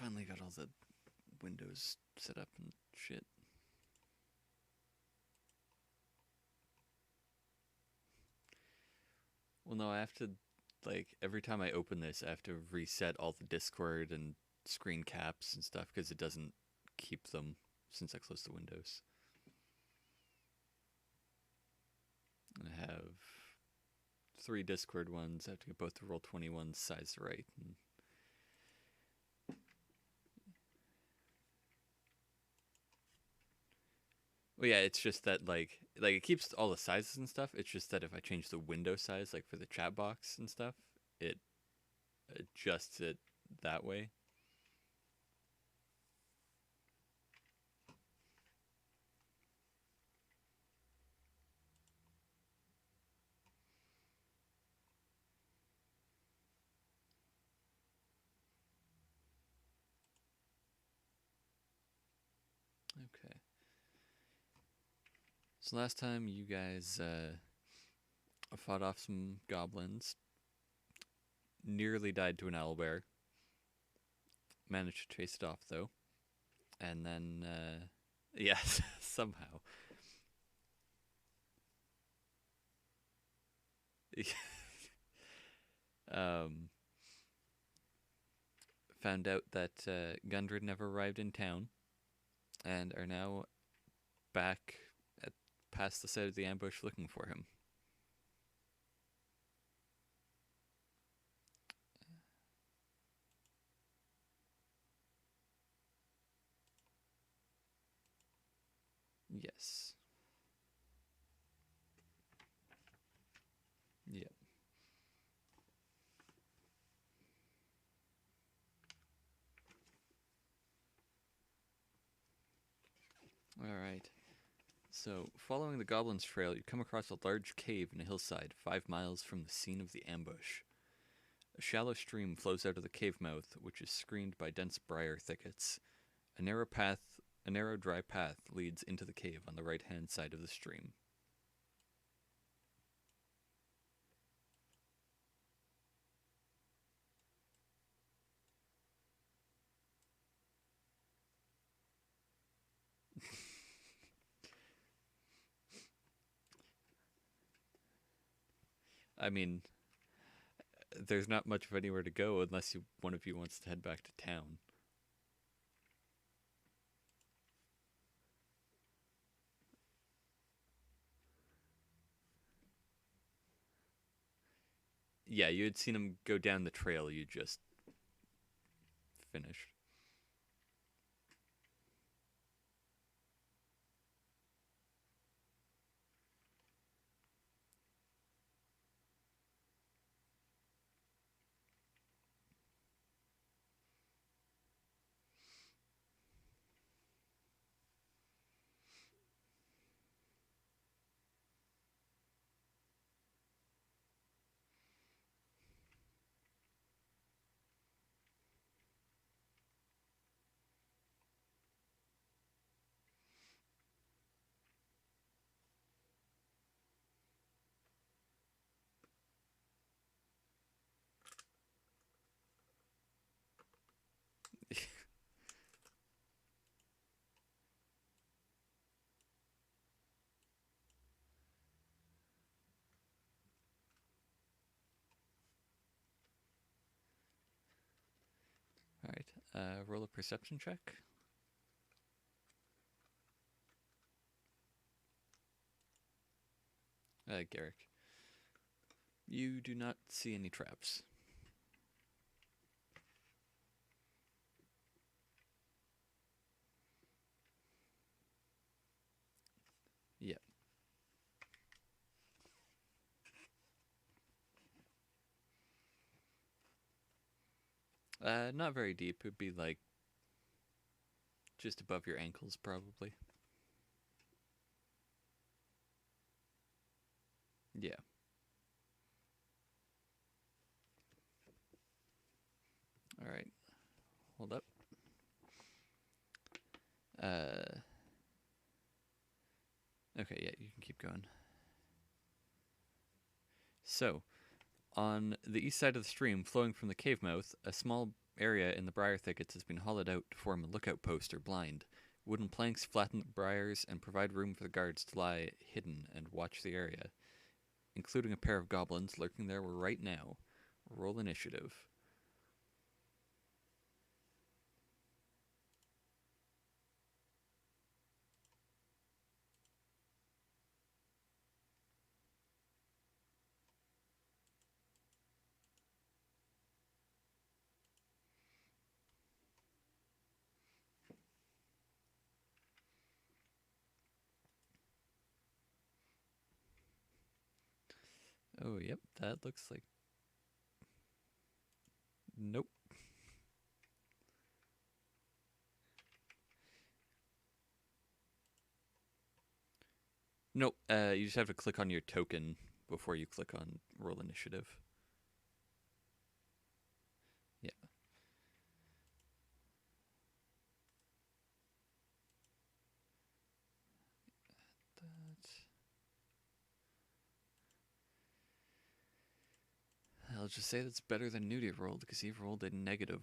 finally got all the windows set up and shit. Well, no, I have to, like, every time I open this, I have to reset all the Discord and screen caps and stuff because it doesn't keep them since I closed the windows. I have 3 Discord ones. I have to get both the Roll20 ones sized right. And well, yeah, it's just that like it keeps all the sizes and stuff. It's just that if I change the window size, like for the chat box and stuff, it adjusts it that way. Okay. So last time you guys fought off some goblins, nearly died to an owlbear. Managed to chase it off though, and then yes, somehow. Found out that Gundred never arrived in town, and are now back at past the site of the ambush looking for him. Yes. Yep. Alright. So, following the goblin's trail, you come across a large cave in a hillside 5 miles from the scene of the ambush. A shallow stream flows out of the cave mouth, which is screened by dense briar thickets. A narrow dry path leads into the cave on the right-hand side of the stream. I mean, there's not much of anywhere to go unless one of you wants to head back to town. Yeah, you had seen him go down the trail you just finished. Alright, roll a perception check. Garrick. You do not see any traps. Yep. Not very deep. It'd be like just above your ankles, probably. Yeah. Alright. Hold up. Okay, yeah, you can keep going. So, on the east side of the stream, flowing from the cave mouth, a small area in the briar thickets has been hollowed out to form a lookout post or blind. Wooden planks flatten the briars and provide room for the guards to lie hidden and watch the area, including a pair of goblins lurking there right now. Roll initiative. Oh, yep, that looks like... Nope. Nope, you just have to click on your token before you click on roll initiative. Yeah. I'll just say that's better than Nudie rolled, because he rolled a negative,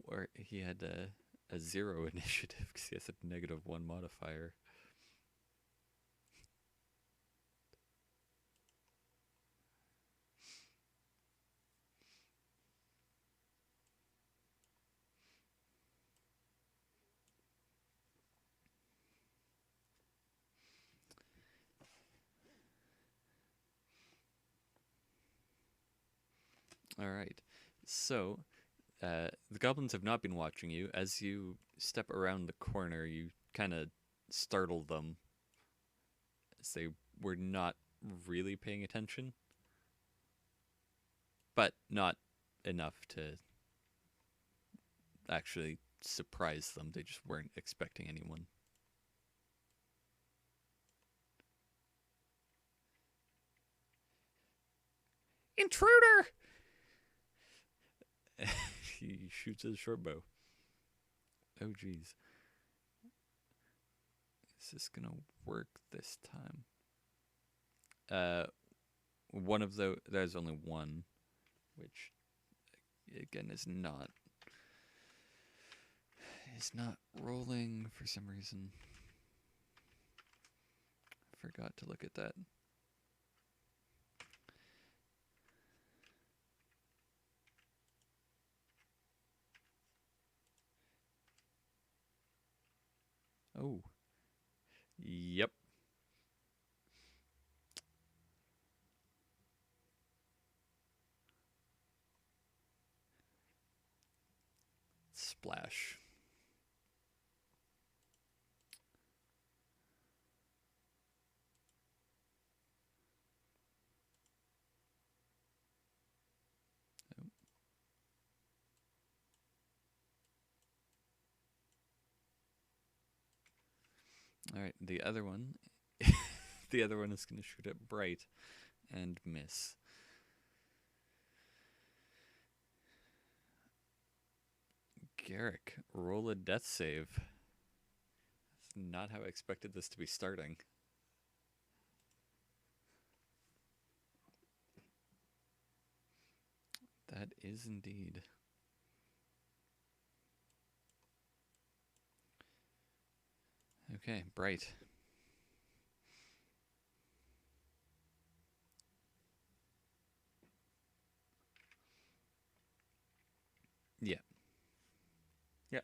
or he had a 0 initiative, because he has a -1 modifier. Alright, so the goblins have not been watching you. As you step around the corner, you kind of startle them, as they were not really paying attention, but not enough to actually surprise them. They just weren't expecting anyone. Intruder! He shoots his short bow. Oh, jeez. Is this gonna work this time? One of the... There's only one, which, again, is not rolling for some reason. I forgot to look at that. Oh. Yep. Splash. Oh. Alright, the other one... the other one is going to shoot at Bright and miss. Garrick, roll a death save. That's not how I expected this to be starting. That is indeed. Okay, Bright. Yeah. Yeah.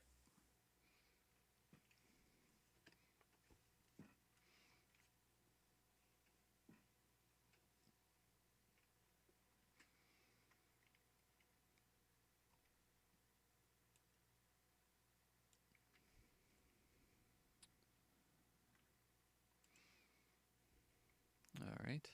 All right.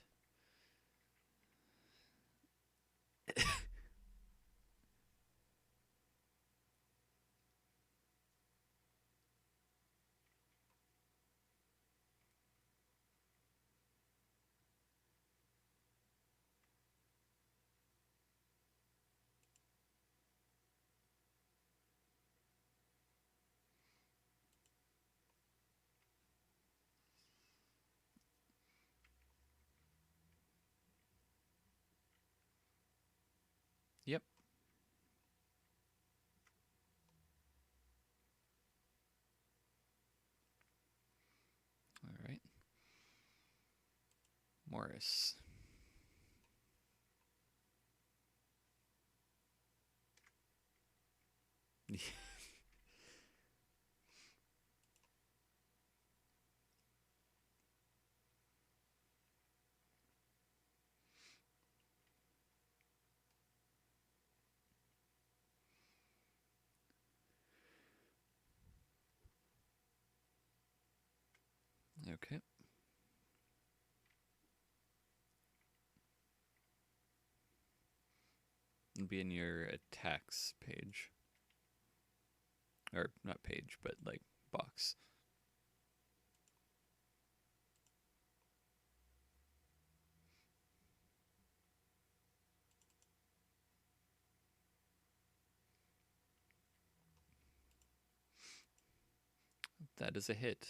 Yep. Morris. Okay. It'll be in your attacks page. Or not page, but like box. That is a hit.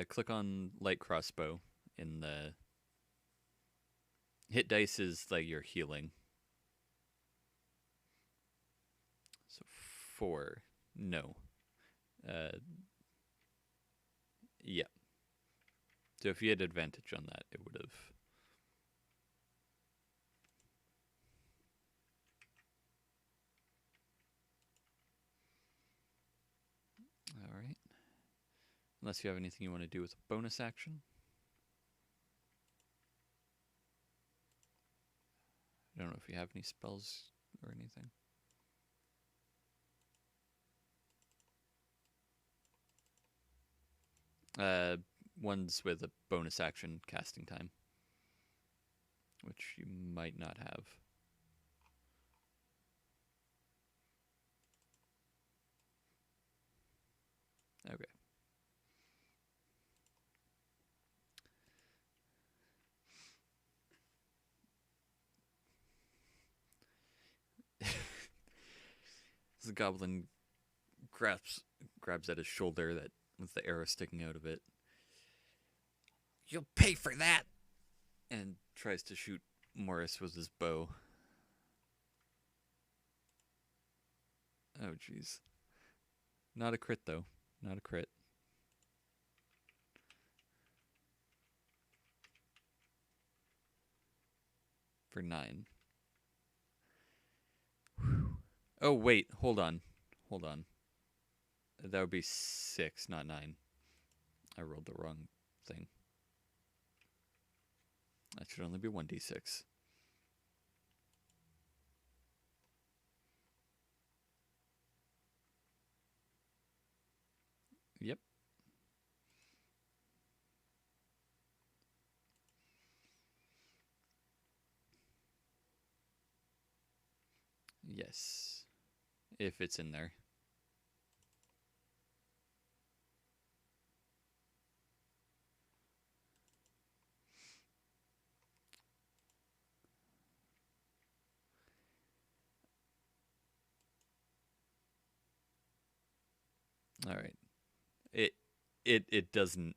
Click on light crossbow in the hit dice is like your healing. So 4. No. Yeah. So if you had advantage on that, it would have. All right. Unless you have anything you want to do with a bonus action. I don't know if you have any spells or anything. Ones with a bonus action casting time, which you might not have. Okay. The goblin grabs at his shoulder that with the arrow sticking out of it. You'll pay for that! And tries to shoot Morris with his bow. Oh, jeez. Not a crit, though. Not a crit. For 9. Whew. Oh, wait. Hold on. Hold on. That would be 6, not 9. I rolled the wrong thing. That should only be 1d6. Yep. Yes. If it's in there. All right. It doesn't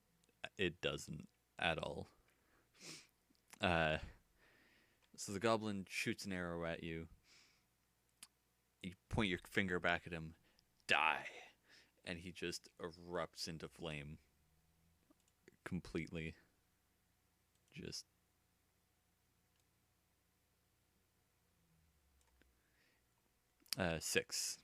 at all. So the goblin shoots an arrow at you. You point your finger back at him. Die. And he just erupts into flame. Completely. Just. Uh, 6.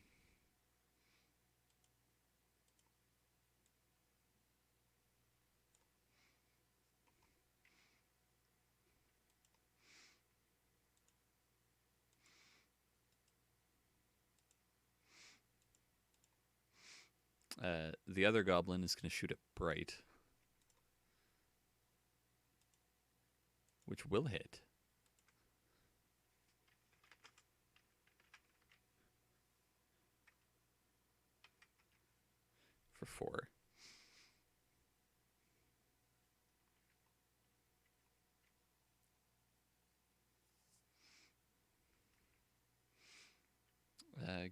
The other goblin is going to shoot at Bright. Which will hit. For 4.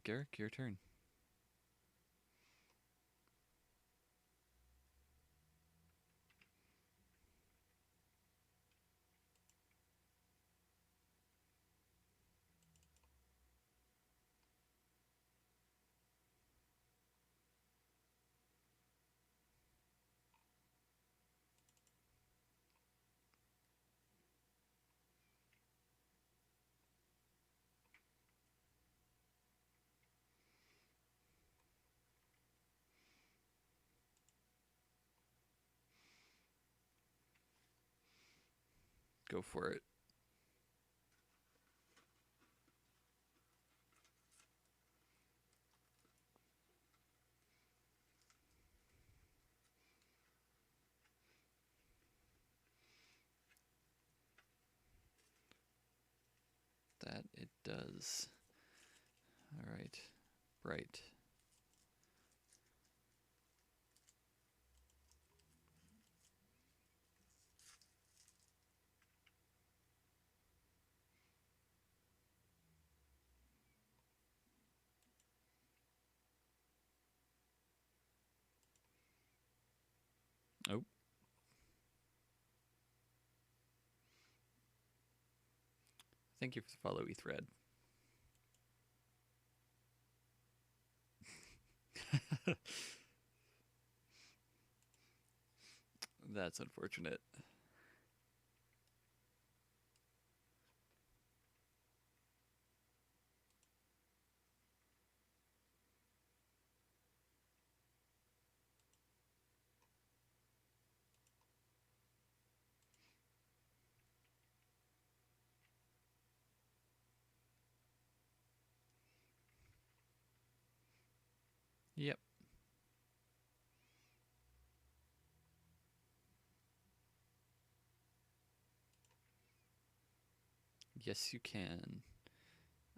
Garrick, your turn. Go for it. That it does. All right. Bright. Oh. Thank you for the follow, eThread. That's unfortunate. Yep. Yes, you can.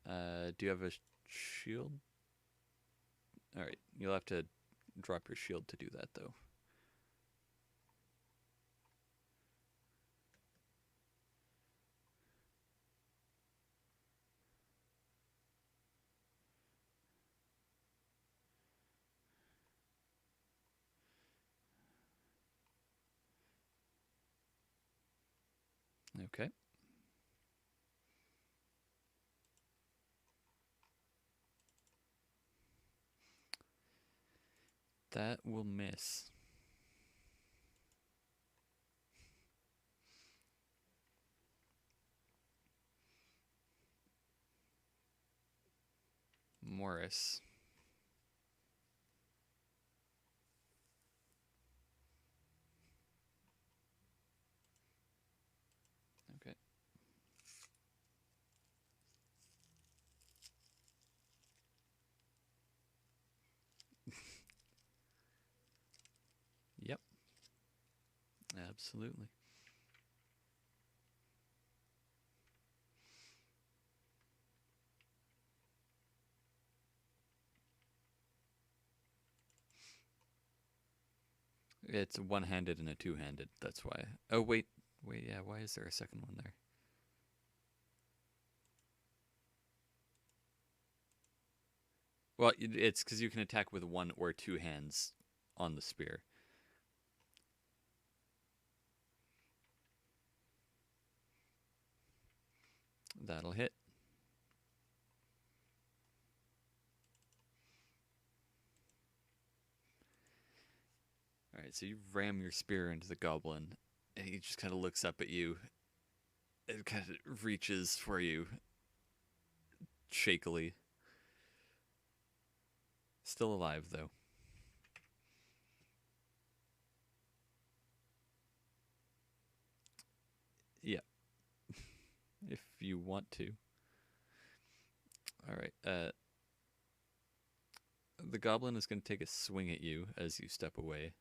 Do you have a shield? Alright, you'll have to drop your shield to do that, though. Okay. That will miss. Morris. Okay. Yep. Absolutely. It's one-handed and a two-handed, that's why. Oh, wait, yeah, why is there a second one there? Well, it's because you can attack with one or two hands on the spear. That'll hit. Alright, so you ram your spear into the goblin, and he just kind of looks up at you. It kind of reaches for you shakily. Still alive, though. Yeah. If you want to. Alright, the goblin is going to take a swing at you as you step away.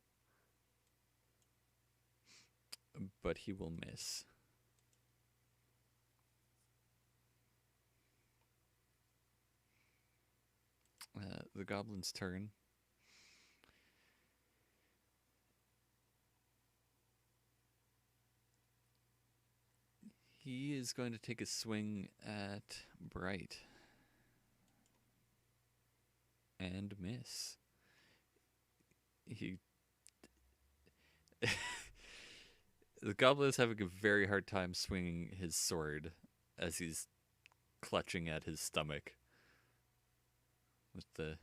But he will miss. The goblin's turn. He is going to take a swing at Bright. And miss. He... The goblin is having a very hard time swinging his sword as he's clutching at his stomach with the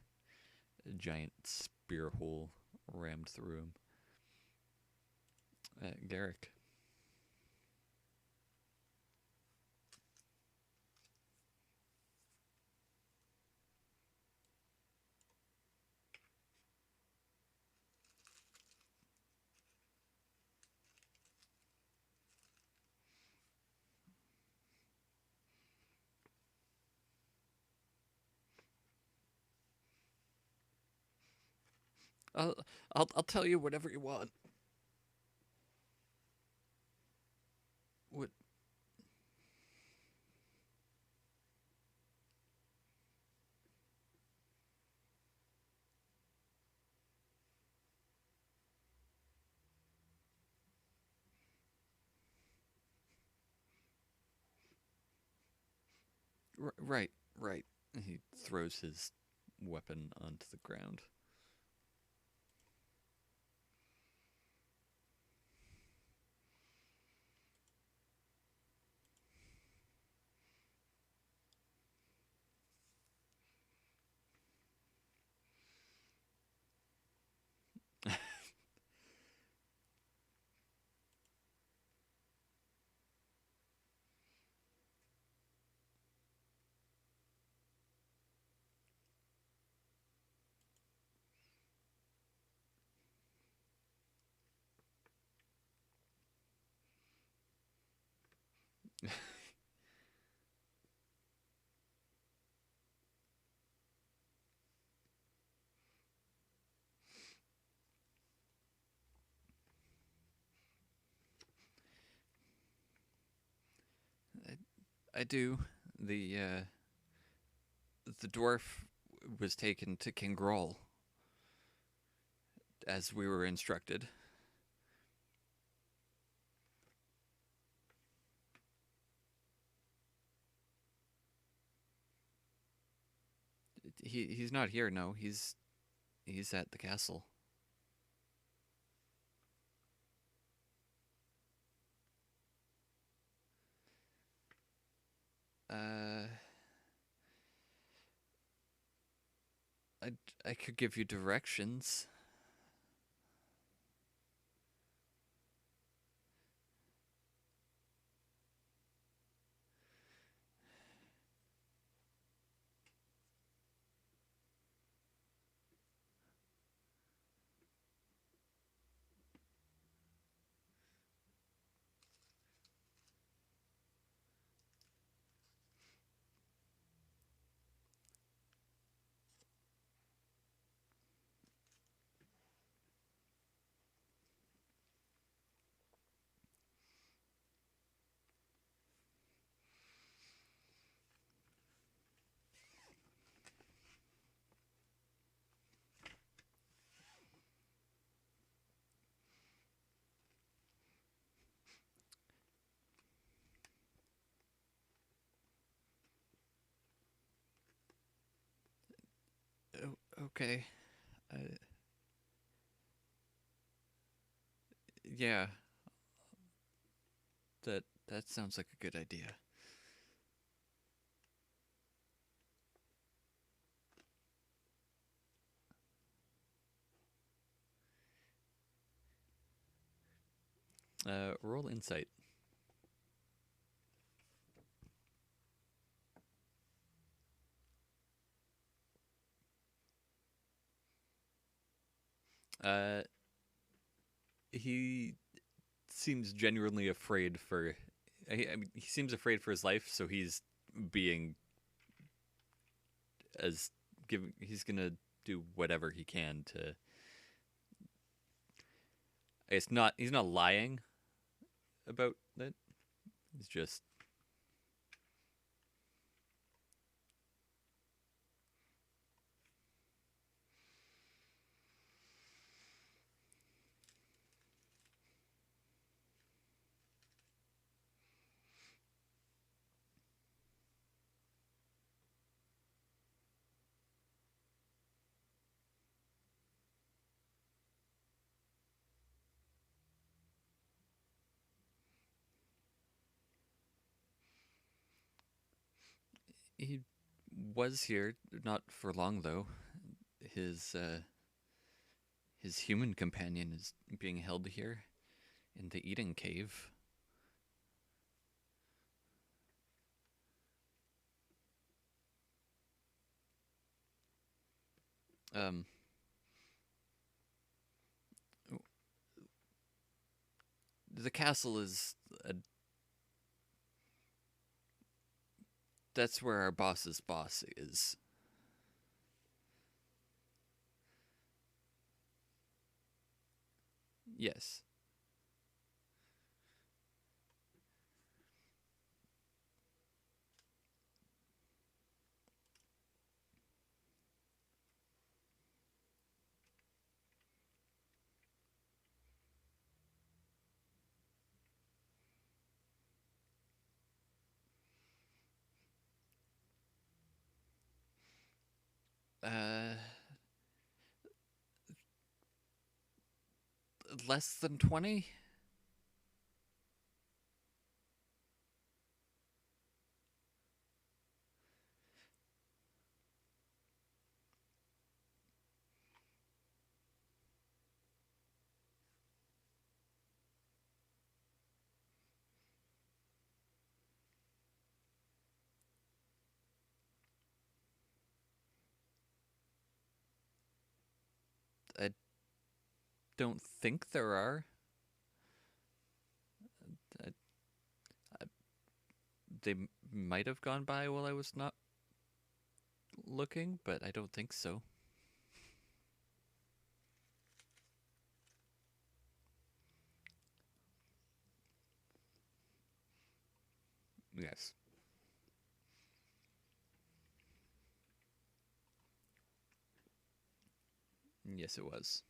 giant spear hole rammed through him. Garrick. I'll I'll tell you whatever you want. What? Right, right. He throws his weapon onto the ground. I do. The dwarf was taken to King Groll as we were instructed. He's not here. No, he's at the castle. Uh, I I could give you directions. Okay. Uh, yeah, that sounds like a good idea. Roll insight. Uh, he seems genuinely afraid for. I mean, he seems afraid for his life, so he's being as giving. He's gonna do whatever he can to. It's not. He's not lying about it. He's just. He was here, not for long though. His uh, his human companion is being held here in the eating cave. Um, the castle is that's where our boss's boss is. Yes. Uh, less than 20? I don't think there are. I, I, they might have gone by while I was not looking, but I don't think so. Yes. Yes, it was.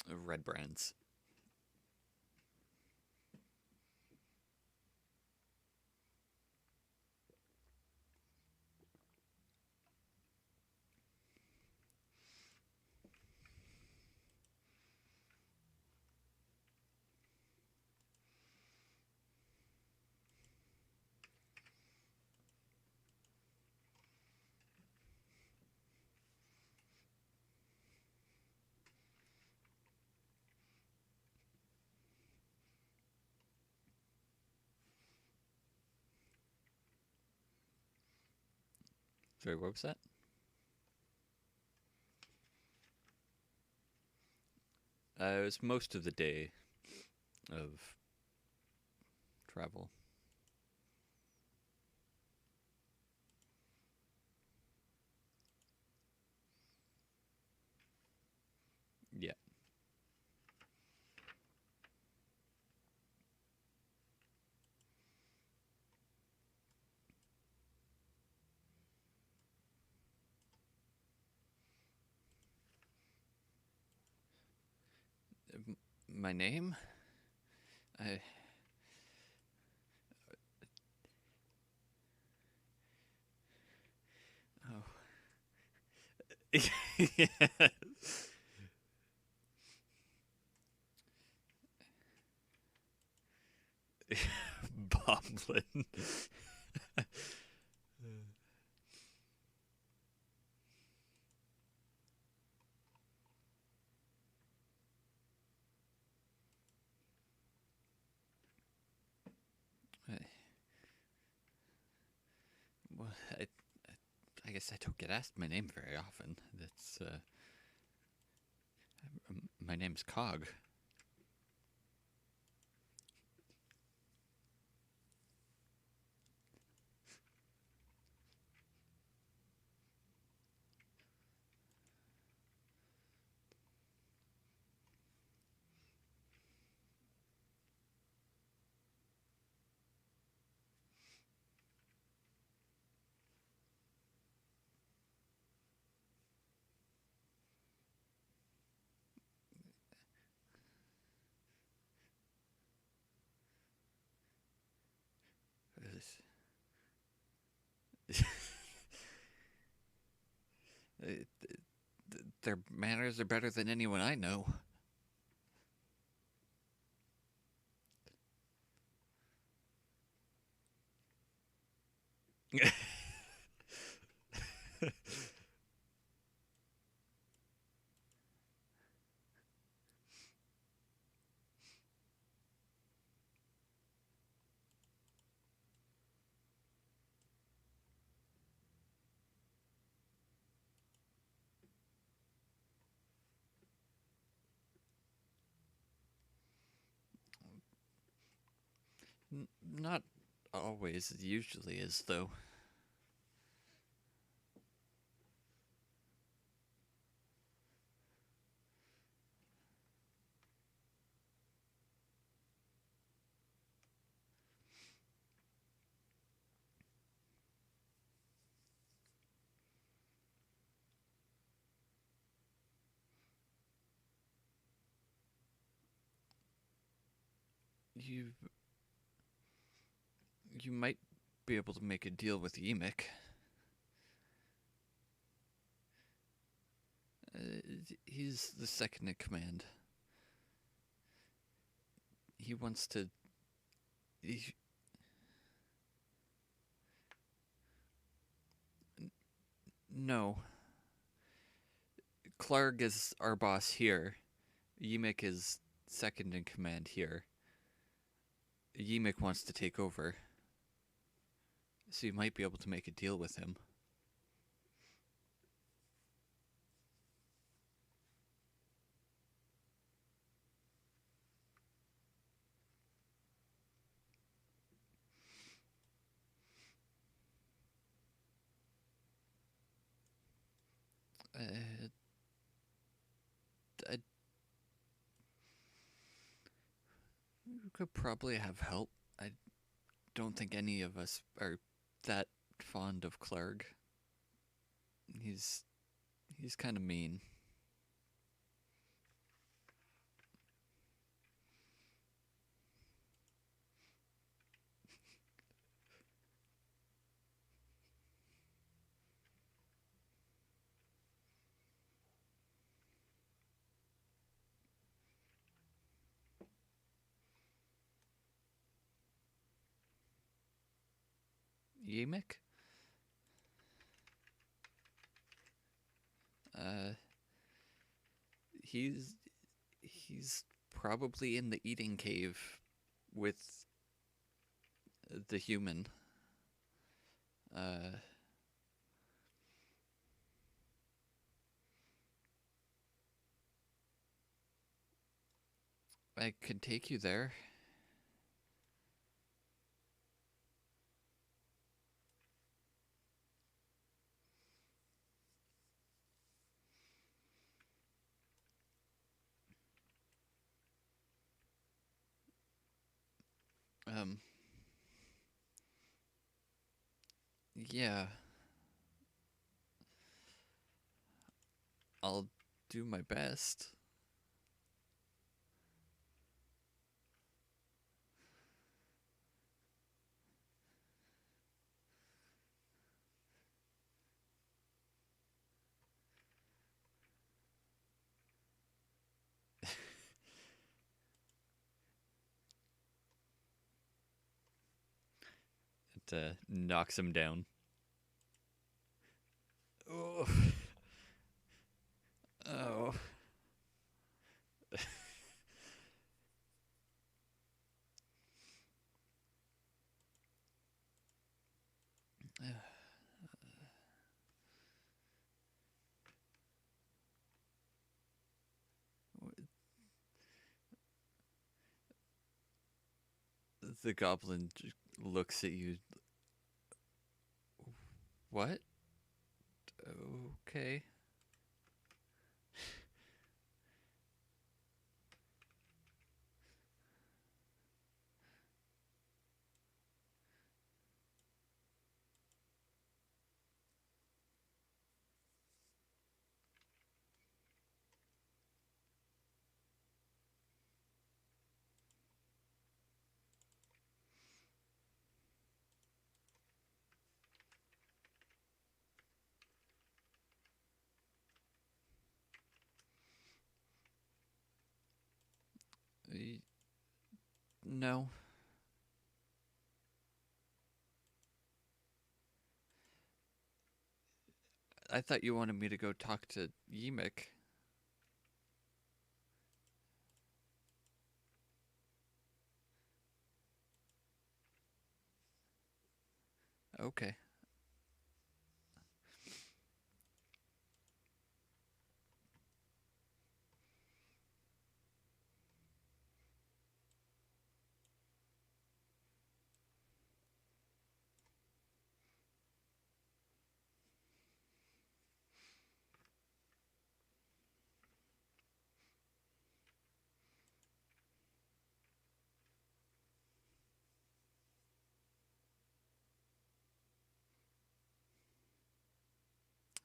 Red brands. Sorry, what was that? It was most of the day of travel. Yeah. My name? I. Oh. Yeah. Boblin. I, well, I guess I don't get asked my name very often. That's my name's Cog. Their manners are better than anyone I know. Not always. It usually is, though. You you might be able to make a deal with Yimik. He's the second in command. He wants to. He, no. Clark is our boss here. Yimik is second in command here. Yimik wants to take over. So you might be able to make a deal with him. I could probably have help. I don't think any of us are that fond of Clark. He's kind of mean. Yimik? Uh, he's probably in the eating cave with the human. I could take you there. Yeah. I'll do my best. It knocks him down. Oh. Oh. The goblin looks at you. What? Okay. No. I thought you wanted me to go talk to Yimik. Okay.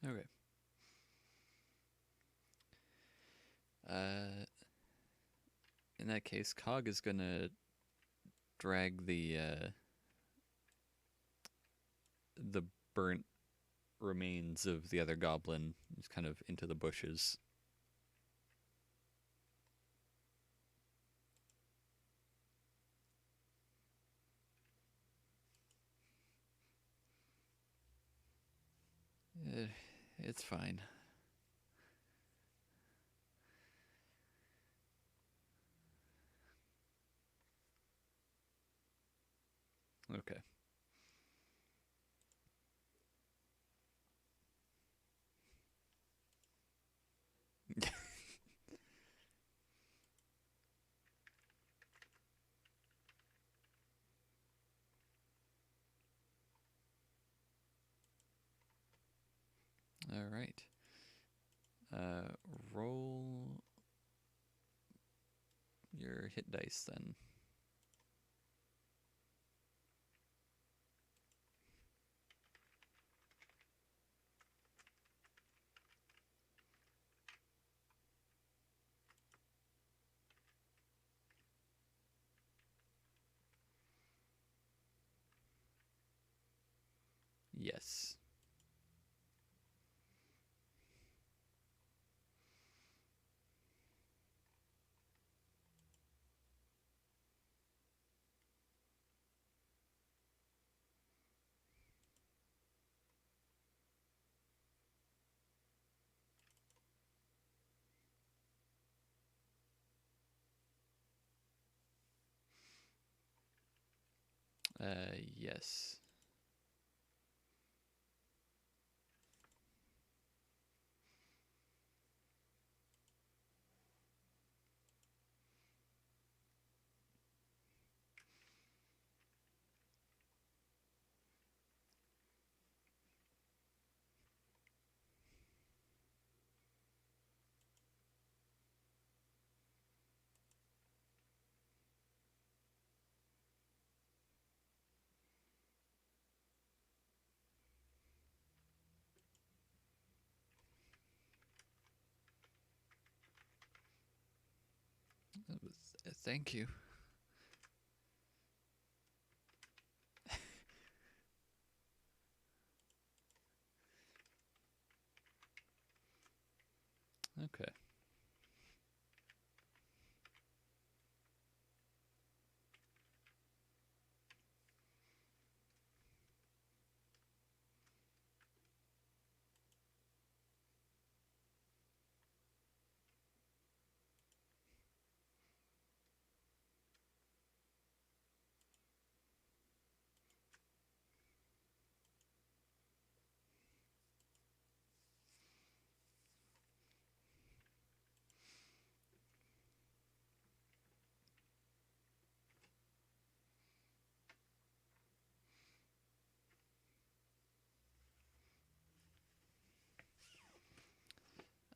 Okay. In that case, Cog is gonna drag the burnt remains of the other goblin just kind of into the bushes. It's fine. Okay. All right. Roll your hit dice then. Yes. Yes. That was, thank you. Okay.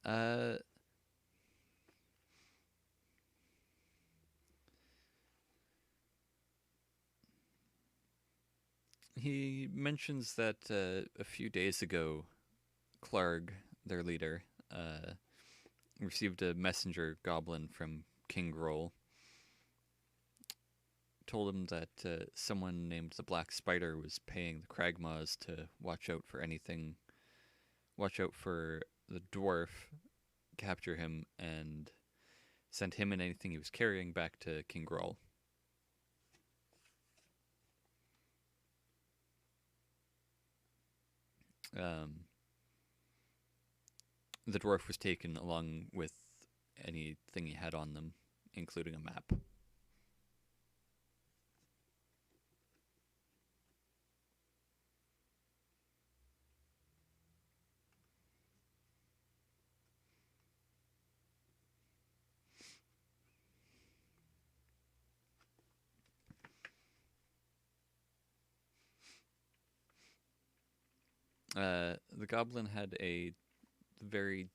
Uh, he mentions that a few days ago, Clarg, their leader, received a messenger goblin from King Groll. Told him that someone named the Black Spider was paying the Kragmaws to watch out for anything, watch out for the dwarf, capture him, and send him and anything he was carrying back to King Groll. The dwarf was taken along with anything he had on them, including a map. The goblin had a very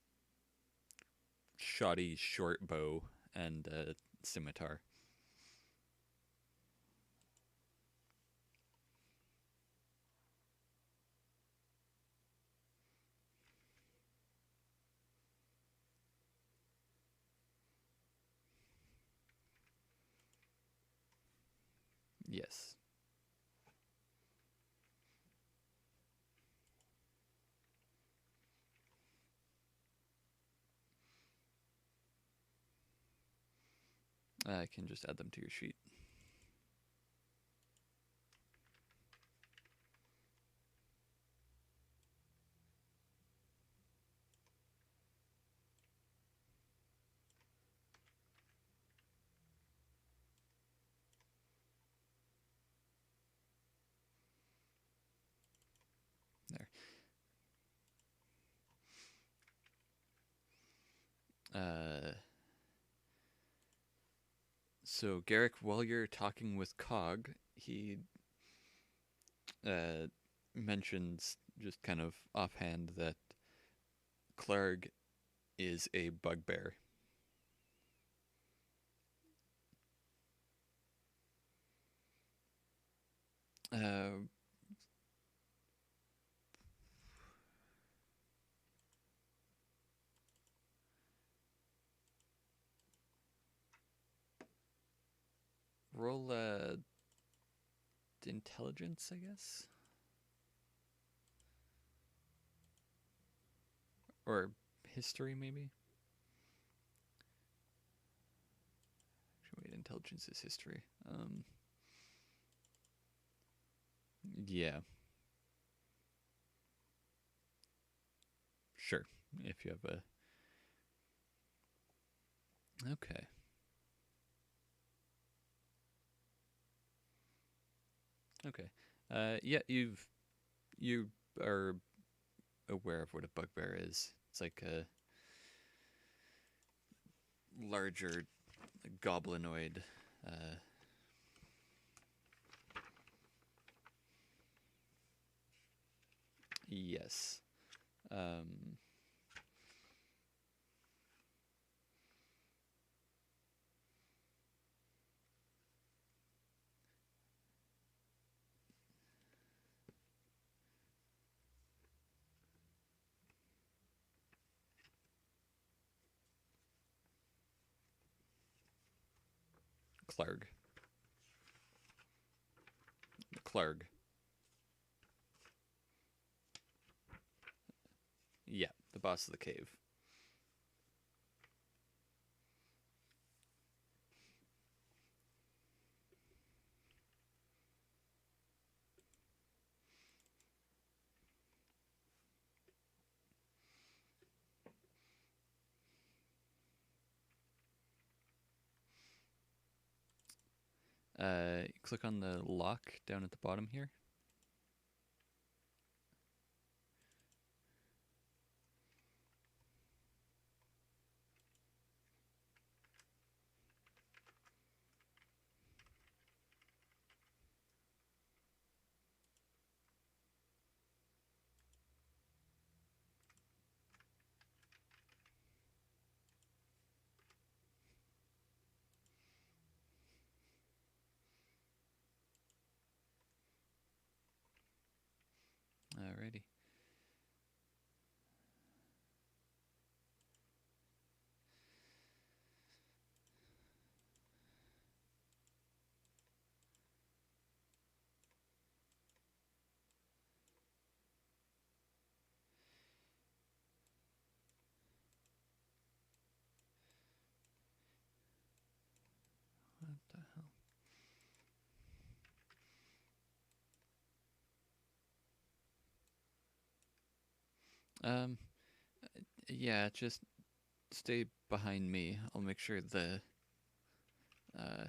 shoddy short bow and a scimitar. Yes. I can just add them to your sheet. There. So Garrick, while you're talking with Cog, he mentions just kind of offhand that Clarg is a bugbear. Roll intelligence, I guess, or history, maybe. Wait, intelligence is history. Yeah. Sure. If you have a. Okay. Okay. Yeah, you are aware of what a bugbear is. It's like a larger goblinoid. Yes. Clarg. Clarg. Yeah, the boss of the cave. Click on the lock down at the bottom here. Alrighty. What the hell? Yeah, just stay behind me. I'll make sure the well,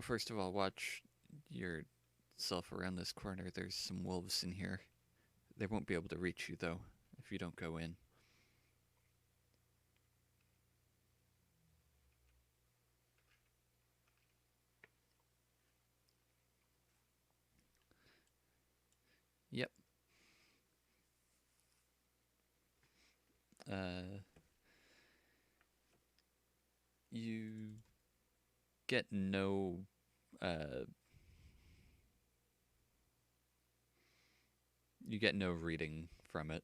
first of all, watch yourself around this corner. There's some wolves in here. They won't be able to reach you, though, if you don't go in. Yep. You get no reading from it.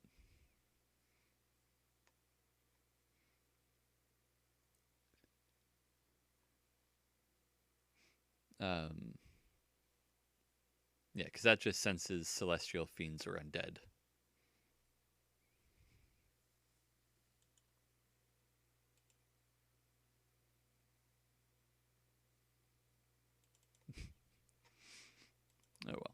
Um, yeah, because that just senses celestial fiends or undead. Oh well.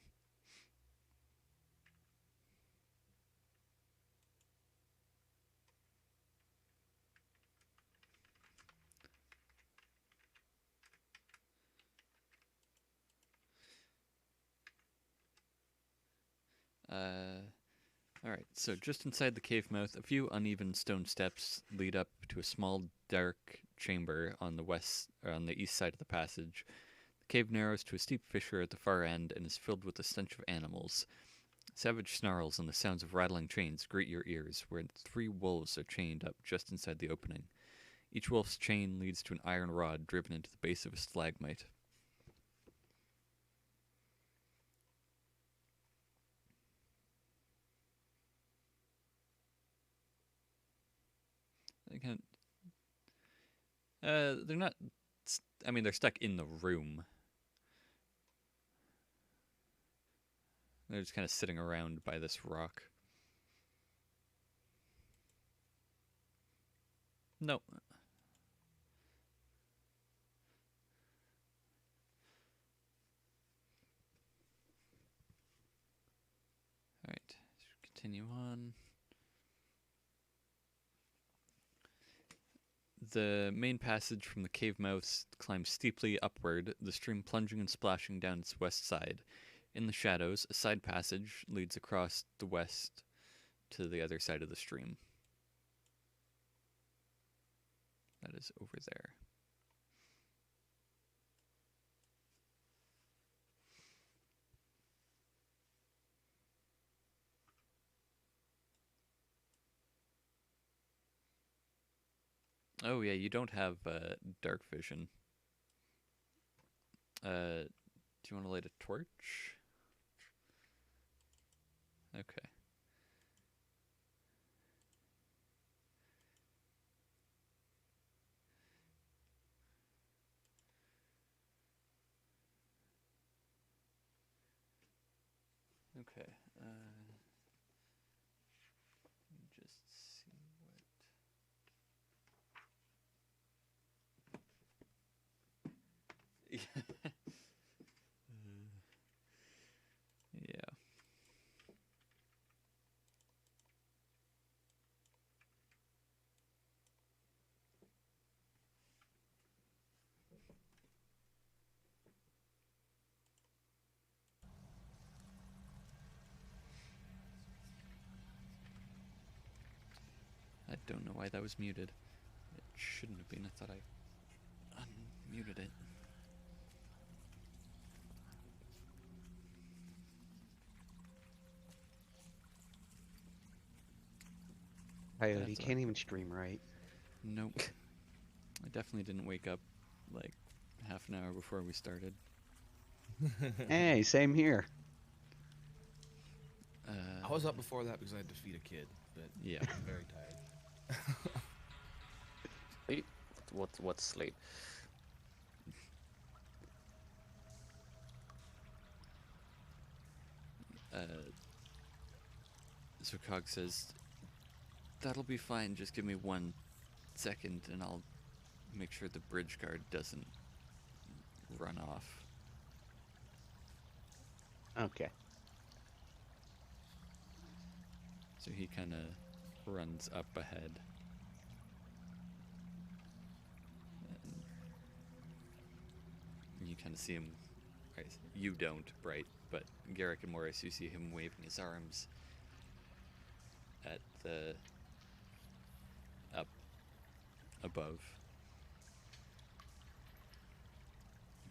All right. So just inside the cave mouth, a few uneven stone steps lead up to a small, dark chamber on the east side of the passage. The cave narrows to a steep fissure at the far end and is filled with the stench of animals. Savage snarls and the sounds of rattling chains greet your ears, where 3 wolves are chained up just inside the opening. Each wolf's chain leads to an iron rod driven into the base of a stalagmite. They're not. I mean, they're stuck in the room. They're just kind of sitting around by this rock. No. Alright, continue on. The main passage from the cave mouth climbs steeply upward, the stream plunging and splashing down its west side. In the shadows, a side passage leads across the west to the other side of the stream. That is over there. Oh yeah, you don't have dark vision. Do you want to light a torch? Okay. Okay. Let me just see what. Yeah. I don't know why that was muted. It shouldn't have been. I thought I unmuted it. Coyote, you can't even stream right. Nope. I definitely didn't wake up like half an hour before we started. Hey, same here. I was up before that because I had to feed a kid, but Yeah. I'm very tired. Sleep? What's sleep? So Cog says, "That'll be fine. Just give me 1 second, and I'll make sure the bridge guard doesn't run off." Okay. So he kind of runs up ahead. And you kind of see him. Right, you don't, Bright, but Garrick and Morris, you see him waving his arms at the up above.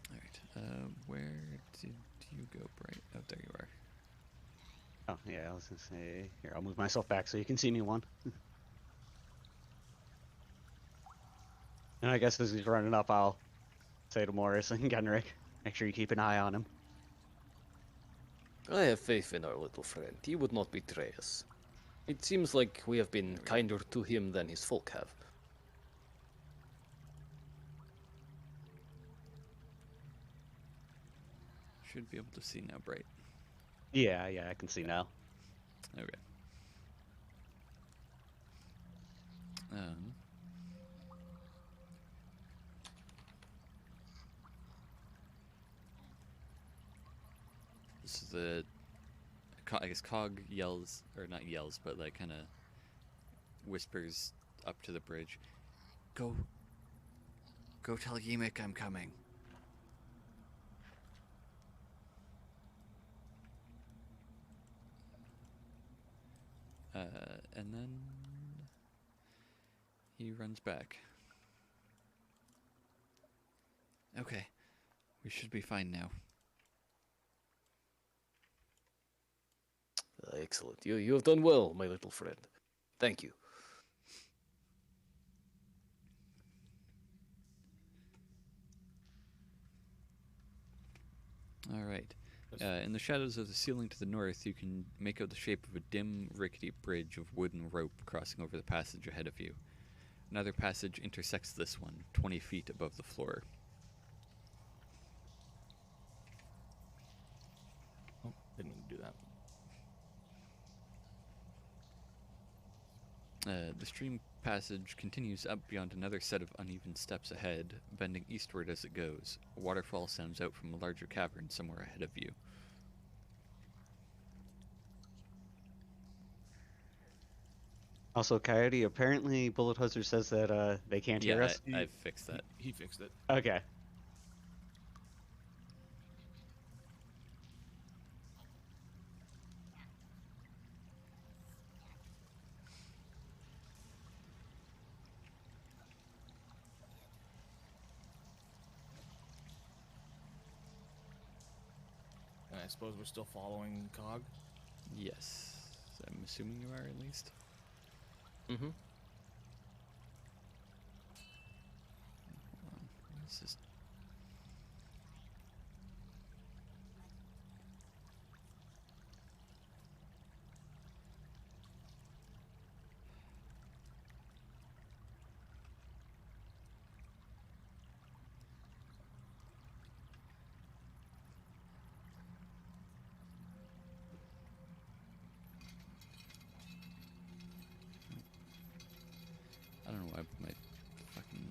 Alright, where did you go, Bright? Oh, there you are. Oh, yeah, I was gonna say, here, I'll move myself back so you can see me one. And I guess as he's running up, I'll say to Morris and Genrick, make sure you keep an eye on him. I have faith in our little friend. He would not betray us. It seems like we have been kinder to him than his folk have. should be able to see now, Bright. Yeah, I can see now. Okay. This is the, I guess Cog yells, or not yells, but like kind of whispers up to the bridge. Go tell Yimik I'm coming. And then he runs back. Okay, we should be fine now. Excellent. You have done well, my little friend. Thank you. All right. In the shadows of the ceiling to the north, you can make out the shape of a dim, rickety bridge of wood and rope crossing over the passage ahead of you. Another passage intersects this one, 20 feet above the floor. Oh, didn't mean to do that. The stream passage continues up beyond another set of uneven steps ahead, bending eastward as it goes. A waterfall sounds out from a larger cavern somewhere ahead of you. Also, Coyote, apparently Bullet Huzzer says that they can't hear us. I've fixed that. He fixed it. Okay. And I suppose we're still following Cog. Yes. I'm assuming you are, at least. Mm-hmm. Hold on. This is... I don't know why my fucking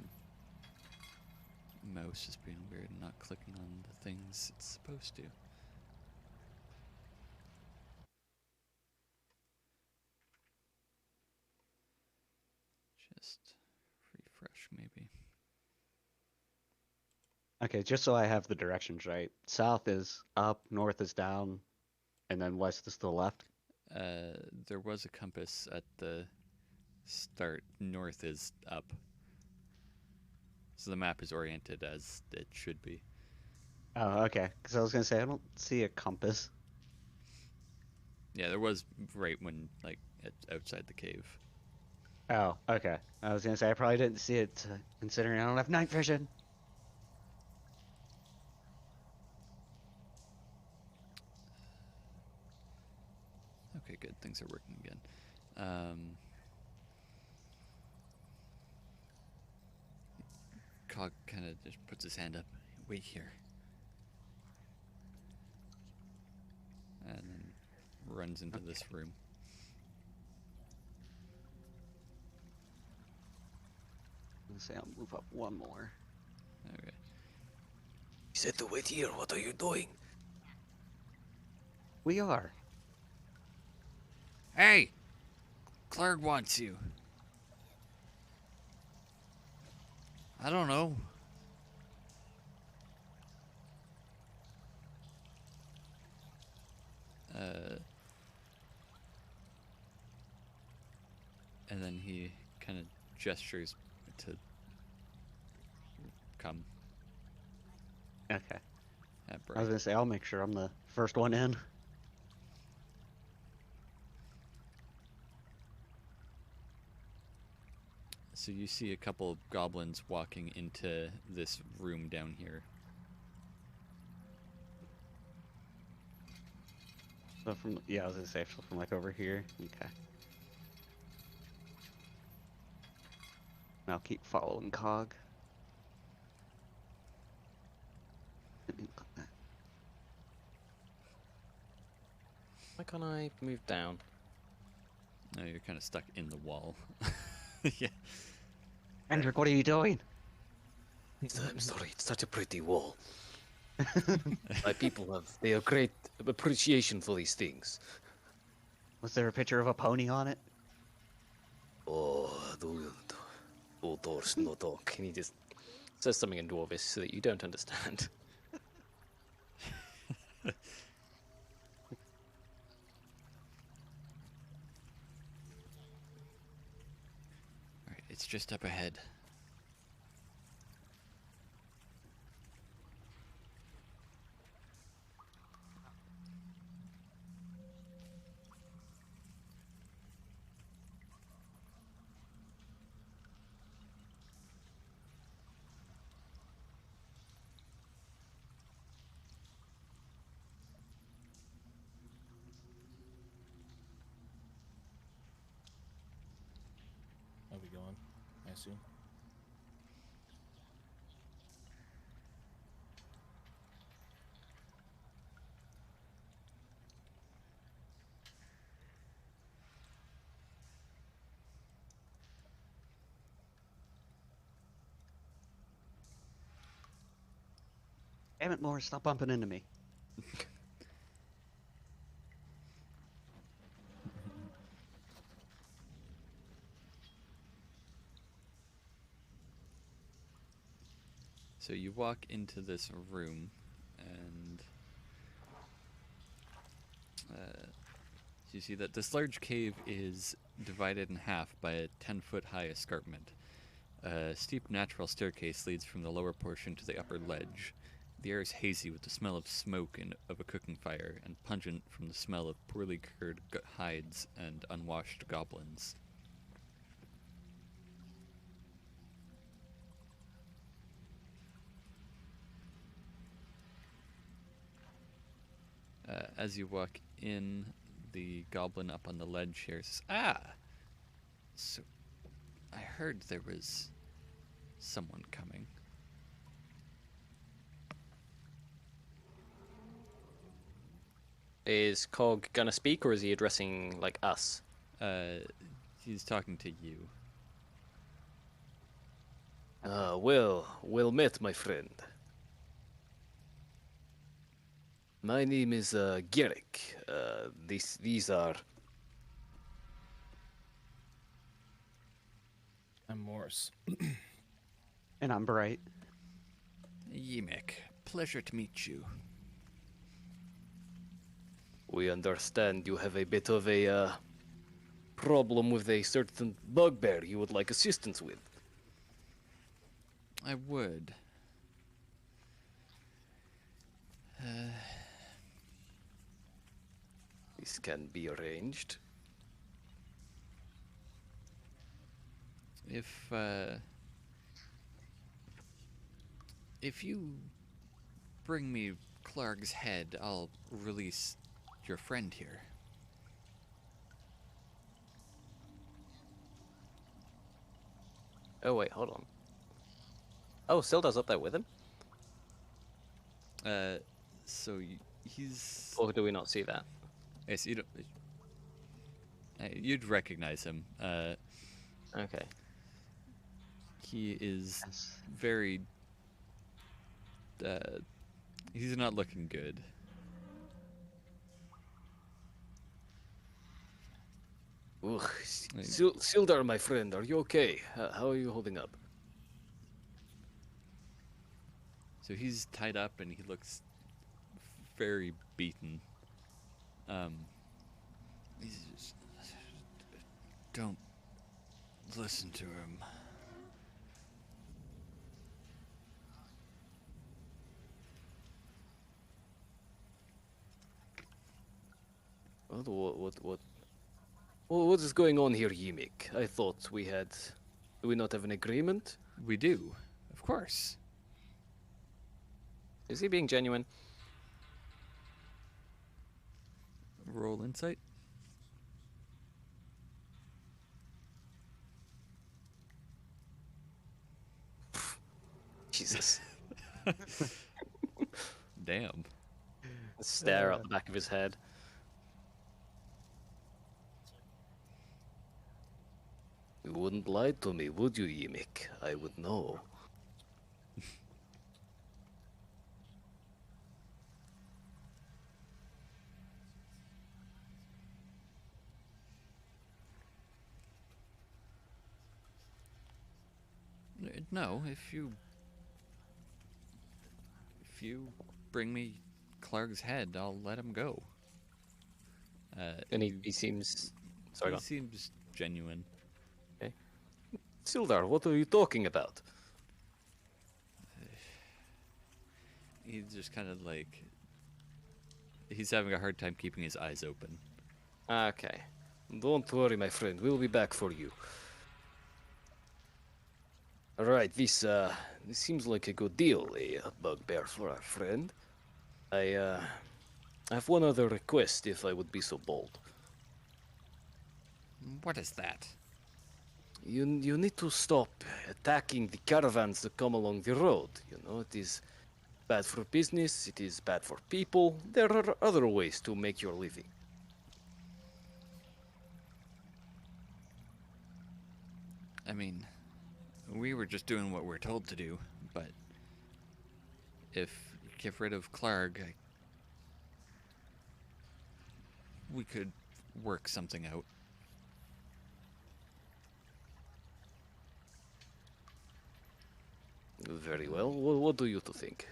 mouse is being weird and not clicking on the things it's supposed to. Just refresh, maybe. Okay, just so I have the directions right. South is up, north is down, and then west is to the left. There was a compass at the start. North is up. So the map is oriented as it should be. Oh, okay. Because I was gonna say I don't see a compass. Yeah, there was right when, like, outside the cave. Oh, okay. I was gonna say I probably didn't see it, considering I don't have night vision. Okay, good. Things are working again. Cog kind of just puts his hand up. Wait here. And then runs into this room. I'm gonna say I'll move up one more. Okay. He said to wait here. What are you doing? We are. Hey! Clerg wants you. I don't know. And then he kind of gestures to come Okay. at I was Bright. gonna say I'll make sure I'm the first one in. So you see a couple of goblins walking into this room down here. So from I was gonna say so from like over here. Okay. And I'll keep following Cog. Why can't I move down? No, you're kind of stuck in the wall. Yeah. Hendrik, what are you doing? I'm sorry, it's such a pretty wall. My people they have great appreciation for these things. Was there a picture of a pony on it? Oh, Dors no talk. And he just says something in Dwarvish so that you don't understand. Alright, it's just up ahead. Are we going? I assume. Damn it, Morris, stop bumping into me. So you walk into this room, and you see that this large cave is divided in half by a 10-foot high escarpment. A steep natural staircase leads from the lower portion to the upper ledge. The air is hazy with the smell of smoke and of a cooking fire, and pungent from the smell of poorly cured hides and unwashed goblins. As you walk in, the goblin up on the ledge here says, "Ah! So, I heard there was someone coming." Is Cog gonna speak, or is he addressing, like, us? He's talking to you. Well met, my friend. My name is Garrick. These are... I'm Morris. And I'm bright. Yemek, pleasure to meet you. We understand you have a bit of a problem with a certain bugbear you would like assistance with. I would. This can be arranged. If you bring me Clark's head, I'll release your friend here. Oh wait, hold on. Oh, Sildar's up there with him? He's... Or do we not see that? Yes, you don't... You'd recognize him. Okay. He is Yes. very... he's not looking good. Ugh, Sildar, my friend, are you okay? How are you holding up? So he's tied up and he looks very beaten. He's just... Don't listen to him. What is going on here, Yimik? I thought we had... Do we not have an agreement? We do, of course. Is he being genuine? Roll insight. Jesus. Damn. Stare at the back of his head. You wouldn't lie to me, would you, Yimik? I would know. No, if you bring me Clark's head, I'll let him go. And he seems... Sorry, He go on. seems genuine. Sildar, what are you talking about? He's just kind of like he's having a hard time keeping his eyes open. Okay. Don't worry, my friend. We'll be back for you. Alright, this seems like a good deal, a bugbear for our friend. I have one other request, if I would be so bold. What is that? You need to stop attacking the caravans that come along the road. You know, it is bad for business, it is bad for people. There are other ways to make your living. I mean, we were just doing what we're told to do, but if you get rid of Clark, we could work something out. Very well. What do you two think?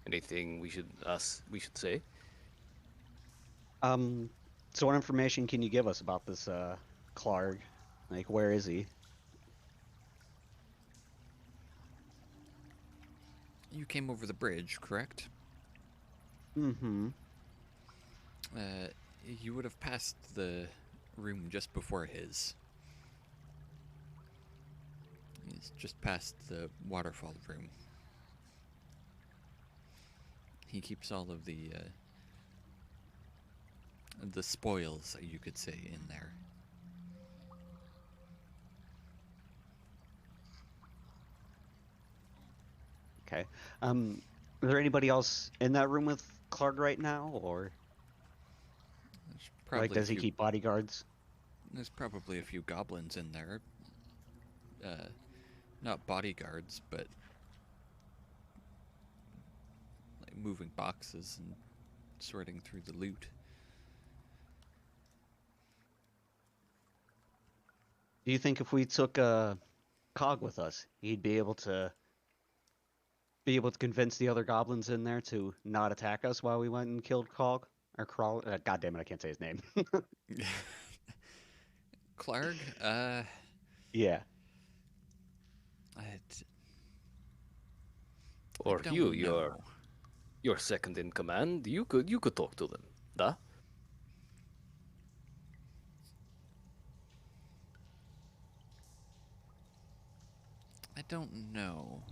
Anything we should say? So what information can you give us about this Clark? Like, where is he? You came over the bridge, correct? Mm-hmm. You would have passed the room just before his. He's just past the waterfall room. He keeps all of the spoils, you could say, in there. Okay. Is there anybody else in that room with Clark right now, or There's probably like does he keep bodyguards? There's probably a few goblins in there. Not bodyguards, but like moving boxes and sorting through the loot. Do you think if we took Cog with us, he'd be able to convince the other goblins in there to not attack us while we went and killed Cog? Or Crawl? God damn it, I can't say his name. Clark, Yeah. Or don't you, know. you're second in command. You could talk to them. Da? I don't know.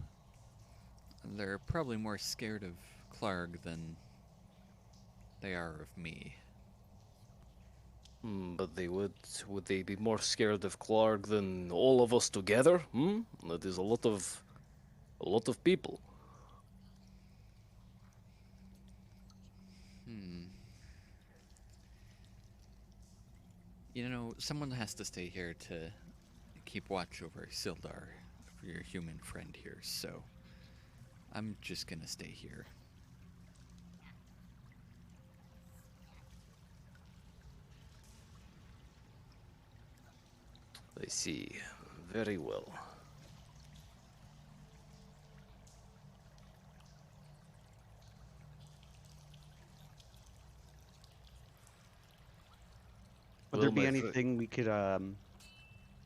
They're probably more scared of Clark than they are of me. But would they be more scared of Clark than all of us together? That is a lot of people. You know, someone has to stay here to keep watch over Sildar, for your human friend here, so I'm just gonna stay here. I see. Very well. Would there Well, be my friend- anything we could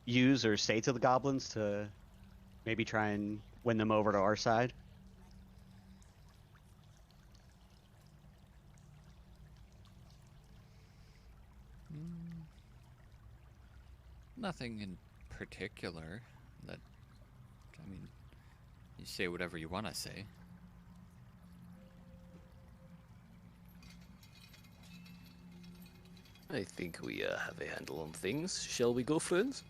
use or say to the goblins to maybe try and win them over to our side? Nothing in particular. That, I mean, you say whatever you want to say. I think we have a handle on things. Shall we go, friends?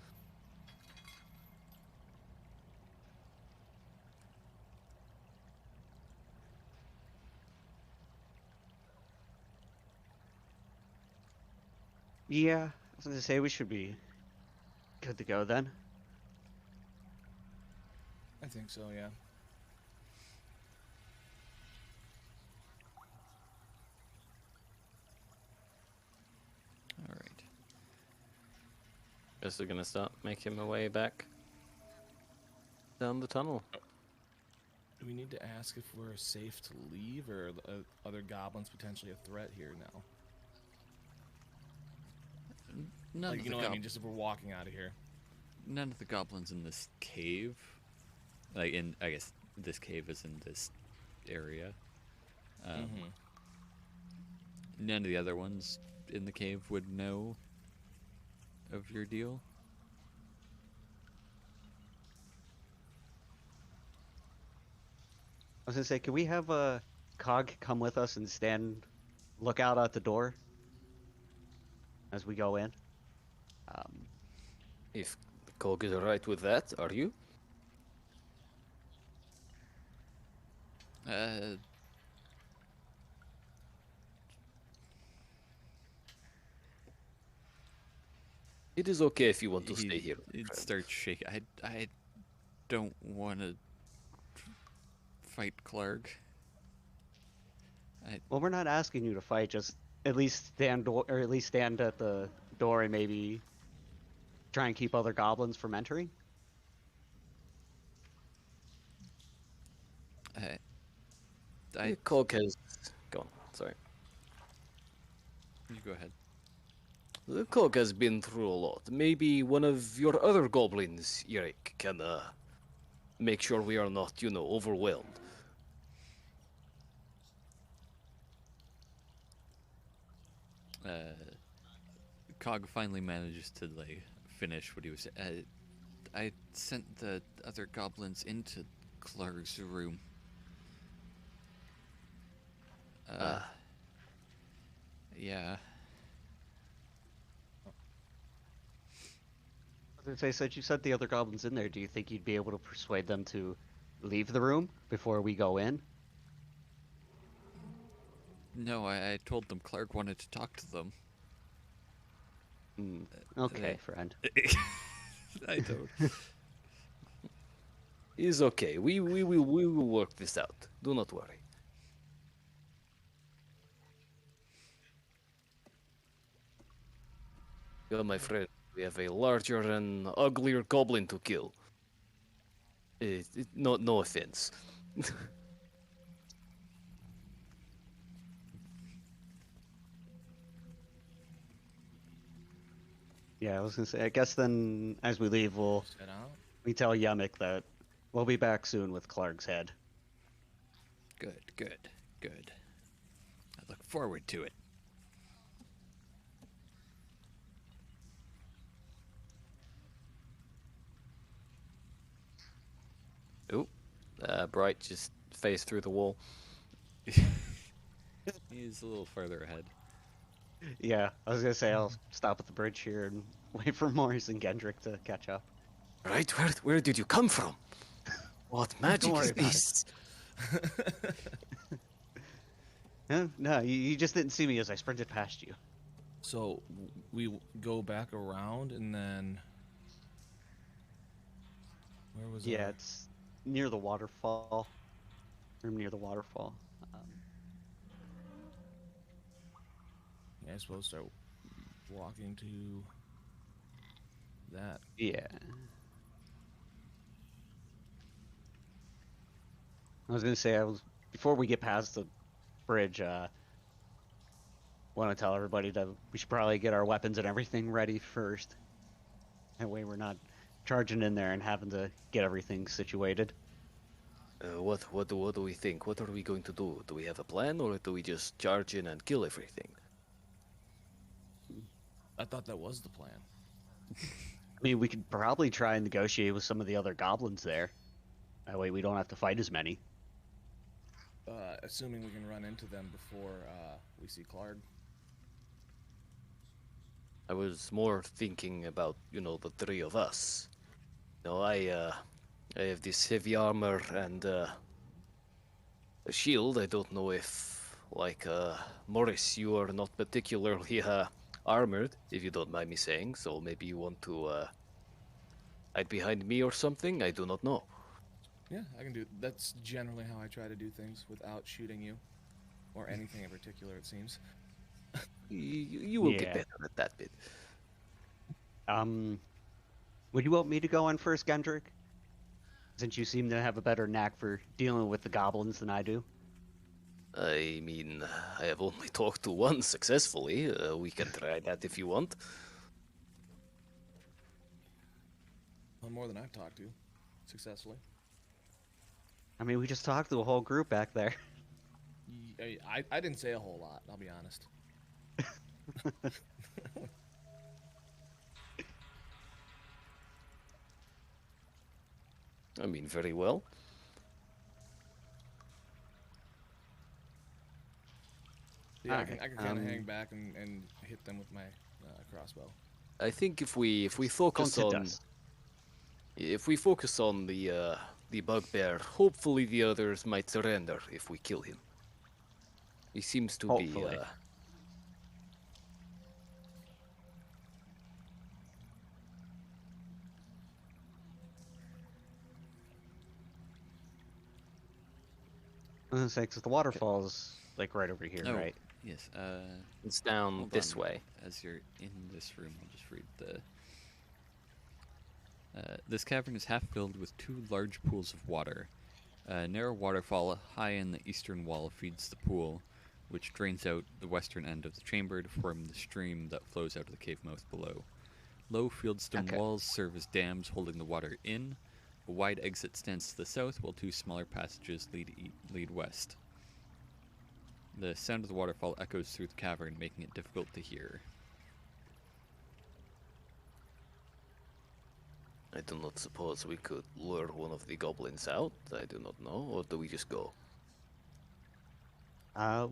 Yeah, I was gonna say we should be good to go then. I think so, yeah. All right. Guess they're gonna start making my way back down the tunnel. Do we need to ask if we're safe to leave, or are other goblins potentially a threat here now? None Like, of you the know what I mean? Just if we're walking out of here. none of the goblins in this cave, like in, I guess this cave is in this area. None of the other ones in the cave would know of your deal. I was gonna say, can we have a Cog come with us and look out at the door as we go in? If Cog is alright with that, are you? Uh, It is okay if you want to stay here. my It friend. starts shaking. I don't want to fight Clark. Well, we're not asking you to fight. Just at least stand at the door and maybe try and keep other goblins from entering. Cog has... Go on, sorry. You go ahead. The Cog has been through a lot. Maybe one of your other goblins, Eric, can make sure we are not, overwhelmed. Cog finally manages to finish what he was. I sent the other goblins into Clark's room. Yeah. I was gonna say, since you sent the other goblins in there, do you think you'd be able to persuade them to leave the room before we go in? No, I told them Clark wanted to talk to them. Okay, friend. I don't. It's okay. We will work this out. Do not worry. Well, my friend, we have a larger and uglier goblin to kill. No offense. Yeah, I was gonna say. I guess then, as we leave, Set out. we tell Yemik that we'll be back soon with Clark's head. Good, good, good. I look forward to it. Oh, Bright just phased through the wall. He's a little further ahead. Yeah, I was gonna say I'll stop at the bridge here and wait for Morris and Gendrick to catch up. Right? Where did you come from? What magic worry is about it. this? No, you just didn't see me as I sprinted past you. So we go back around and then where was Yeah, our... it's near the waterfall. Room near the waterfall. Yeah, I suppose start walking to that. Yeah. I was gonna say before we get past the bridge. Want to tell everybody that we should probably get our weapons and everything ready first. That way we're not charging in there and having to get everything situated. What do we think? What are we going to do? Do we have a plan, or do we just charge in and kill everything? I thought that was the plan. I mean, we could probably try and negotiate with some of the other goblins there. That way we don't have to fight as many. Assuming we can run into them before we see Clark. I was more thinking about, the three of us. I have this heavy armor and a shield. I don't know if, Morris, you are not particularly armored, if you don't mind me saying. So maybe you want to Hide behind me or something? I do not know. Yeah, I can do. That's generally how I try to do things without shooting you, or anything in particular. It seems. You will get Yeah. better at that bit. Would you want me to go on first, Gendrick? Since you seem to have a better knack for dealing with the goblins than I do. I mean, I have only talked to one successfully. We can try that if you want. Well, more than I've talked to, successfully. I mean, we just talked to a whole group back there. I didn't say a whole lot. I'll be honest. I mean, very well. Yeah, Alright, I can kind of hang back and hit them with my crossbow. I think if we focus Don't hit on us. the bugbear, hopefully the others might surrender if we kill him. He seems to be Hopefully. I was gonna say, 'cause the waterfall's like right over here, Oh, right? yes. it's down Hold this on. way. As you're in this room, I'll just read the. This cavern is half filled with two large pools of water. A narrow waterfall high in the eastern wall feeds the pool, which drains out the western end of the chamber to form the stream that flows out of the cave mouth below. Low fieldstone Okay. walls serve as dams holding the water in. A wide exit stands to the south, while two smaller passages lead west. The sound of the waterfall echoes through the cavern, making it difficult to hear. I do not suppose we could lure one of the goblins out. I do not know, or do we just go?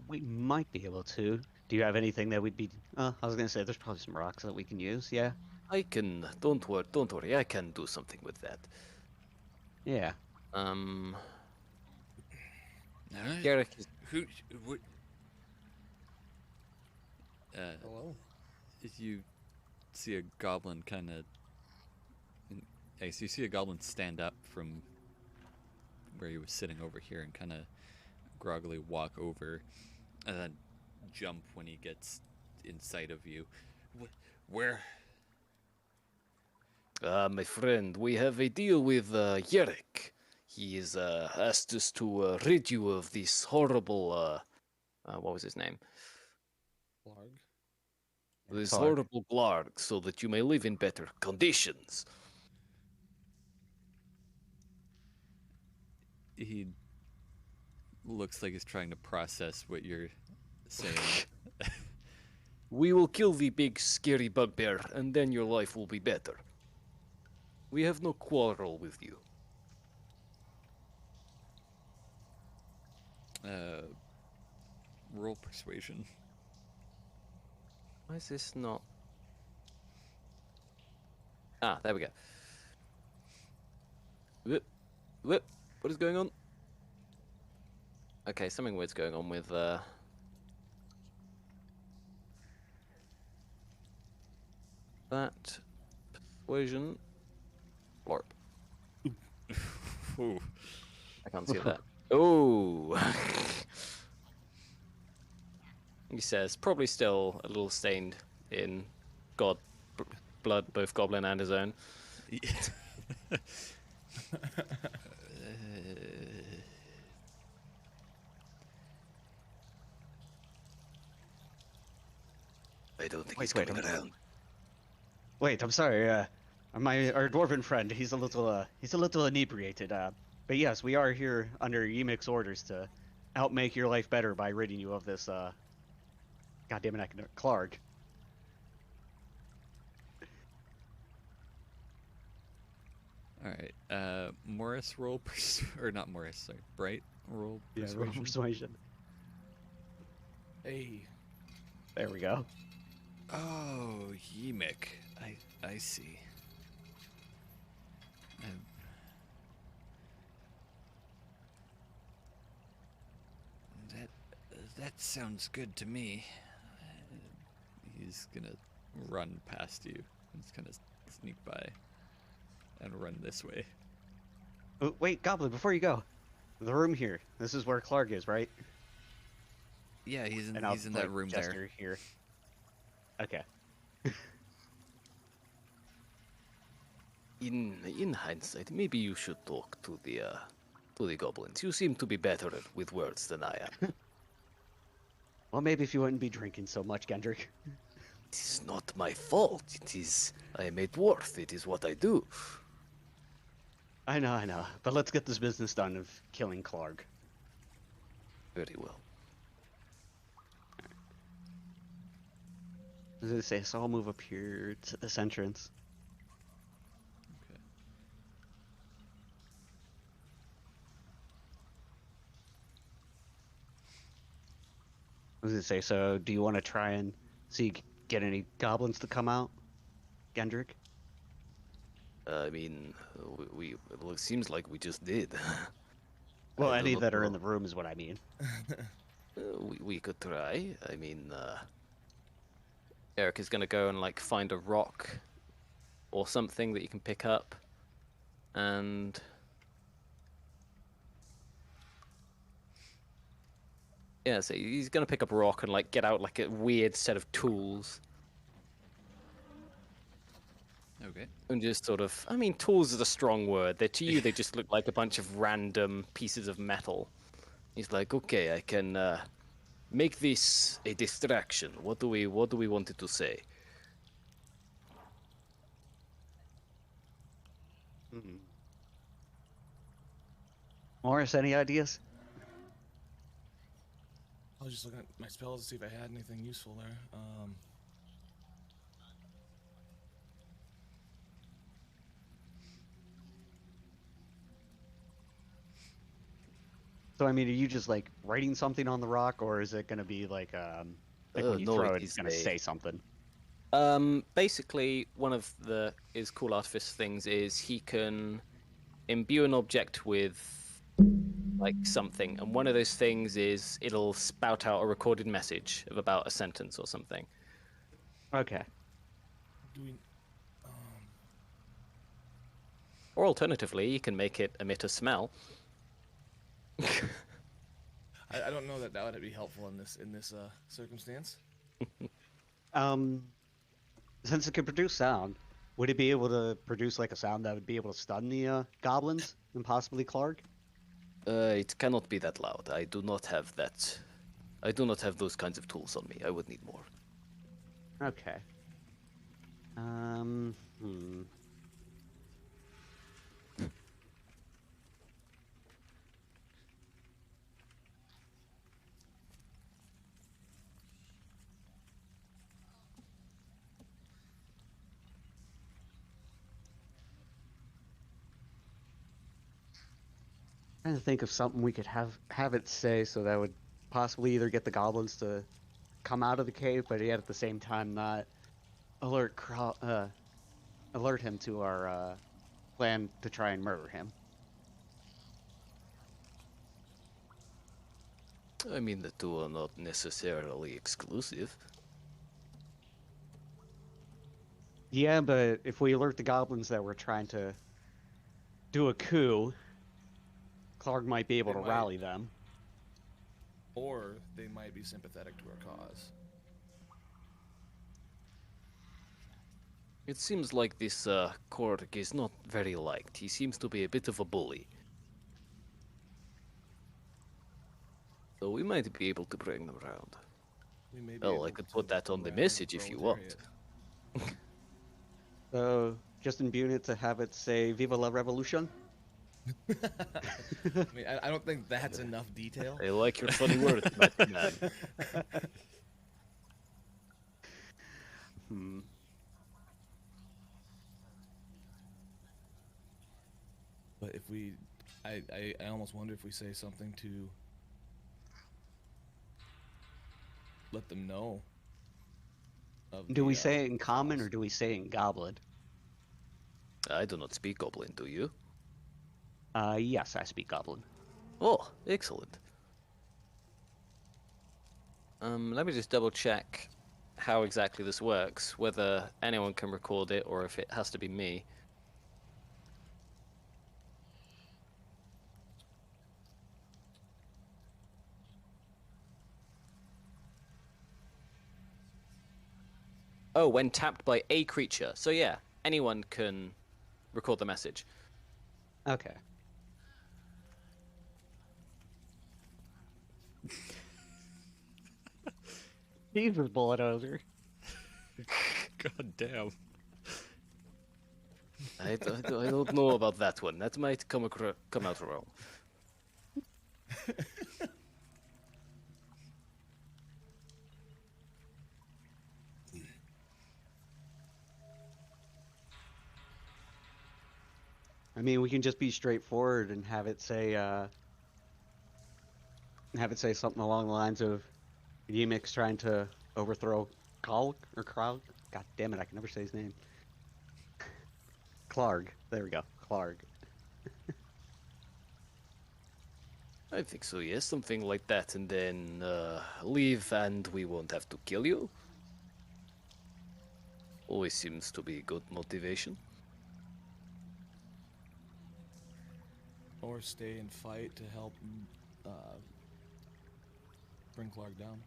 We might be able to. Do you have anything that would be? I was gonna say there's probably some rocks that we can use. Yeah. I can. Don't worry. I can do something with that. Yeah. Garrick is Who? What? Hello. If you see a goblin kind of. So you see a goblin stand up from where he was sitting over here and kind of groggily walk over and then jump when he gets in sight of you. Where? my friend. We have a deal with Yerrick. He has asked us to rid you of this horrible. What was his name? Larg. This Clark. horrible Glarg, so that you may live in better conditions. He looks like he's trying to process what you're saying. We will kill the big scary bugbear, and then your life will be better. We have no quarrel with you. Roll persuasion. Why is this not? Ah, there we go. Whoop, whoop. What is going on? Okay, something weird's going on with that persuasion. Blorp. Ooh. I can't see that. Oh. He says, probably still a little stained in blood, both goblin and his own. I don't think he's coming around. Wait, I'm sorry. Our dwarven friend, he's a little inebriated. But yes, we are here under Ymic's orders to help make your life better by ridding you of this. Goddamn it, Clark. All right. Morris roll or not Morris? Sorry, Bright roll persuasion. Persuasion. Hey. There we go. Oh, Yemic. I see. That sounds good to me. He's gonna run past you. He's gonna sneak by. and run this way. Oh, wait, Goblin, before you go, the room here. This is where Clark is, right? Yeah, he's in And I'll, that like, room gesture there. here. Okay. In hindsight, maybe you should talk to the goblins. You seem to be better with words than I am. Well, maybe if you wouldn't be drinking so much, Gendrick. It is not my fault. It is I am a dwarf. It is what I do. I know. But let's get this business done of killing Clark. Very well. As I say, so I'll move up here to this entrance. Okay. As I say, so do you want to try and see get any goblins to come out, Gendrick? I mean, well, it seems like we just did. Well, I do any not that are in know. the room is what I mean. We could try. I mean, Eric is gonna go and like find a rock or something that you can pick up, and yeah, so he's gonna pick up a rock and like get out like a weird set of tools Okay. and just sort of. I mean, tools is a strong word. They to you they just look like a bunch of random pieces of metal. He's like, okay, I can make this a distraction. What do we want it to say? Mm-hmm. Morris, any ideas? I was just looking at my spells to see if I had anything useful there. So I mean, are you just like writing something on the rock, or is it gonna be like when you No, throw it it, it's is gonna say something? Basically, one of the cool artifice things is he can imbue an object with like something, and one of those things is it'll spout out a recorded message of about a sentence or something. Okay. Do we? Or alternatively, you can make it emit a smell. I don't know that would be helpful in this circumstance. Since it can produce sound, would it be able to produce like a sound that would be able to stun the goblins and possibly Clark? It cannot be that loud. I do not have that. I do not have those kinds of tools on me. I would need more. Okay. Hmm. Trying to think of something we could have it say so that would possibly either get the goblins to come out of the cave, but yet at the same time not alert alert him to our plan to try and murder him. I mean, the two are not necessarily exclusive. Yeah, but if we alert the goblins that we're trying to do a coup, Clark might be able They to might. rally them. Or they might be sympathetic to our cause. It seems like this Korg is not very liked. He seems to be a bit of a bully. So we might be able to bring them around. We may be Well, able I could to put that on the ram message if you want. proletariat. So just imbue it to have it say "Viva la Revolution." I mean, I don't think that's enough detail. I like your funny words, mighty man. Hmm. But if we, I almost wonder if we say something to let them know. Do we say it in common or do we say it in Goblin? I do not speak Goblin, do you? Yes, I speak Goblin. Oh, excellent. Let me just double check how exactly this works, whether anyone can record it or if it has to be me. Oh, when tapped by a creature. So yeah, anyone can record the message. Okay. Jesus, bulldozer. God damn. I don't know about that one. That might come out wrong. I mean, we can just be straightforward and have it say something along the lines of Yemix trying to overthrow Kalk or Krog. God damn it, I can never say his name. Clarg. There we go. Clarg. I think so, yes, something like that, and then leave, and we won't have to kill you. Always seems to be good motivation. Or stay and fight to help bring Clark down.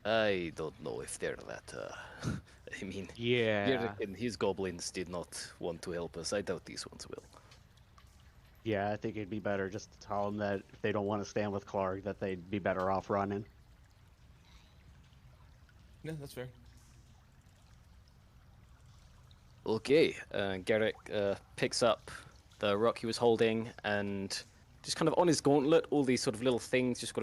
I don't know if they're that. I mean, Yeah. Yerrick and his goblins did not want to help us. I doubt these ones will. Yeah, I think it'd be better just to tell them that if they don't want to stand with Clark, that they'd be better off running. Yeah, that's fair. Okay, Garrick picks up the rock he was holding and just kind of on his gauntlet, all these sort of little things just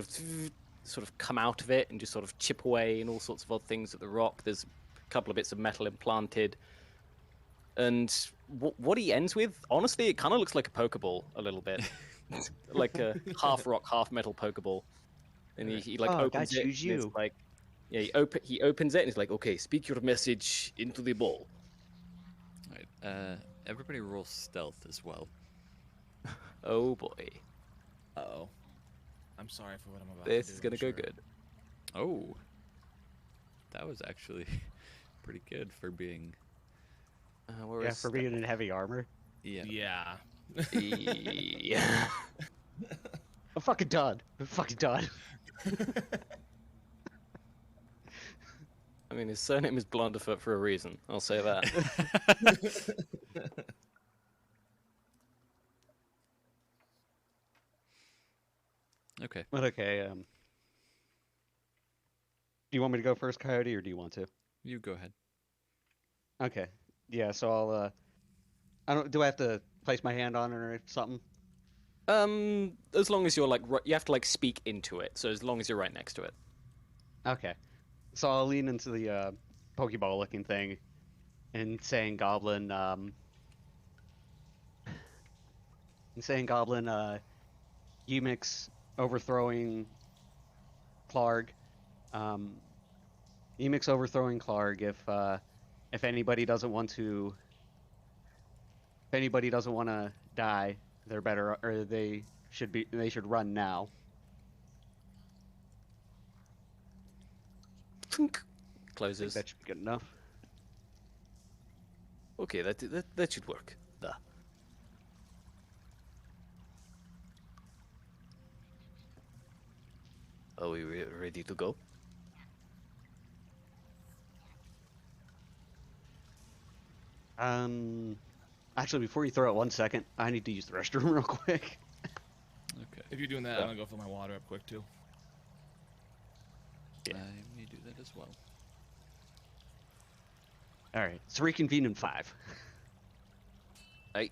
sort of come out of it and just sort of chip away and all sorts of odd things at the rock. There's a couple of bits of metal implanted. And what he ends with, honestly, it kind of looks like a Pokeball a little bit. Like a half rock, half metal Pokeball. And he like Oh, opens God, it. choose And it's you. like, yeah, he opens it and he's like, okay, speak your message into the ball. Alright, everybody roll stealth as well. Oh boy. Uh-oh. I'm sorry for what I'm about This to do. is gonna I'm go sure. good. Oh. That was actually pretty good for being... Where Yeah, is for being in heavy armor. Yeah. Yeah. yeah. I'm fucking done. I'm fucking done. I mean, his surname is Blunderfoot for a reason. I'll say that. Okay. But okay, do you want me to go first, Coyote, or do you want to? You go ahead. Okay. Yeah, so I'll do I have to place my hand on it or something? As long as you're like, you have to like speak into it. So as long as you're right next to it. Okay. So I'll lean into the Pokeball looking thing and saying Goblin, Emix overthrowing Clark. Emix overthrowing Clark if anybody doesn't want to die, they're better or they should run now. I think Closes. that should be good enough. Okay, that should work. Duh. Are we ready to go? Actually, before you throw it, 1 second, I need to use the restroom real quick. Okay. If you're doing that, I'm gonna go fill my water up quick too. Yeah. I may do that as well. All right, it's reconvene in 5. Hey.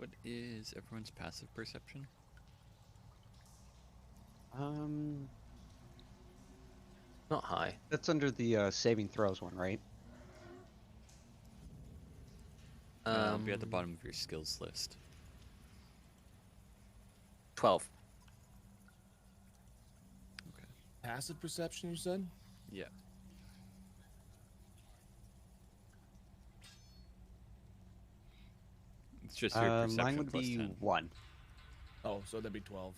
What is everyone's passive perception? Not high. That's under the saving throws one, right? It'll be at the bottom of your skills list. 12. Okay. Passive perception, you said? Yeah. It's just your perception Mine would plus be 10. 1. Oh, so that'd be 12.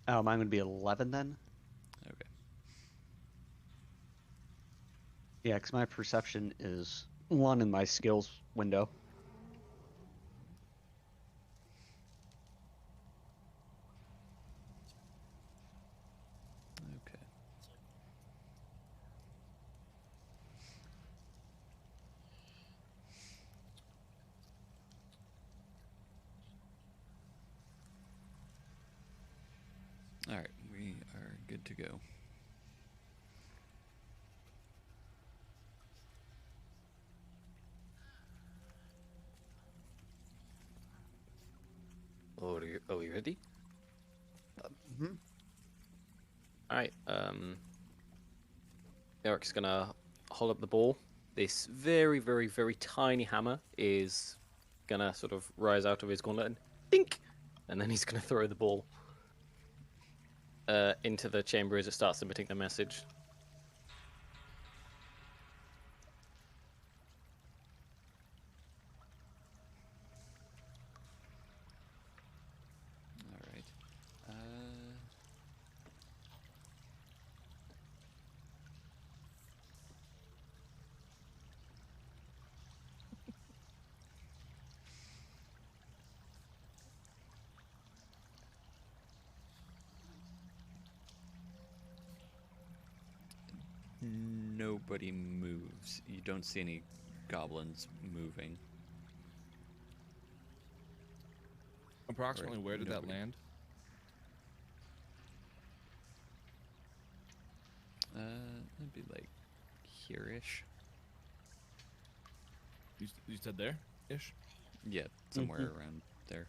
Oh, mine would be 11 then? Okay. Yeah, because my perception is 1 in my skills window. Okay. All right, we are good to go. Oh, are we ready? Mhm. Alright, Eric's gonna hold up the ball. This very, very, very tiny hammer is gonna sort of rise out of his gauntlet and dink! And then he's gonna throw the ball into the chamber as it starts emitting the message. All right. Nobody moves. You don't see any goblins moving. Approximately where did that nobody. land? That'd be like here-ish. You said there? Ish? Yeah, somewhere around there.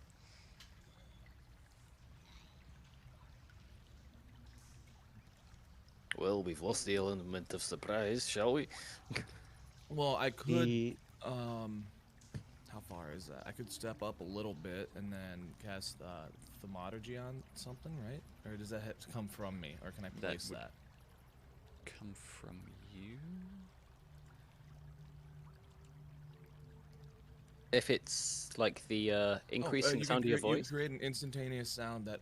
Well, we've lost the element of surprise, shall we? Well, I could. The- How far is that? I could step up a little bit and then cast Thaumaturgy on something, right? Or does that have to come from me? Or can I That place would- that? Come from you? If it's like the increase in you the sound of your can create, voice. You can create an instantaneous sound that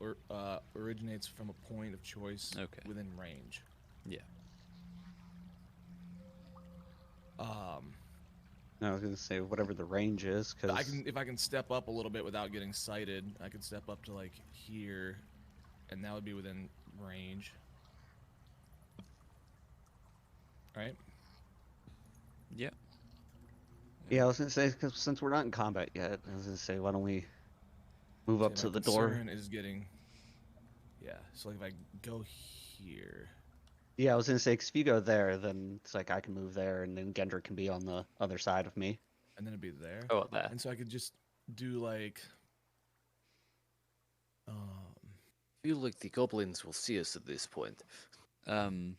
originates from a point of choice Okay. within range. Yeah. No, I was going to say whatever the range is, because... if I can step up a little bit without getting sighted, I could step up to like here, and that would be within range. Right? Yeah. Yeah, I was going to say, because since we're not in combat yet, I was going to say, why don't we move up See, to my the door? concern is getting. Yeah, so like if I go here. Yeah, I was going to say, because if you go there, then it's like I can move there, and then Gendry can be on the other side of me. And then it'd be there. Oh, up there. And so I could just do like. I feel like the goblins will see us at this point. Yeah.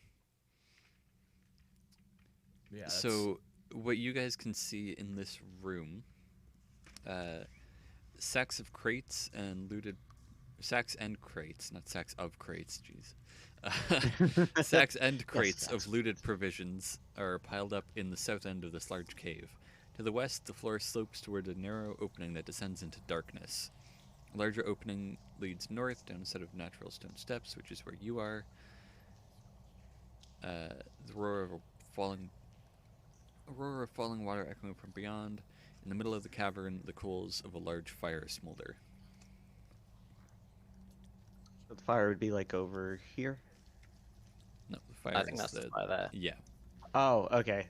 So what you guys can see in this room, sacks of crates and looted sacks and crates, not sacks of crates, jeez. Sacks and crates sacks. of looted provisions are piled up in the south end of this large cave. To the west, the floor slopes toward a narrow opening that descends into darkness. A larger opening leads north down a set of natural stone steps, which is where you are. The roar of falling water echoing from beyond. In the middle of the cavern, the coals of a large fire smolder. The fire would be like over here. No, the fire I think is that's the by there. yeah. Oh, okay.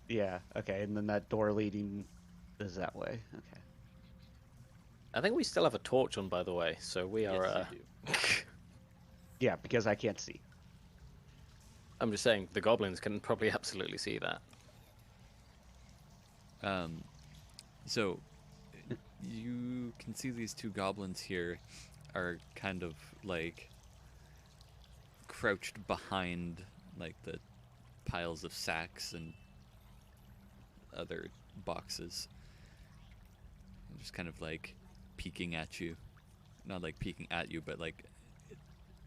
Yeah, okay, and then that door leading is that way. Okay. I think we still have a torch on, by the way, so we are. Yes, you do. Yeah, because I can't see. I'm just saying, the goblins can probably absolutely see that. So You can see these two goblins here are kind of like crouched behind like the piles of sacks and other boxes. Just kind of like peeking at you. Not like peeking at you, but like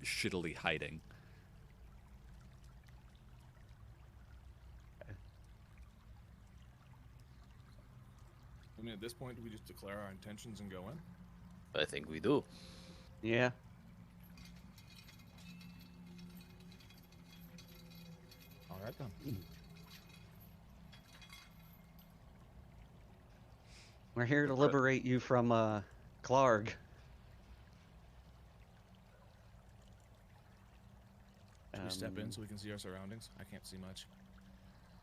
shittily hiding. I mean, at this point, do we just declare our intentions and go in? I think we do. Yeah. All right, then. We're here to liberate you from Clarg. Should we step in so we can see our surroundings? I can't see much.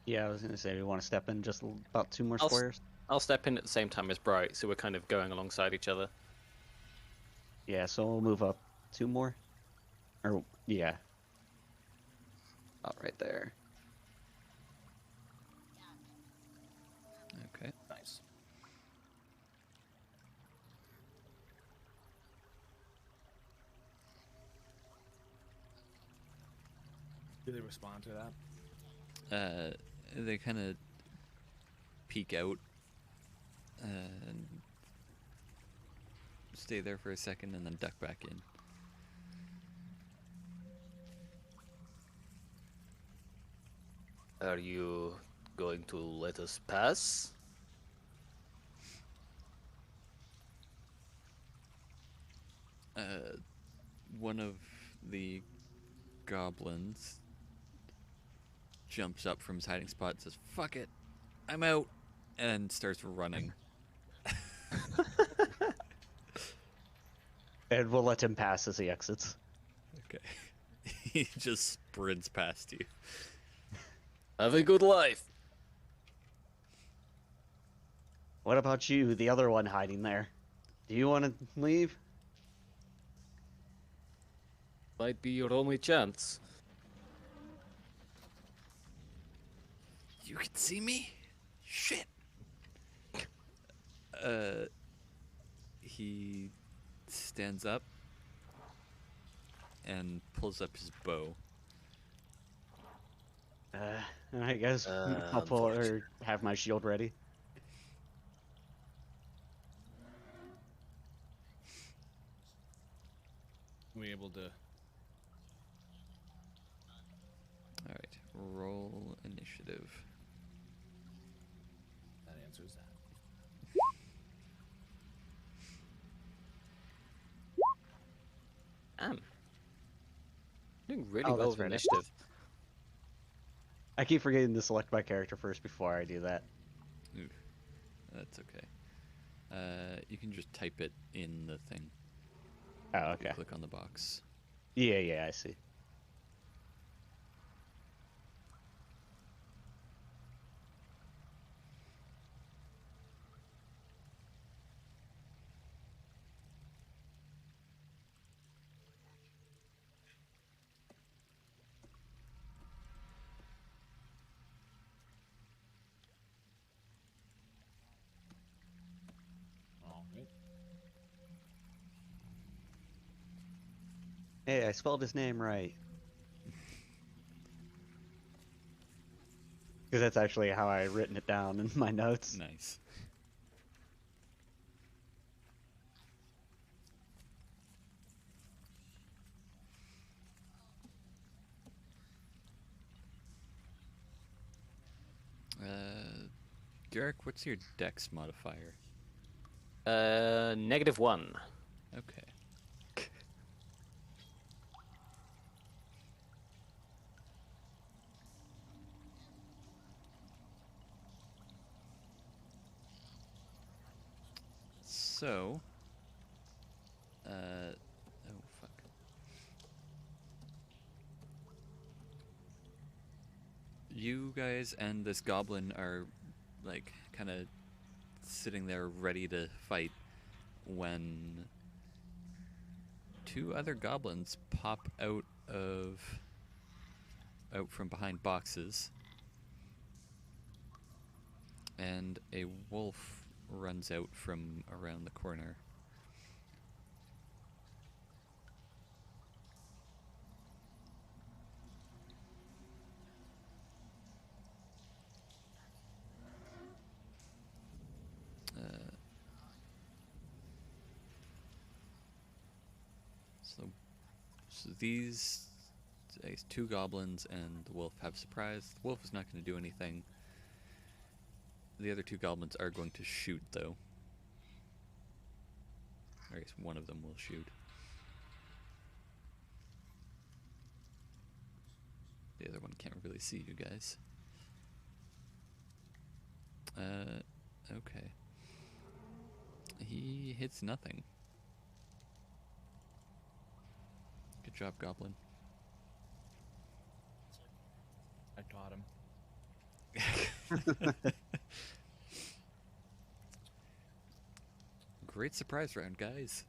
Yeah, I was gonna say we want to step in just about 2 more I'll s- squares. I'll step in at the same time as Bright, so we're kind of going alongside each other. Yeah, so we'll move up 2 more. Or yeah. About right there. Okay. Nice. Do they respond to that? They kind of peek out and stay there for a second and then duck back in. Are you going to let us pass? One of the goblins jumps up from his hiding spot and says, "Fuck it, I'm out," and starts running. And we'll let him pass as he exits. Okay. He just sprints past you. Have a good life. What about you, the other one hiding there? Do you want to leave? Might be your only chance. You can see me? Shit. He stands up and pulls up his bow. I guess I'll pull or have my shield ready. Are we able to? All right, roll initiative. That answers that. Doing really Oh, well that's with right. initiative. I keep forgetting to select my character first before I do that. Oof, that's okay. You can just type it in the thing. Oh, You okay. click on the box. Yeah, I see. All right. Hey, I spelled his name right. Because that's actually how I written it down in my notes. Nice. Garrick, what's your dex modifier? -1. Okay. So, oh fuck. You guys and this goblin are like kind of sitting there ready to fight when 2 other goblins pop out from behind boxes, and a wolf runs out from around the corner. So these two goblins and the wolf have surprised. The wolf is not going to do anything. The other two goblins are going to shoot, though. I guess one of them will shoot. The other one can't really see you guys. Okay. He hits nothing. Good job, Goblin. I taught him. Great surprise round, guys.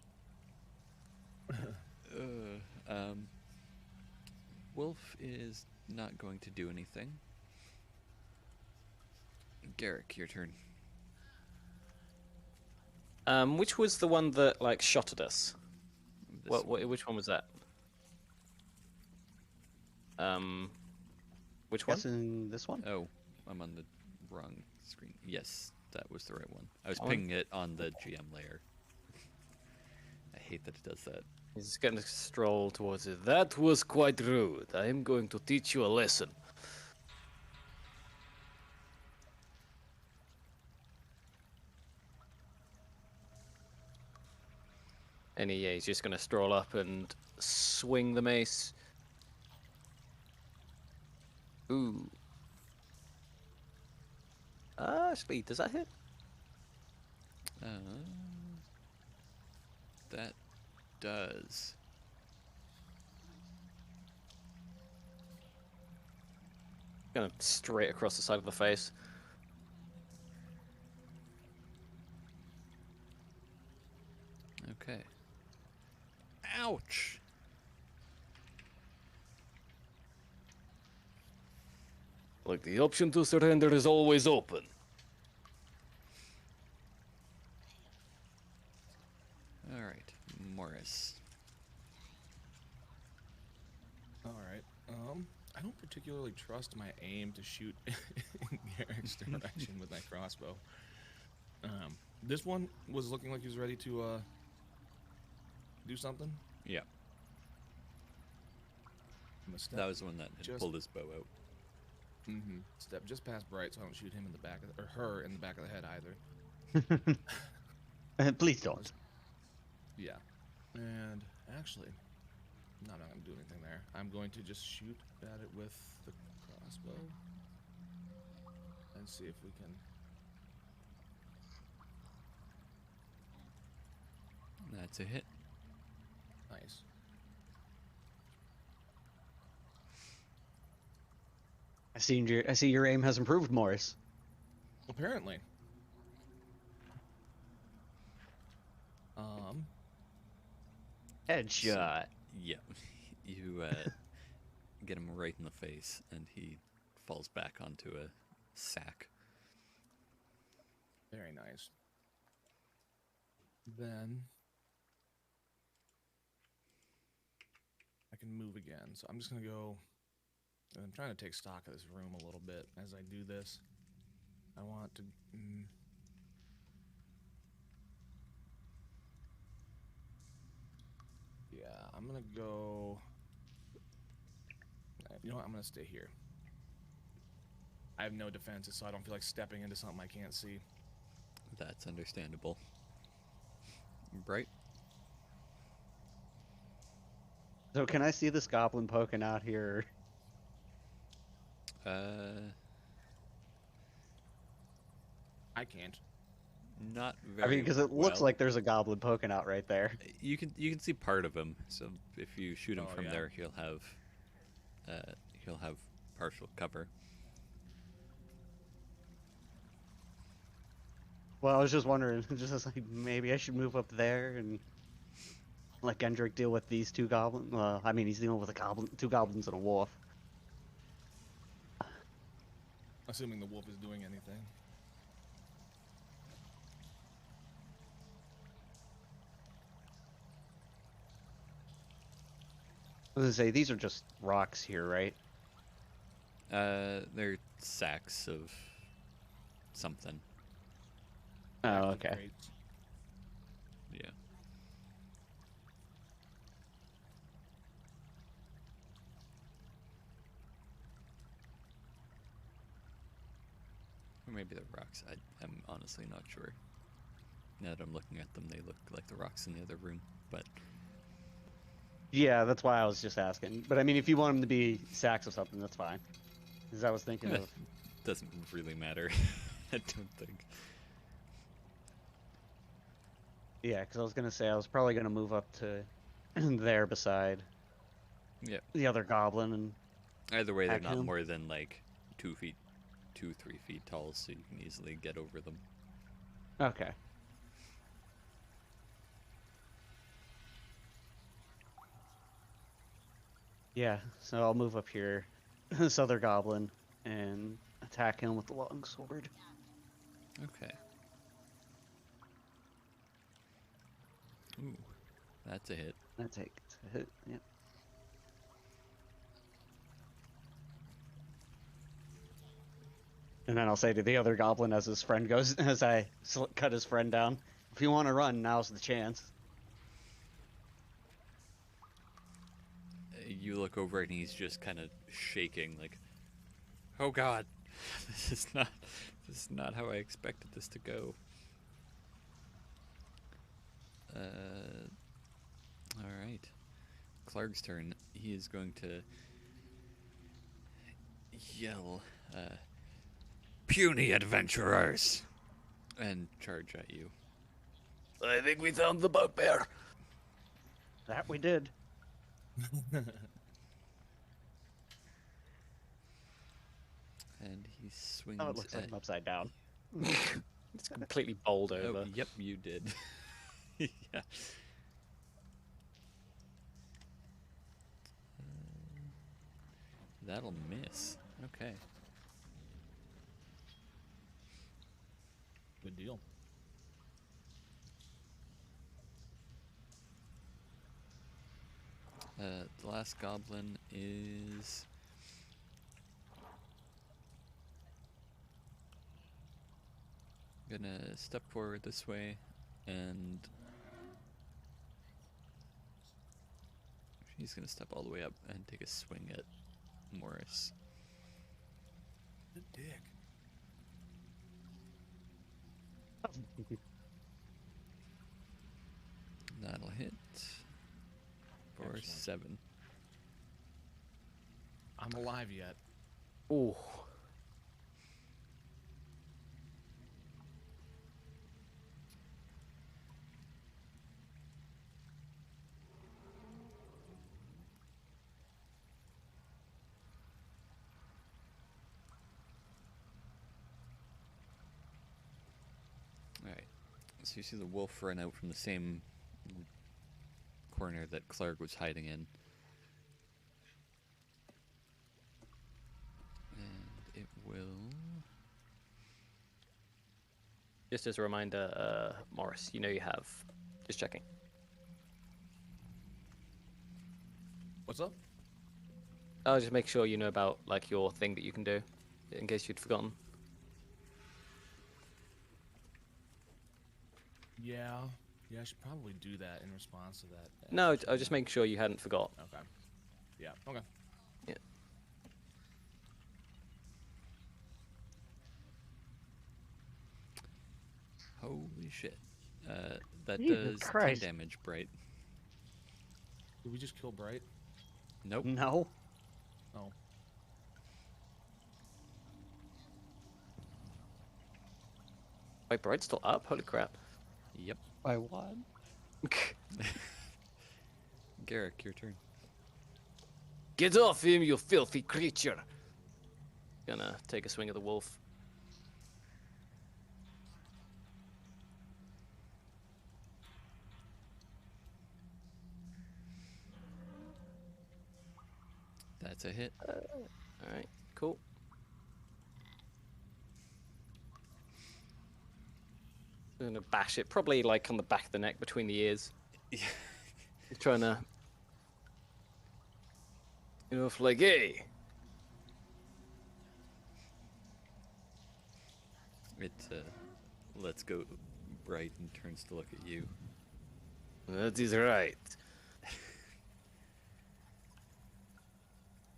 Wolf is not going to do anything. Garrick, your turn. Which was the one that like shot at us? This one. Which one was that? Which one? Guessing this one? Oh, I'm on the wrong screen. Yes, that was the right one. I was That one? pinging it on the GM layer. I hate that it does that. He's gonna stroll towards it. That was quite rude. I am going to teach you a lesson. And he's just gonna stroll up and swing the mace. Ooh. Speed, does that hit? That does. Gonna straight across the side of the face. Okay. Ouch! Look, the option to surrender is always open. Alright, Morris. Alright. I don't particularly trust my aim to shoot in Garrick's direction with my crossbow. This one was looking like he was ready to do something. Yeah, I'm gonna step that was the one that had just- pulled his bow out. Step just past Bright so I don't shoot him in the back of or her in the back of the head either. Please don't. Yeah. And actually, no, I'm not going to do anything there. I'm going to just shoot at it with the crossbow and see if we can. That's a hit. Nice. I see your aim has improved, Morris. Apparently. Headshot. Yeah. You get him right in the face, and he falls back onto a sack. Very nice. Then I can move again. So I'm just going to go. I'm trying to take stock of this room a little bit as I do this. I want to. Yeah, I'm going to go. You know what? I'm going to stay here. I have no defenses, so I don't feel like stepping into something I can't see. That's understandable. Bright? So can I see this goblin poking out here? I can't. Not I very mean, because it looks well. like there's a goblin poking out right there. You can see part of him. So if you shoot him Oh, from yeah. there, he'll have partial cover. Well, I was just wondering, just like maybe I should move up there and let Gendrick deal with these two goblins. Well, I mean, he's dealing with two goblins and a wolf. Assuming the wolf is doing anything. I was gonna say these are just rocks here, right? They're sacks of something. Oh, Packing okay. crates. Yeah. Or maybe the rocks. I'm honestly not sure. Now that I'm looking at them, they look like the rocks in the other room. But Yeah, that's why I was just asking. But I mean, if you want them to be sacks of something, that's fine. Because I was thinking eh, of. doesn't really matter. I don't think. Yeah, because I was gonna say I was probably gonna move up to there beside Yeah. the other goblin and Either way, they're hack not him. more than like 3 feet tall, so you can easily get over them. Okay. Yeah, so I'll move up here, this other goblin, and attack him with the long sword. Okay. Ooh, that's a hit. I take a hit. Yep. And then I'll say to the other goblin as his friend goes, as I cut his friend down, if you want to run, now's the chance. You look over and he's just kind of shaking, like, "Oh God, this is not how I expected this to go." All right. Clark's turn. He is going to yell, "Puny adventurers!" and charge at you. I think we found the bugbear. That we did. And he swings Oh, it looks like at... I'm upside down. It's completely bowled Oh, over. yep, you did. Yeah. That'll miss. Okay. Good deal. The last goblin is... gonna step forward this way, and he's gonna step all the way up and take a swing at Morris. Good dick. That'll hit for Excellent. 7. I'm alive yet. Ooh. Alright, so you see the wolf run out from the same corner that Clark was hiding in. And it will... Just as a reminder, Morris, you know you have. Just checking. What's up? I'll just make sure you know about like your thing that you can do, in case you'd forgotten. Yeah. Yeah, I should probably do that in response to that. No, I was just making sure you hadn't forgot. Okay. Yeah, okay. Yeah. Holy shit. That Jesus does Christ. 10 damage, Bright. Did we just kill Bright? Nope. No. Oh. Wait, Bright's still up? Holy crap. Yep. By what? Garrick, your turn. Get off him, you filthy creature! Gonna take a swing at the wolf. That's a hit. Alright, cool. I'm gonna bash it, probably like on the back of the neck between the ears. Yeah. Trying to You know, like, hey, It lets go bright and turns to look at you. that is right.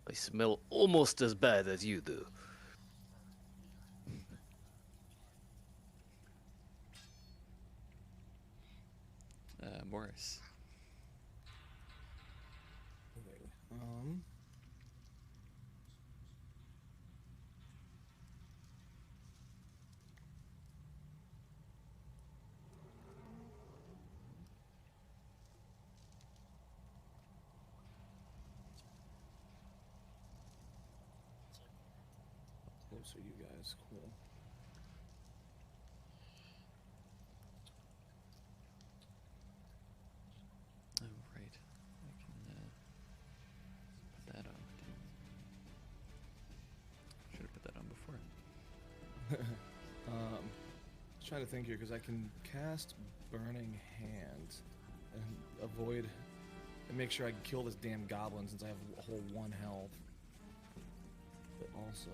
I smell almost as bad as you do. Morris. Okay. Closer, you guys. Cool. Oh, right. I can put that on. Should have put that on before. Just trying to think here because I can cast Burning Hand and avoid and make sure I can kill this damn goblin since I have a whole 1 health. But also.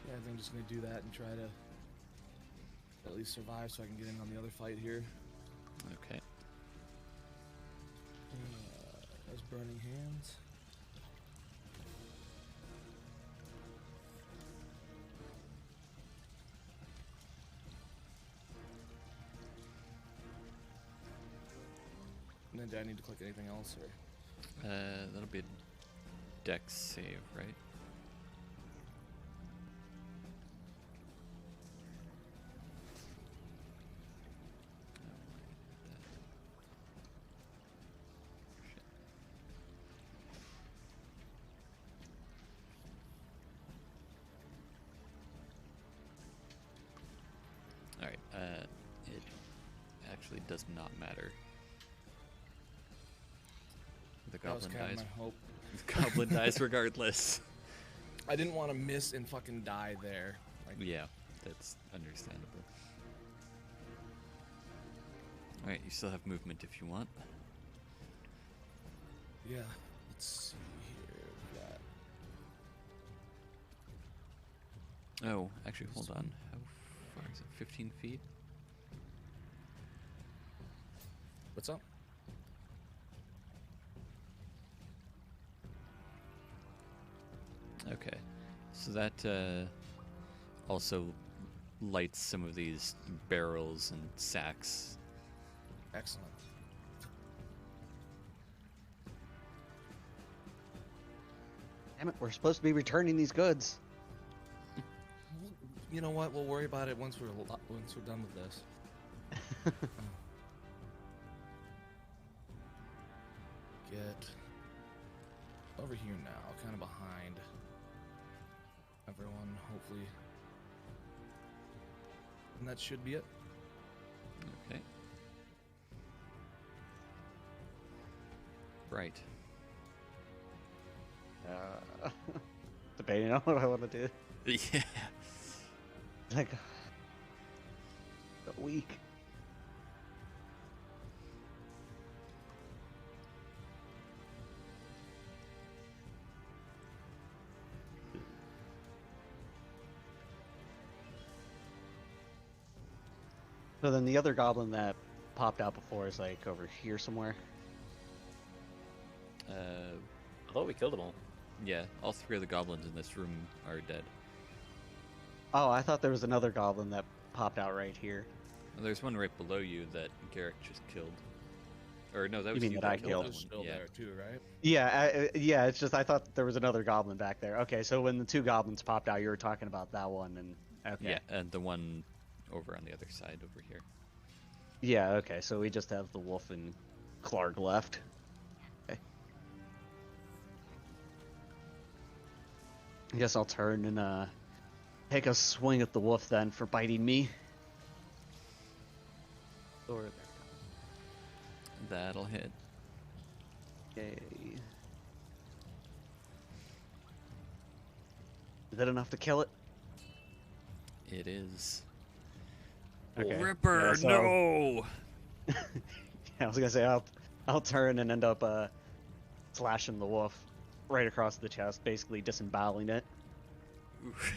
Yeah, I think I'm just gonna do that and try to at least survive so I can get in on the other fight here. Okay. There's Burning Hands. And then do I need to click anything else or? That'll be a dex save, right? Alright, it actually does not matter. The That was goblin kind of dies. my hope. The goblin dies regardless. I didn't want to miss and fucking die there. Like, Yeah, that's understandable. Alright, you still have movement if you want. yeah. Let's see here. We got Oh, actually, hold on. How far is it? 15 feet? what's up? Okay. So that also lights some of these barrels and sacks. Excellent. Damn it, we're supposed to be returning these goods. You know what? We'll worry about it once we're done with this. Get over here now, kind of behind everyone, hopefully. And that should be it. Okay. Right. Debating on what I want to do. Yeah. Like, a week. So then the other goblin that popped out before is like over here somewhere. I thought we killed them all. Yeah, all 3 of the goblins in this room are dead. Oh, I thought there was another goblin that popped out right here. Well, there's one right below you that Garrick just killed. Or no, that was mean you that I killed killed? that Is one. still Yeah. there too, right? Yeah, yeah. It's just I thought there was another goblin back there. Okay, so when the 2 goblins popped out, you were talking about that one, and okay. Yeah, and the one over on the other side over here. Yeah, okay. So we just have the wolf and Clark left. Okay. I guess I'll turn and take a swing at the wolf then for biting me. Or That'll hit. okay. Is that enough to kill it? It is. Okay. Ripper, Yeah, so- no! Yeah, I was gonna say I'll turn and end up slashing the wolf right across the chest, basically disemboweling it. Oof.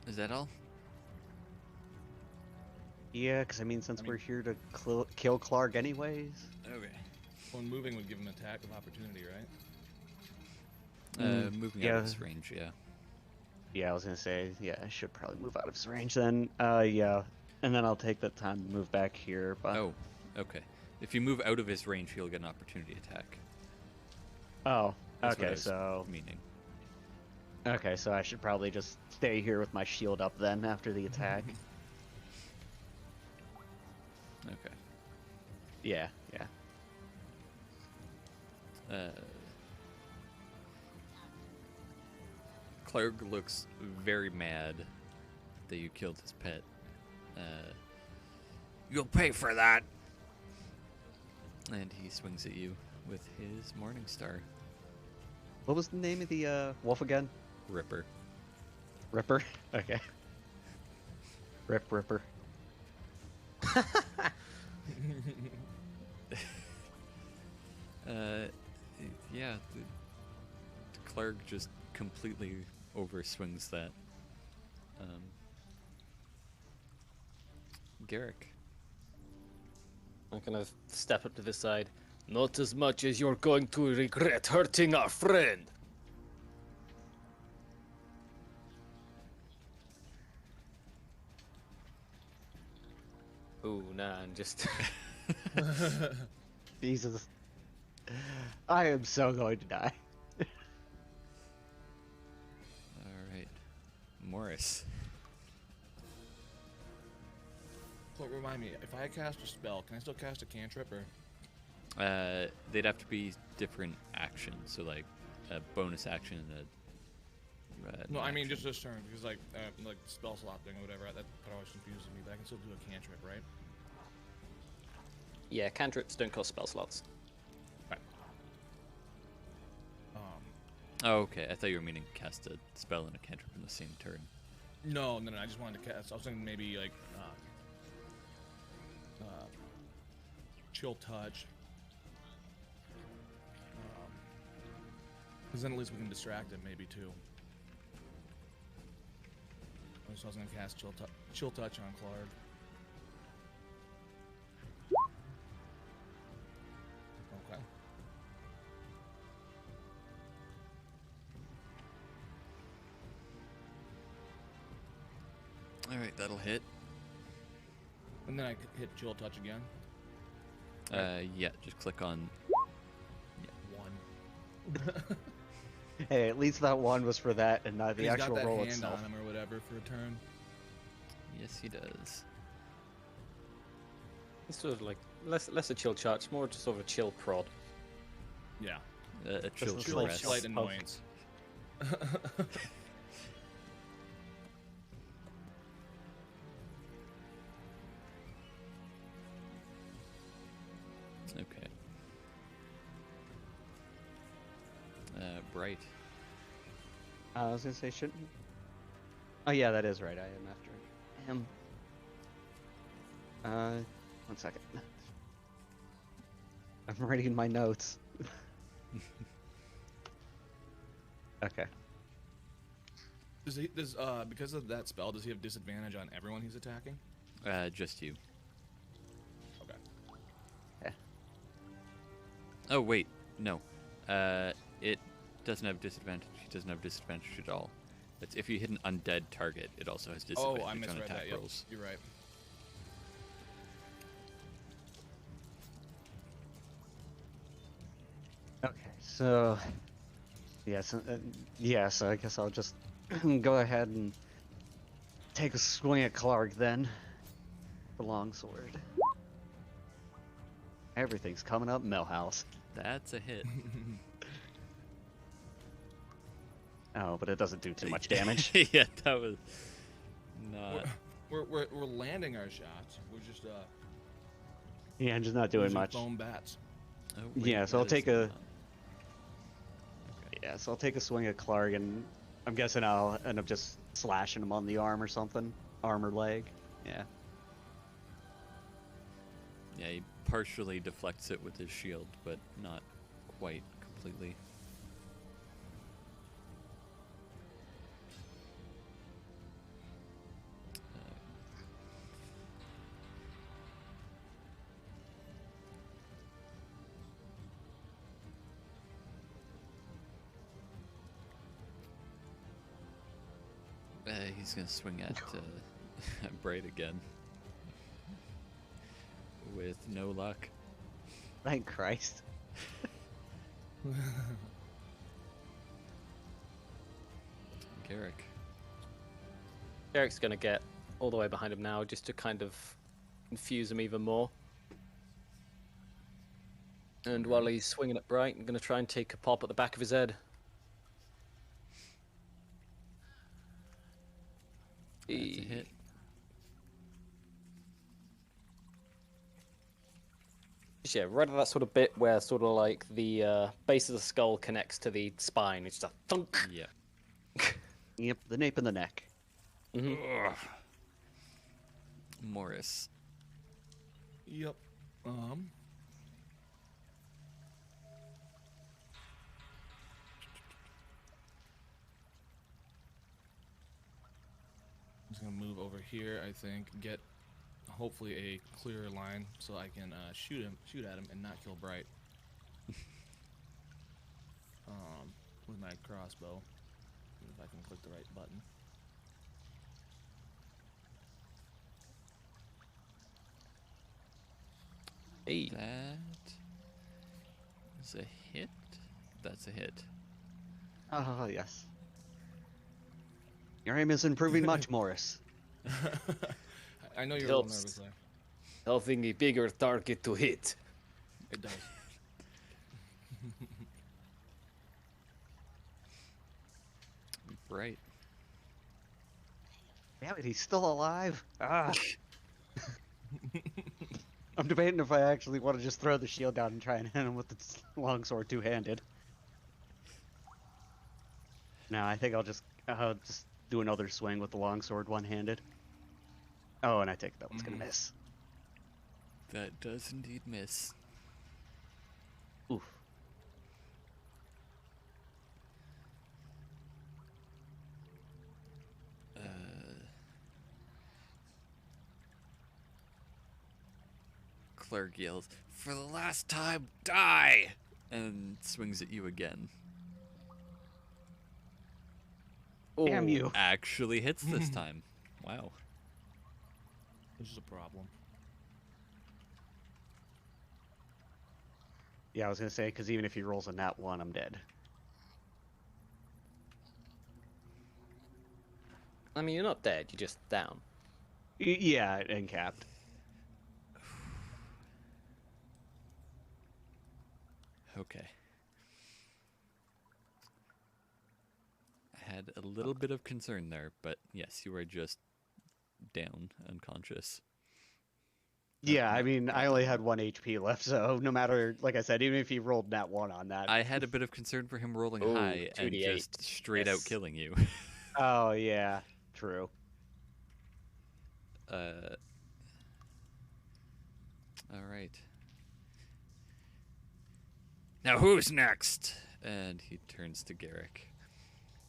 Is that all? Yeah, because I mean, since we're here to kill Clark anyways. Okay. When moving would give him attack of opportunity, right? Moving out yeah. of this range, yeah. Yeah, I was gonna say, yeah, I should probably move out of his range then. Yeah, and then I'll take the time to move back here. But Oh, okay. If you move out of his range, he'll get an opportunity attack. oh, That's what I okay, was so meaning. okay, so I should probably just stay here with my shield up then after the attack. Okay. Yeah, yeah. Clark looks very mad that you killed his pet. You'll pay for that! And he swings at you with his Morning Star. What was the name of the wolf again? Ripper. Ripper. Okay. Ripper. Yeah, Clark just completely overswings that. Garrick. I'm gonna step up to the side. Not as much as you're going to regret hurting our friend. Ooh, nah, I'm just. Jesus. I am so going to die. Alright. Morris. Well, remind me, if I cast a spell, can I still cast a cantrip or? They'd have to be different actions, so like a bonus action and a. No, I mean action. just this turn because like spell slot thing or whatever. That always confuses me. But I can still do a cantrip, right? Yeah, cantrips don't cost spell slots. Right. Oh, okay. I thought you were meaning cast a spell and a cantrip in the same turn. No. I just wanted to cast. I was thinking maybe like chill touch. Because then at least we can distract him, maybe too. So I was gonna cast chill touch on Clark. Okay. Alright, that'll hit. And then I could hit chill touch again. Yeah, just click on. One. Hey, at least that one was for that and not the He's actual got that roll hand itself. on him or whatever for a turn. Yes, he does. It's sort of like less a chill charge, more just sort of a chill prod. Yeah. A chill Just Chill, like caress. slight poke. annoyance. Okay. Bright. I was gonna say, shouldn't he? Oh yeah, that is right. I am after him. 1 second. I'm writing my notes. Okay. Does because of that spell, does he have disadvantage on everyone he's attacking? Just you. Okay. Yeah. Oh wait, no. It doesn't have disadvantage. He doesn't have disadvantage at all. It's if you hit an undead target, it also has disadvantage Oh, I on misread attack that. Yep. rolls. You're right. Okay. So. Yes. Yeah. So I guess I'll just go ahead and take a swing at Clark then. The longsword. Everything's coming up, Millhouse. That's a hit. Oh, but it doesn't do too much damage. Yeah, that was not. We're landing our shots. We're just Yeah, I'm just not doing using much. foam bats. Oh, Yeah, so I'll that is take a- not- Yeah, so I'll take a swing at Clark, and I'm guessing I'll end up just slashing him on the arm or something. Arm or leg. Yeah. Yeah, he partially deflects it with his shield, but not quite completely. He's gonna swing at at Bright again. With no luck. Thank Christ. Garrick. Eric's gonna get all the way behind him now, just to kind of confuse him even more. And while he's swinging at Bright, I'm gonna try and take a pop at the back of his head. That's a hit. Yeah, right at that sort of bit where sort of like the base of the skull connects to the spine. It's just a thunk. Yeah. Yep, the nape in the neck. Ugh. Morris. Yep. I'm just gonna move over here. I think get hopefully a clearer line so I can shoot at him, and not kill Bright. With my crossbow, if I can click the right button. Hey. That is a hit. That's a hit. Oh, yes. Your aim is improving much, Morris. I know you're a little Helps. nervous there. Helping a bigger target to hit. It does. Bright. Damn it, he's still alive. Ah. I'm debating if I actually want to just throw the shield down and try and hit him with the longsword two-handed. No, I think I'll just do another swing with the longsword one-handed. Oh, and I think that one's gonna miss. That does indeed miss. Oof. Clerk yells, "For the last time, die!" and swings at you again. Damn you. Actually hits this time. Wow. This is a problem. Yeah, I was gonna say, because even if he rolls a nat 1, I'm dead. I mean, you're not dead, you're just down. Yeah, and capped. Okay. I had a little bit of concern there, but yes, you are just down, unconscious. Yeah, I mean, I only had 1 HP left, so no matter, like I said, even if he rolled nat 1 on that. I had a bit of concern for him rolling Ooh, high and 2d8. just straight out Yes. killing you. Oh, yeah, true. Alright. Now who's next? And he turns to Garrick.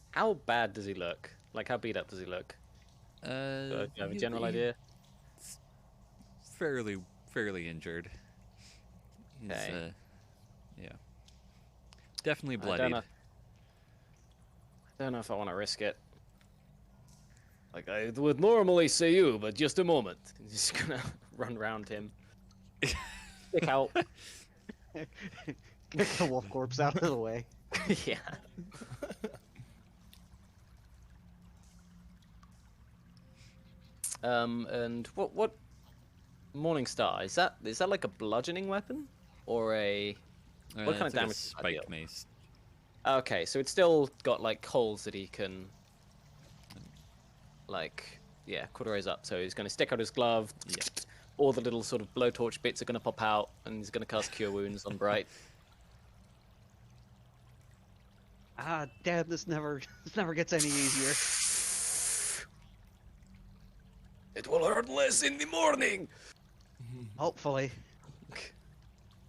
How bad does he look? Like, how beat up does he look? Do you have a general idea? Fairly injured. He's, Okay. yeah. Definitely I bloodied. don't know if I want to risk it. Like, I would normally say you, but just a moment. Just gonna run around him. Stick out. Get the wolf corpse out of the way. Yeah. And what Morningstar is that? Is that like a bludgeoning weapon, or a? What kind of it's like a damage does that deal? spike mace. Okay, so it's still got like holes that he can, like, yeah, cauterize up. So he's going to stick out his glove. Yeah. All the little sort of blowtorch bits are going to pop out, and he's going to cast Cure Wounds on Bright. Ah, damn! This never gets any easier. It will hurt less in the morning. Hopefully.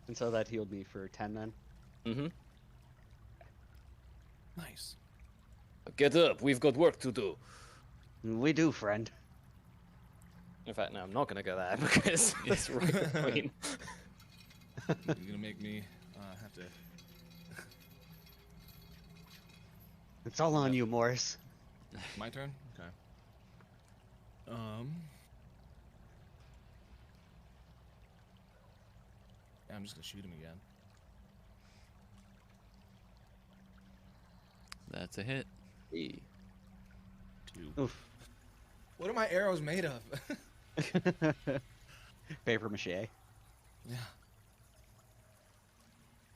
And so that healed me for 10 then. Mm-hmm. Nice. Get up. We've got work to do. We do, friend. In fact, no, I'm not gonna go there because it's right between. You're gonna make me have to. It's all on you, Morris. My turn. Okay. Yeah, I'm just gonna shoot him again. That's a hit. 2. Oof. What are my arrows made of? Paper mache. Yeah.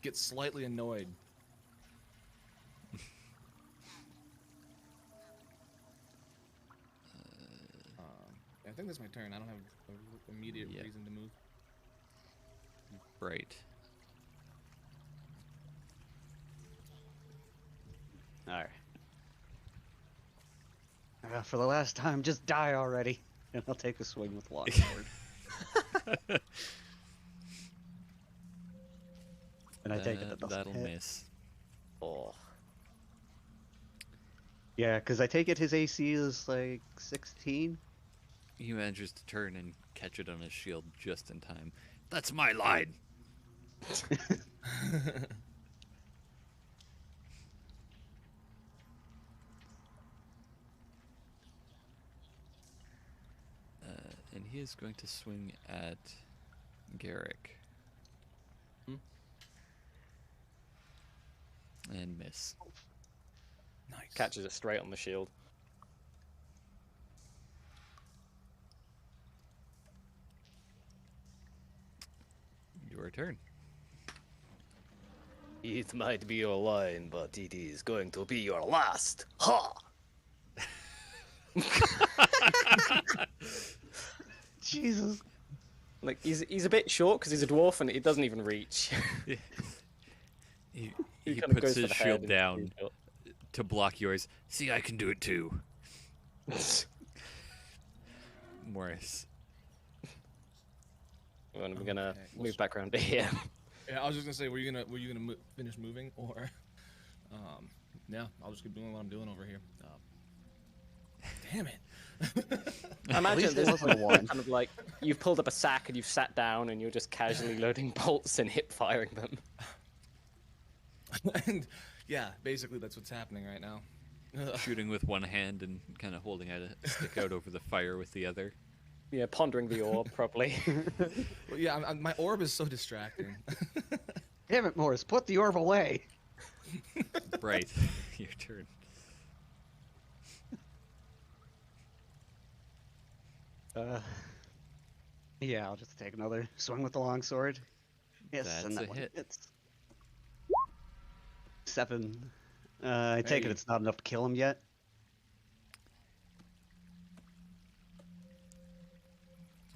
Get slightly annoyed. I think that's my turn. I don't have an immediate Yeah. reason to move. Right. Alright. For the last time, just die already. And I'll take a swing with longsword. And I take it that doesn't That'll hit. miss. Oh. Yeah, because I take it his AC is like 16. He manages to turn and catch it on his shield just in time. That's my line. And he is going to swing at Garrick. Hmm? And miss. Nice. Catches it straight on the shield. Your turn. It might be your line, but it is going to be your last. Ha! Jesus. Like he's a bit short because he's a dwarf and it doesn't even reach. He kind of puts goes for his the head shield and down to block yours. See, I can do it too. Morris. Well, we're gonna Okay, move let's- back around to here. Yeah, I was just gonna say, were you gonna finish moving, or, yeah, I'll just keep doing what I'm doing over here. Damn it. I imagine least it this wasn't a one. kind of like you've pulled up a sack and you've sat down and you're just casually loading bolts and hip firing them. And yeah, basically that's what's happening right now. Shooting with one hand and kind of holding out a stick out over the fire with the other. Yeah, pondering the orb probably. Well, yeah, my orb is so distracting. Damn it, Morris, put the orb away. Right. Your turn. Yeah, I'll just take another swing with the longsword. Yes, That's and that a one hit. hits. 7. I take it Hey. it's not enough to kill him yet.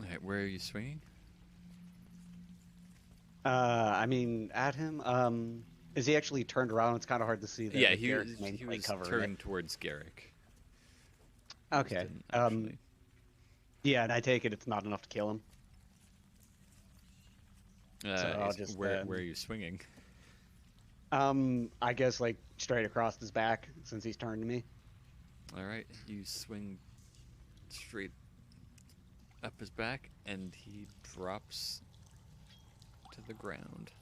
Alright, where are you swinging? I mean, at him. Is he actually turned around? It's kind of hard to see. Yeah, he Garrett's was, main he plate was covering it. turned towards Garrick. Just Okay. didn't actually- Yeah, and I take it it's not enough to kill him. I'll is- just, where are you swinging? I guess like straight across his back since he's turned to me. Alright, you swing straight up his back, and he drops to the ground.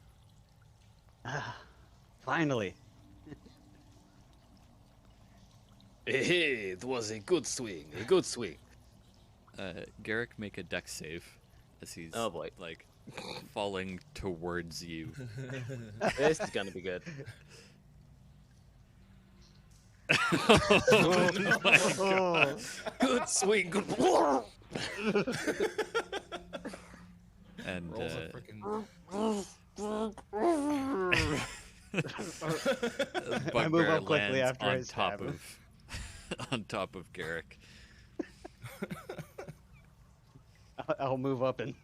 Finally. Hey, it was a good swing, a good swing. Garrick, make a dex save as he's Oh, boy. like falling towards you. This is gonna be good. Oh, Good swing, good. And Rolls a frickin' I move bugbear up quickly lands after on I top stab him. of on top of Garrick. I'll move up and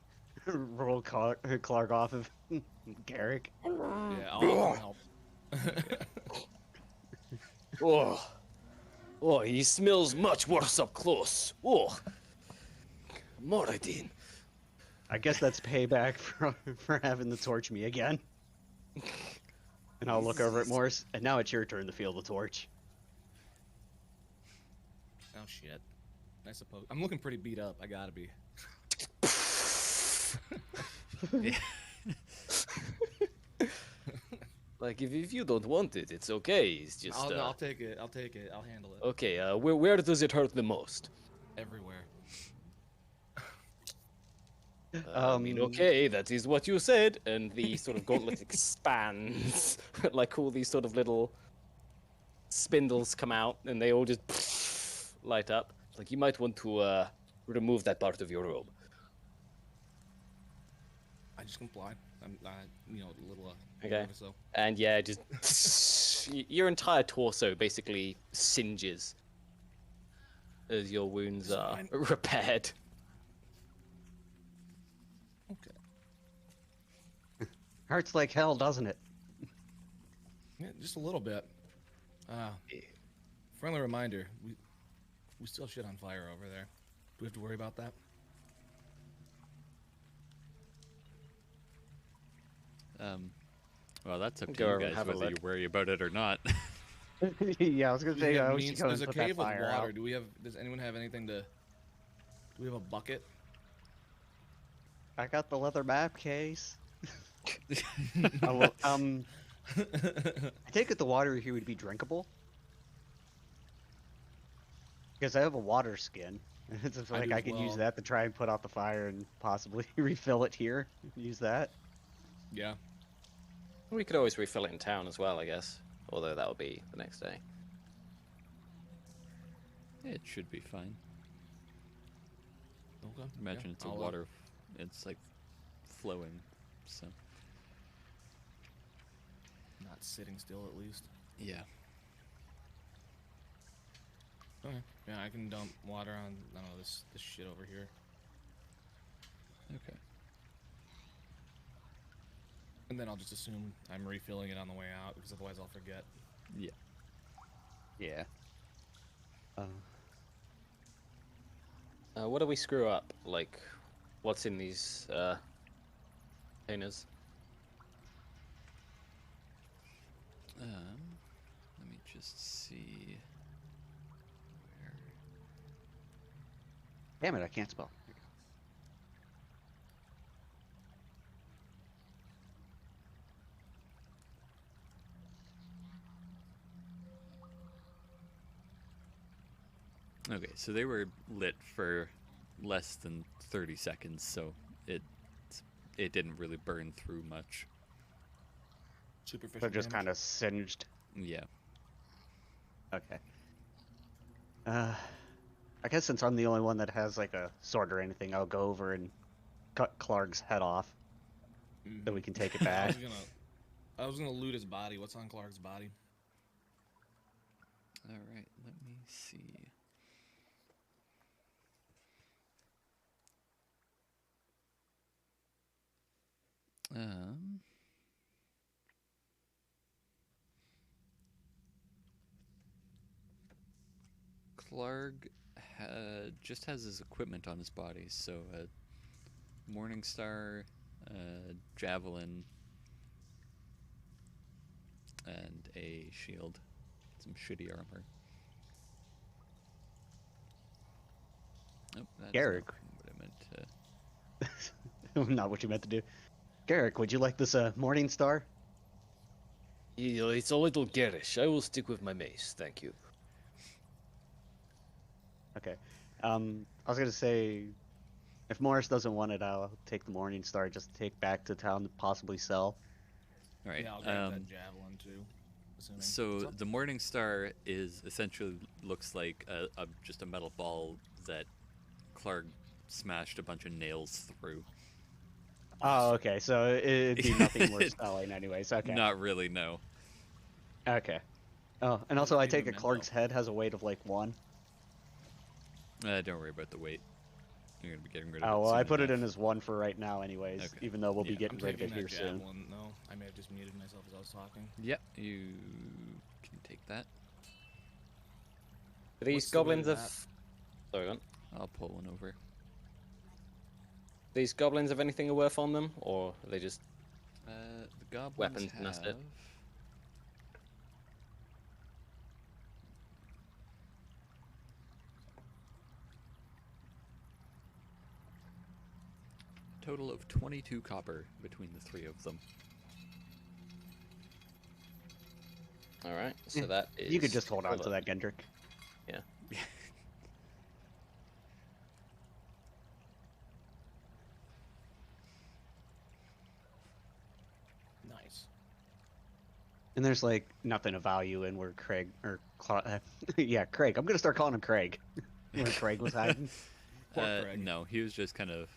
roll Clark off of Garrick. Yeah, I'll help. Oh, oh, he smells much worse up close. Oh, Moradin. I guess that's payback for having to torch me again. And I'll look over at Morris, and now it's your turn to feel the torch. Oh shit. I suppose I'm looking pretty beat up. I gotta be. Like, if you don't want it, it's okay. It's just. I'll take it. I'll take it. I'll handle it. Okay. Where does it hurt the most? Everywhere. I mean, okay, that is what you said, and the sort of gauntlet expands, like all these sort of little spindles come out, and they all just light up. Like, you might want to remove that part of your robe. I just complied. I'm, a little. Okay. So. And yeah, just your entire torso basically singes as your wounds are repaired. Okay. Hurts like hell, doesn't it? Yeah, just a little bit. Friendly reminder: we still shit on fire over there. Do we have to worry about that? Well, that's up to Go you guys have a whether you look. worry about it or not. Yeah, I was gonna say, I was There's going to a put that cave with fire water. out. Does anyone have anything to? Do we have a bucket? I got the leather map case. I take it the water here would be drinkable. Because I have a water skin. It's just like do I as can use well. that to try and put out the fire and possibly refill it here. Use that. Yeah. We could always refill it in town as well, I guess. Although that will be the next day. It should be fine. Okay. Imagine yeah, it's a I'll, water. It's like flowing, so Not sitting still, at least. yeah. Okay. Yeah, I can dump water on. I don't know this shit over here. Okay. And then I'll just assume I'm refilling it on the way out, because otherwise I'll forget. Yeah. Yeah. What do we screw up? Like, what's in these containers? Let me just see. Where? Damn it, I can't spell. Okay, so they were lit for less than 30 seconds, so it didn't really burn through much. Superficial. They're just damage. kind of singed. Yeah. Okay. I guess since I'm the only one that has like a sword or anything, I'll go over and cut Clark's head off, so we can take it back. I was gonna loot his body. What's on Clark's body? All right, let me see. Clark just has his equipment on his body, so a Morningstar, javelin, and a shield, some shitty armor. Oh, that's Garrick. not what I meant to. Not what you meant to do. Garrick, would you like this Morning Star? You know, it's a little garish. I will stick with my mace, thank you. Okay. I was gonna say, if Morris doesn't want it, I'll take the Morning Star. Just take back to town to possibly sell. All right. Yeah, I'll grab that javelin too. Assuming. So the Morning Star is essentially looks like just a metal ball that Clark smashed a bunch of nails through. Oh, okay. So it'd be nothing worth selling, anyways. Okay. Not really, no. Okay. Oh, and also I Even take it mental. Clark's head has a weight of like 1. Don't worry about the weight. You're gonna be getting rid of it. Oh well, I soon put it enough. in as 1 for right now, anyways. Okay. Even though we'll be Yeah, getting I'm rid of it taking here that soon. javelin. No, I may have just muted myself as I was talking. Yep, you can take that. These What's the way goblins to have. that? Sorry, go on. I'll pull one over. These goblins have anything worth on them, or are they just The goblins weapons and that's have. it? Total of 22 copper between the three of them. All right, so that is. You could just hold on hold to up. that, Gendrick. Yeah. Nice. And there's like nothing of value in where Craig yeah, Craig. I'm gonna start calling him Craig. Where Craig was hiding. Poor Craig. No, he was just kind of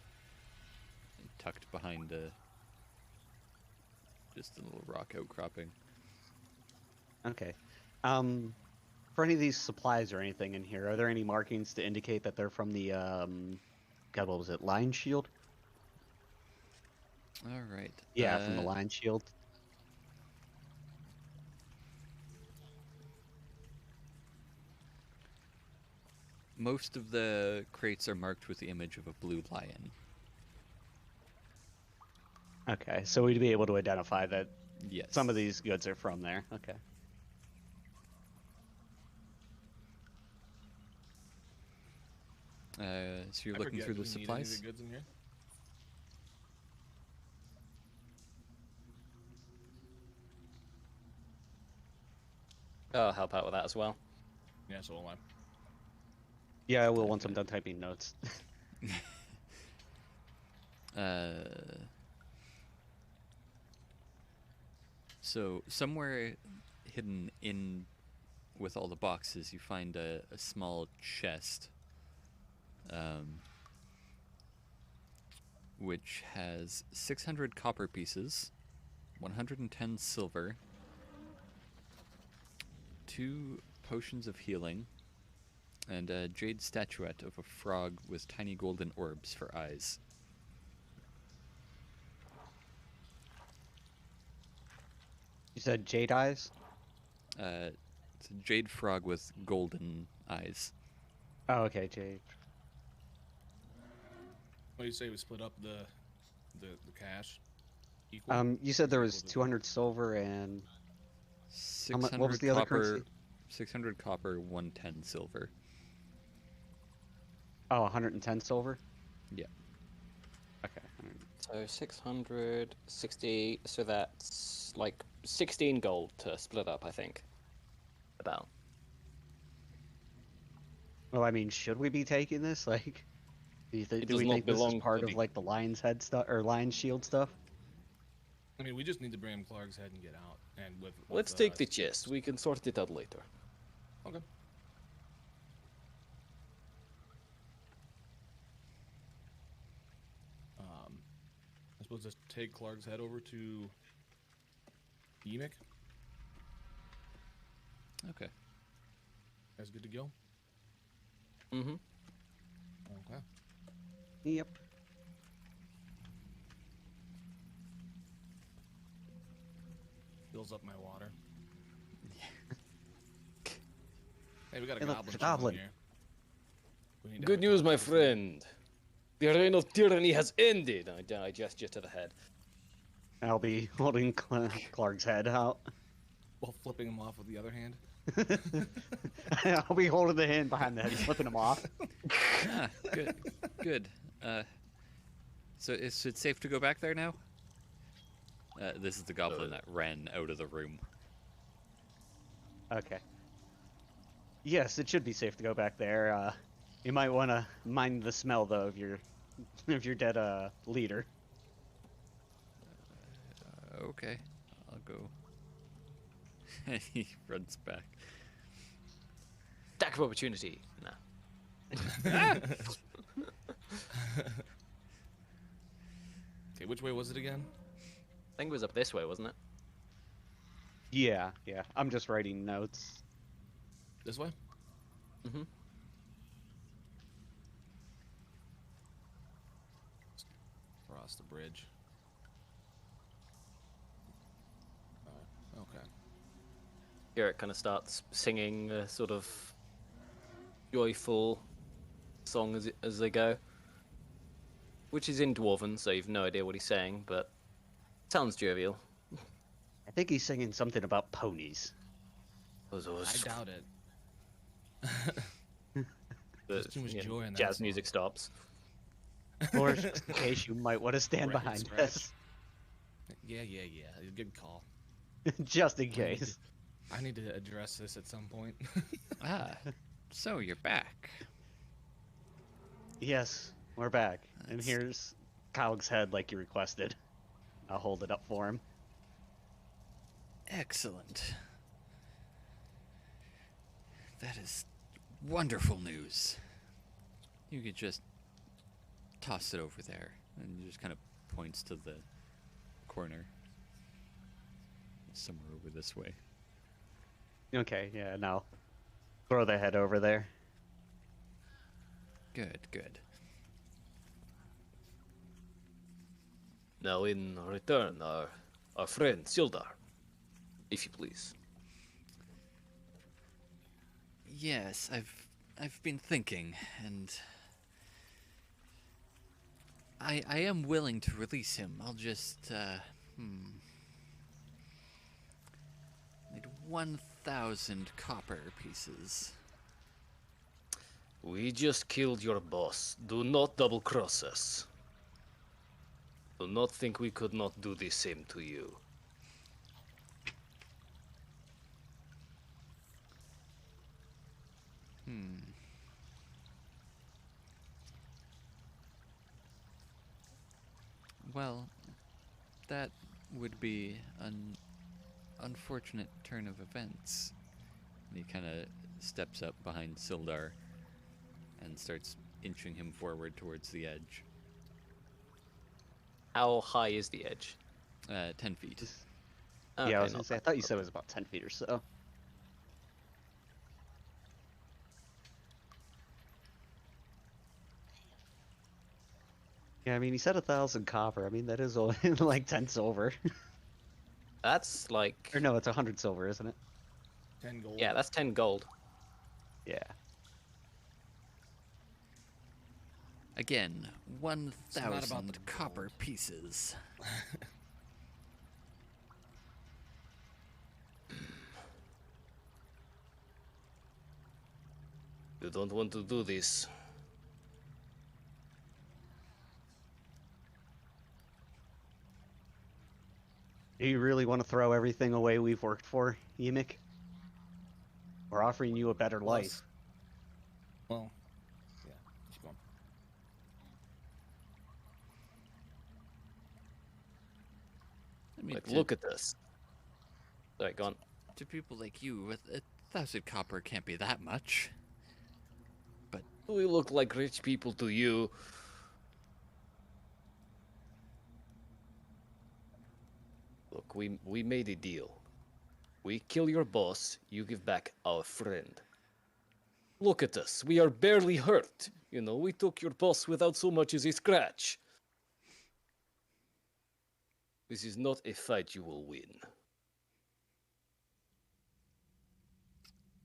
tucked behind just a little rock outcropping. Okay. For any of these supplies or anything in here, are there any markings to indicate that they're from the God, what was it? Lion Shield? All right. Yeah, from the Lion Shield. Most of the crates are marked with the image of a blue lion. Okay, so we'd be able to identify that Yes. some of these goods are from there. Okay. So you're I looking forget, through do the we need any of supplies? the goods in here? I'll help out with that as well. Yeah, so will I. Yeah, I will once I'm done typing notes. So somewhere hidden in with all the boxes, you find a small chest, which has 600 copper pieces, 110 silver, 2 potions of healing, and a jade statuette of a frog with tiny golden orbs for eyes. You said Jade Eyes? It's a jade frog with golden eyes. Oh, okay, Jade. What do you say we split up the cash? Equal? You said there was Equal to- 200 silver and How 600 what was the other copper, currency? 600 copper, 110 silver. oh, 110 silver. Yeah. Okay. So 660. So that's like 16 gold to split up, I think. About. Well, I mean, should we be taking this? Like, do It we does not think this is belong part to of me. like the Lion's Head stuff or Lion's Shield stuff? I mean, we just need to bring him Clark's head and get out. And with Let's take the chest. We can sort it out later. Okay. I suppose just take Clark's head over to Yemic. Okay. Guys, good to go. Mm-hmm. Okay. Yep. Fills up my water. Hey, we got a Hey, look, goblin. it's a chilling goblin. Here. We need to Good have a news, talk my with this guy. friend. The reign of tyranny has ended. I gesture to the head. I'll be holding Clark's head out. While flipping him off with the other hand. I'll be holding the hand behind the head, flipping him off. Ah, good. Good. So it's safe to go back there now? This is the goblin that ran out of the room. Okay. Yes, it should be safe to go back there. You might want to mind the smell though of your dead leader. Okay, I'll go. And he runs back. Attack of opportunity. Nah. Okay, which way was it again? I think it was up this way, wasn't it? Yeah, yeah. I'm just writing notes. This way? Mm-hmm. Across the bridge. Okay. Garrett kind of starts singing sort of joyful song as they go, which is in Dwarven, so you've no idea what he's saying, but sounds jovial. I think he's singing something about ponies. I doubt it. There's too much joy in that jazz song. music stops. Or just in case you might want to stand Record behind scratch. us. Yeah. Good call. Just in case. I need to address this at some point. Ah, so you're back. Yes, we're back. And That's- here's Cog's head like you requested. I'll hold it up for him. Excellent. That is wonderful news. You could just toss it over there. And he just kind of points to the corner. Somewhere over this way. Okay, yeah, now throw the head over there. Good, good. Now in return, our friend Sildar, if you please. Yes, I've been thinking, and I am willing to release him. I'll just need 1,000 copper pieces. We just killed your boss. Do not double cross us. Do not think we could not do the same to you. Well, that would be an unfortunate turn of events. And he kind of steps up behind Sildar and starts inching him forward towards the edge. How high is the edge? 10 feet. Okay, Yeah, I was not gonna say, I bad. thought you said it was about 10 feet or so. Yeah, I mean, he said 1,000 copper. I mean, that is only like 10 silver. That's like... Or no, it's 100 silver, isn't it? 10 gold. Yeah, that's 10 gold. Yeah. Again, not about 1,000 the copper gold. pieces. You don't want to do this. Do you really want to throw everything away we've worked for, Emic? We're offering you a better life. Well, yeah. Keep going. I mean, Like, look at this. Sorry, go on. to people like you, 1,000 copper can't be that much. We look like rich people to you. Look, we made a deal. We kill your boss, you give back our friend. Look at us, we are barely hurt. You know, we took your boss without so much as a scratch. This is not a fight you will win.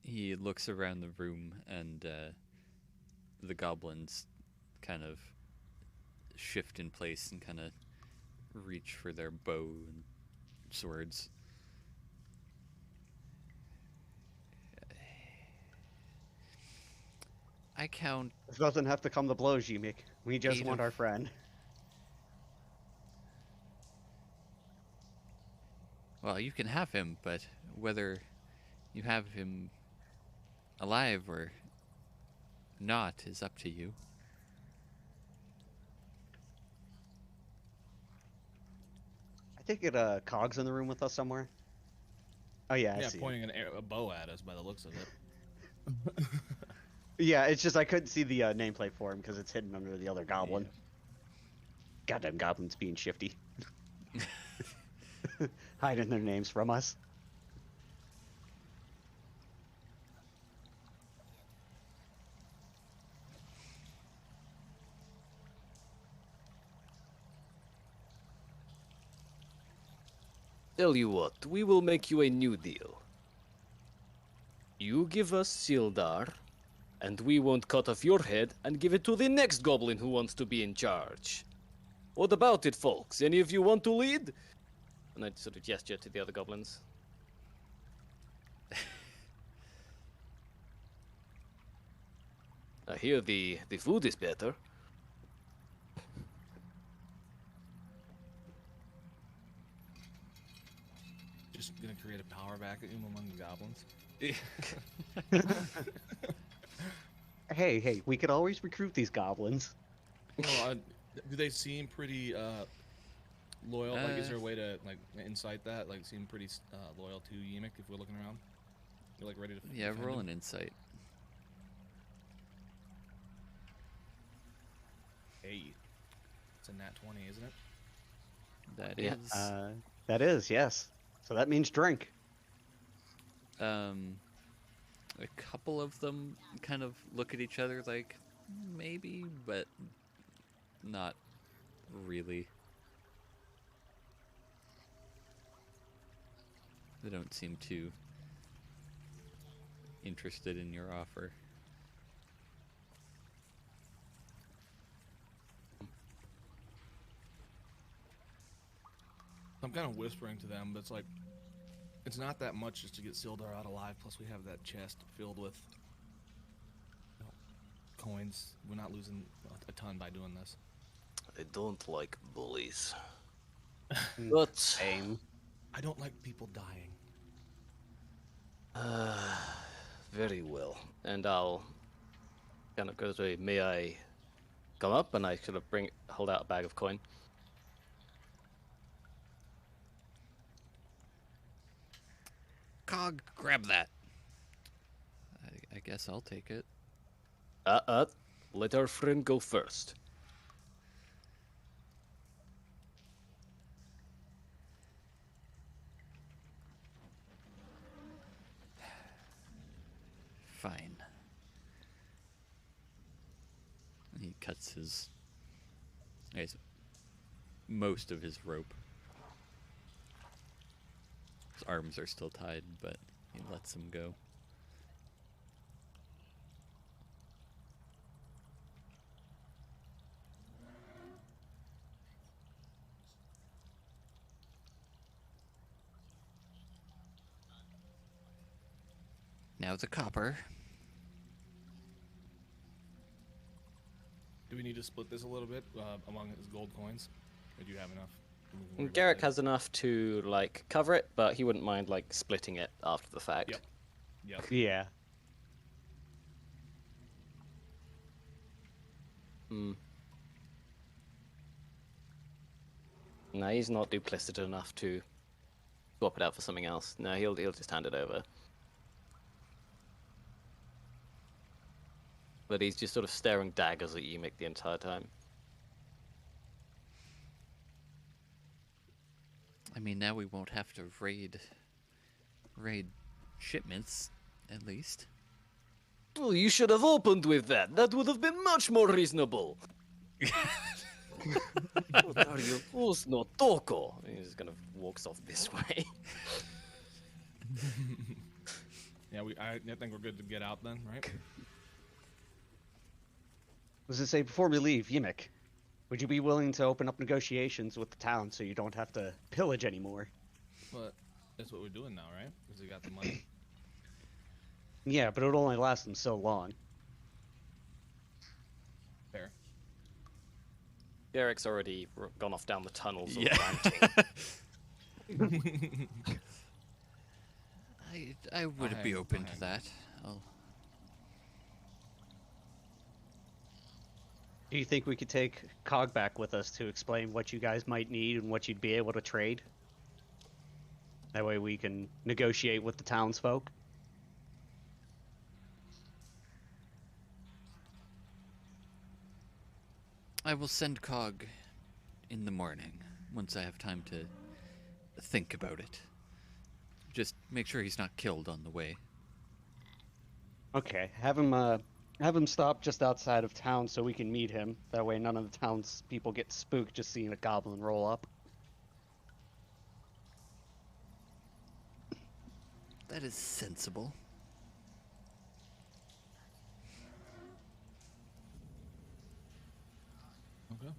He looks around the room and the goblins kind of shift in place and kind of reach for their bow and swords. I count It doesn't have to come to blows, Emic. We just 8 want of- our friend. Well, you can have him, but whether you have him alive or not is up to you. I think Cog's in the room with us somewhere. Oh yeah, I Yeah, see him. pointing a bow at us by the looks of it. Yeah, it's just I couldn't see the nameplate for him because it's hidden under the other goblin. Goddamn goblins being shifty. Hiding their names from us. Tell you what, we will make you a new deal. You give us Sildar, and we won't cut off your head and give it to the next goblin who wants to be in charge. What about it, folks? Any of you want to lead? And I sort of gesture to the other goblins. I hear the food is better. Just gonna create a power vacuum among the goblins. Hey, we could always recruit these goblins. Well, do they seem pretty loyal? Like, is there a way to like incite that? Like, seem pretty loyal to Yimik if we're looking around? They're like ready to. Yeah, defend roll him? an insight. Hey, it's a nat 20, isn't it? That Yeah, is. That is, yes. So that means drink. A couple of them kind of look at each other like maybe, but not really. They don't seem too interested in your offer. I'm kind of whispering to them, but it's like, it's not that much just to get Sildar out alive. Plus, we have that chest filled with coins. We're not losing a ton by doing this. I don't like bullies. But Same. I don't like people dying. very well. And I'll kind of go to, may I come up? And I sort of hold out a bag of coin. Cog, grab that. I guess I'll take it. Let our friend go first. Fine. He cuts most of his rope. His arms are still tied, but he lets them go. Now the copper. Do we need to split this a little bit among his gold coins? Or do you have enough? We can worry about Garrick that. has enough to like cover it, but he wouldn't mind like splitting it after the fact. Yep. Yep. Yeah. No, he's not duplicitous enough to swap it out for something else. No, he'll just hand it over. But he's just sort of staring daggers at Yimik the entire time. I mean, now we won't have to raid shipments, at least. Well, you should have opened with that. That would have been much more reasonable. Otario's no toko. He just kind of walks off this way. Yeah, I think we're good to get out then, right? Was to say, before we leave, Yimik, would you be willing to open up negotiations with the town so you don't have to pillage anymore? But that's what we're doing now, right? Because we got the money. Yeah, but it would only last them so long. Fair. Garrick's already gone off down the tunnels. Yeah. Ranting. I would be open to that. Do you think we could take Cog back with us to explain what you guys might need and what you'd be able to trade? That way we can negotiate with the townsfolk. I will send Cog in the morning once I have time to think about it. Just make sure he's not killed on the way. Okay, have him stop just outside of town so we can meet him. That way none of the town's people get spooked just seeing a goblin roll up. That is sensible. Okay.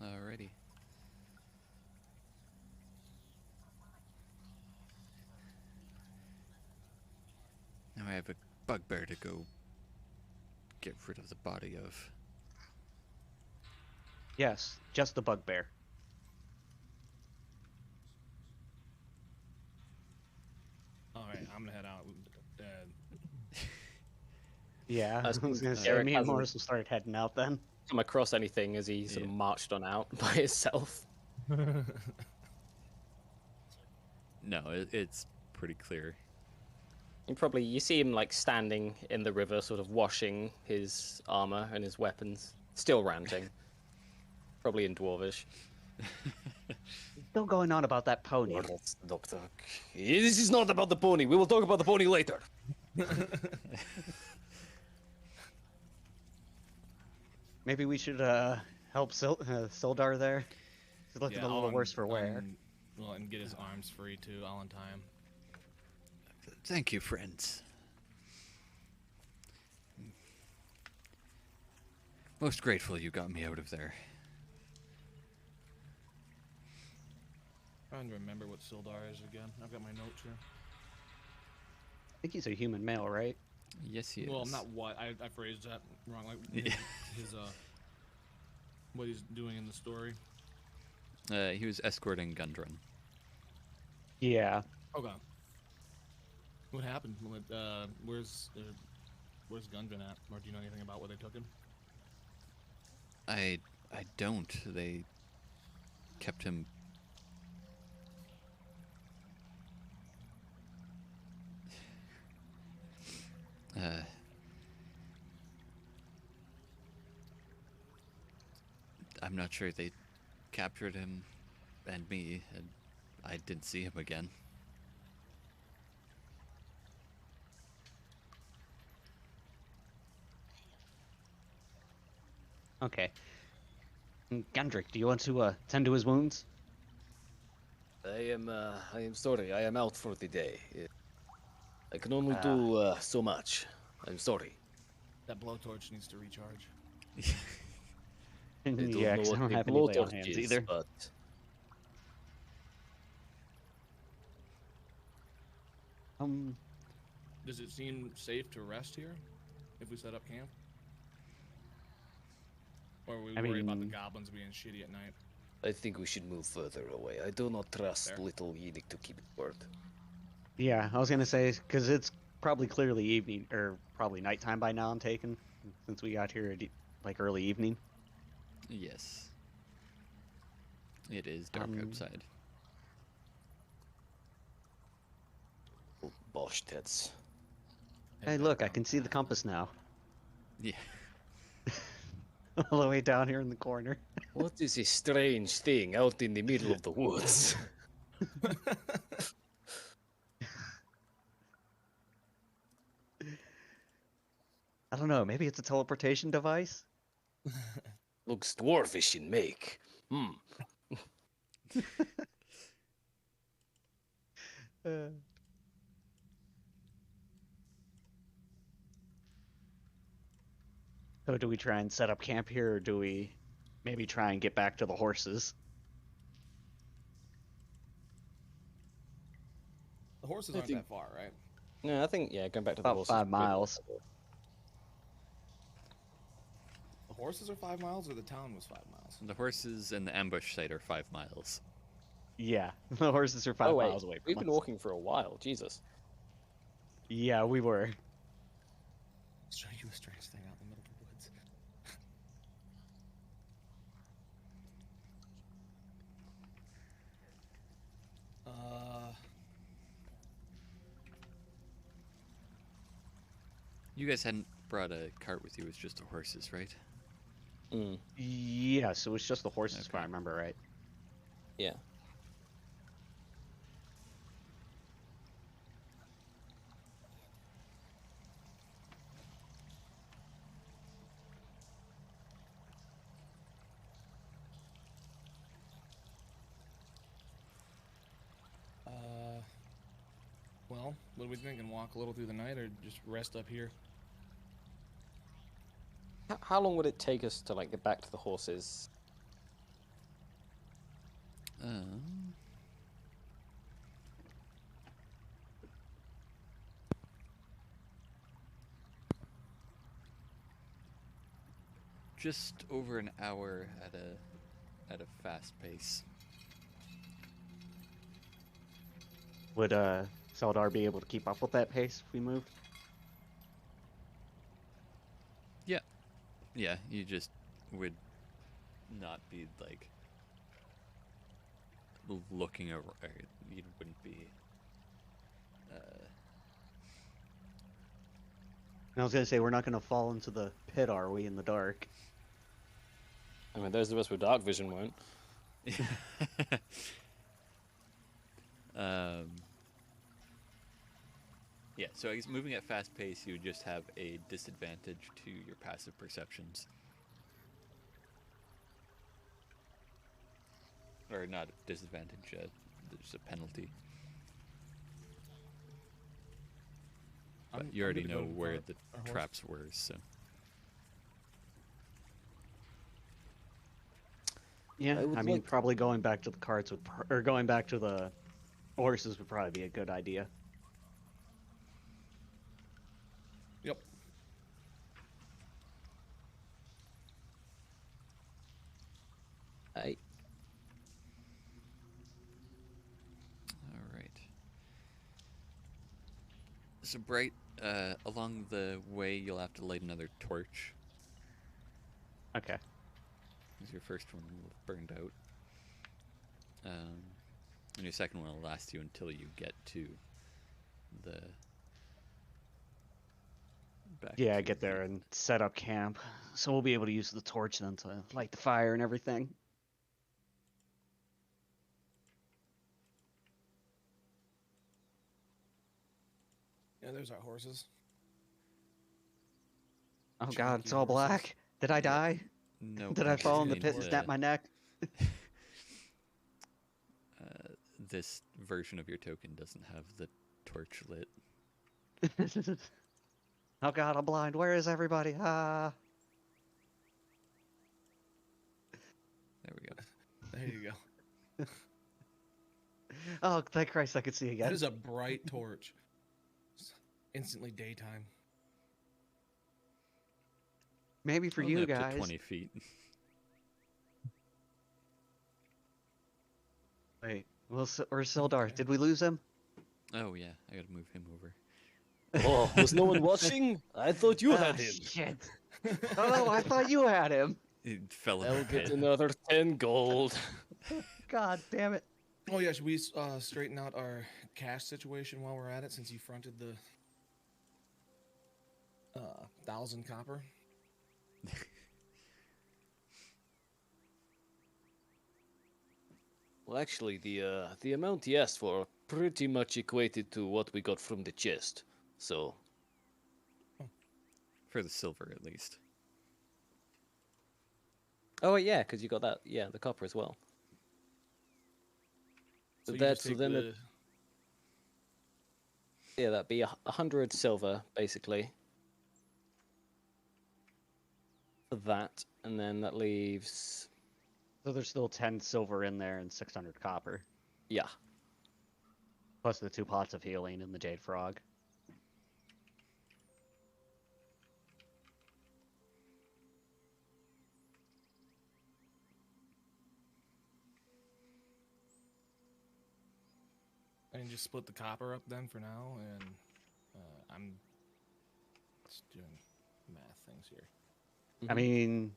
Alrighty. Now I have a bugbear to go get rid of the body of. Yes, just the bugbear. All right, I'm gonna head out. Yeah, I I was think gonna say, Eric me and hasn't- Morris will start heading out then. Come across anything as he sort of Yeah. marched on out by himself. No, it's pretty clear. You see him like standing in the river, sort of washing his armor and his weapons, still ranting. Probably in Dwarvish. Still going on about that pony. Yes, Doctor. This is not about the pony. We will talk about the pony later. Maybe we should help Sildar there. He's looking a little worse for wear. Well, and get his arms free too. I'll untie him. Thank you, friends. Most grateful you got me out of there. Trying to remember what Sildar is again. I've got my notes here. I think he's a human male, right? Yes, he is. Well, not what I phrased that wrong. Like Yeah. his what he's doing in the story. He was escorting Gundren. Yeah. Okay. What happened? Where's Gundren at? Or do you know anything about where they took him? I don't. They kept him. I'm not sure. They captured him and me, and I didn't see him again. Okay. Gandrick, do you want to tend to his wounds? I am sorry. I am out for the day. I can only do so much. I'm sorry. That blowtorch needs to recharge. I don't Yeah, know 'cause I what don't the have any lay on blowtorch hands is, either. but Does it seem safe to rest here if we set up camp? Or are we I worried about the mean- goblins being shitty at night? I think we should move further away. I do not trust Fair. little Yiddick to keep his word. Yeah, I was gonna say, because it's probably clearly evening, or probably nighttime by now, I'm taking, since we got here at like early evening. Yes. It is dark outside. Bosh tits. Hey, look, I can see the compass now. Yeah. All the way down here in the corner. What is this strange thing out in the middle of the woods? I don't know, maybe it's a teleportation device? Looks dwarfish in make. Uh, So do we try and set up camp here, or do we maybe try and get back to the horses? The horses I aren't think- that far, right? No, I think going back to the About horses 5 is pretty miles. reasonable. The horses are 5 miles, or the town was 5 miles? The horses and the ambush site are 5 miles. Yeah, the horses are 5 Oh wait, miles away from we've us. been walking for a while. Jesus. Yeah, we were. Let's show you a strange thing out in the middle of the woods. You guys hadn't brought a cart with you, it was just the horses, right? Yes, it was just the horses, if I Okay. remember right. Yeah. Well, what are we thinking? Walk a little through the night, or just rest up here? How long would it take us to like get back to the horses? Just over an hour at a fast pace. Would Saldar be able to keep up with that pace if we moved? Yeah. Yeah, you just would not be like looking over. You wouldn't be. I was gonna say we're not gonna fall into the pit, are we? In the dark. I mean, those of us with dark vision won't. Yeah, so I guess moving at fast pace, you would just have a disadvantage to your passive perceptions. Or not a disadvantage, there's a penalty. But you already know where the traps were, so. Yeah, I mean, like- probably going back to the carts would, or going back to the horses would probably be a good idea. Yep. All right. So Bright, along the way, you'll have to light another torch. Okay. Because your first one burned out. And your second one will last you until you get to the. Yeah, get there and set up camp. So we'll be able to use the torch then to light the fire and everything. Yeah, there's our horses. Oh Chunky god, it's all horses. black. Did I die? No. Did I fall in the actually, pit and snap my neck? This version of your token doesn't have the torch lit. Oh god, I'm blind. Where is everybody? Ah. There we go. There you go. Oh, thank Christ I could see again. That is a bright torch. It's instantly daytime. Maybe for Only you up to guys. 20 feet. Wait, or Sildar, did we lose him? Oh yeah, I gotta move him over. Oh, was no one watching? I thought you had him. Shit. Oh no, I thought you had him. It fell in I'll my get head. another 10 gold. God damn it. Oh yeah, should we straighten out our cash situation while we're at it, since you fronted the 1,000 copper? Well, actually, the amount he asked for pretty much equated to what we got from the chest. So, For the silver, at least. oh yeah, because you got that, yeah, the copper as well. So you that's just take then the- yeah, that'd be 100 silver basically. For that, and then that leaves, So there's still 10 silver in there and 600 copper. yeah, Plus the 2 pots of healing and the Jade Frog. I can just split the copper up then for now, and I'm just doing math things here. I mean,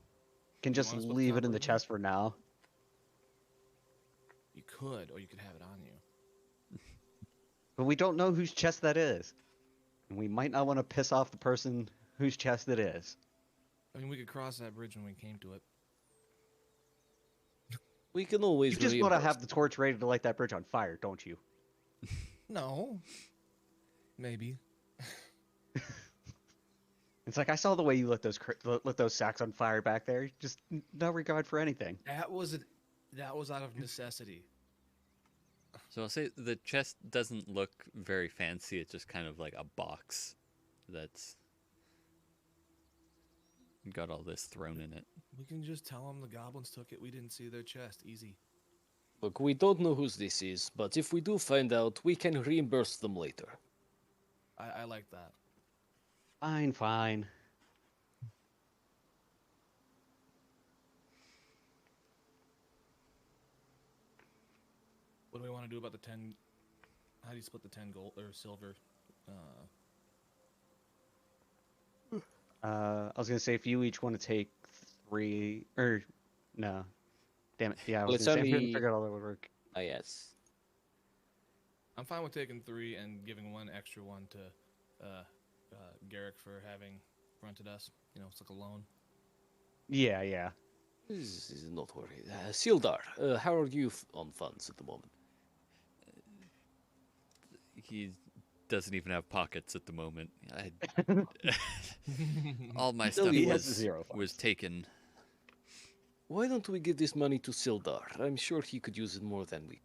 can just wanna split leave it copper in the with me? chest for now. You could, or you could have it on you. But we don't know whose chest that is. And we might not want to piss off the person whose chest it is. I mean, we could cross that bridge when we came to it. we can always. You just want to reimburse. have the torch ready to light that bridge on fire, don't you? No. Maybe. It's like I saw the way you lit those sacks on fire back there. Just no regard for anything. That was out of necessity. So I'll say the chest doesn't look very fancy. It's just kind of like a box that's got all this thrown in it. We can just tell them the goblins took it. We didn't see their chest. Easy. Look, we don't know whose this is, but if we do find out, we can reimburse them later. I like that. Fine, fine. What do we want to do about the 10? How do you split the 10 gold or silver? I was gonna say if you each want to take 3, or no, damn it. Yeah, I Well, was it's gonna say I only- figured out how that would work. Ah, yes. I'm fine with taking 3 and giving 1 extra one to Garrick for having fronted us. You know, it's like a loan. Yeah, yeah. This is not worried. Sildar, how are you on funds at the moment? He doesn't even have pockets at the moment. All my Still, stuff he has was, zero was funds. taken. Why don't we give this money to Sildar? I'm sure he could use it more than we.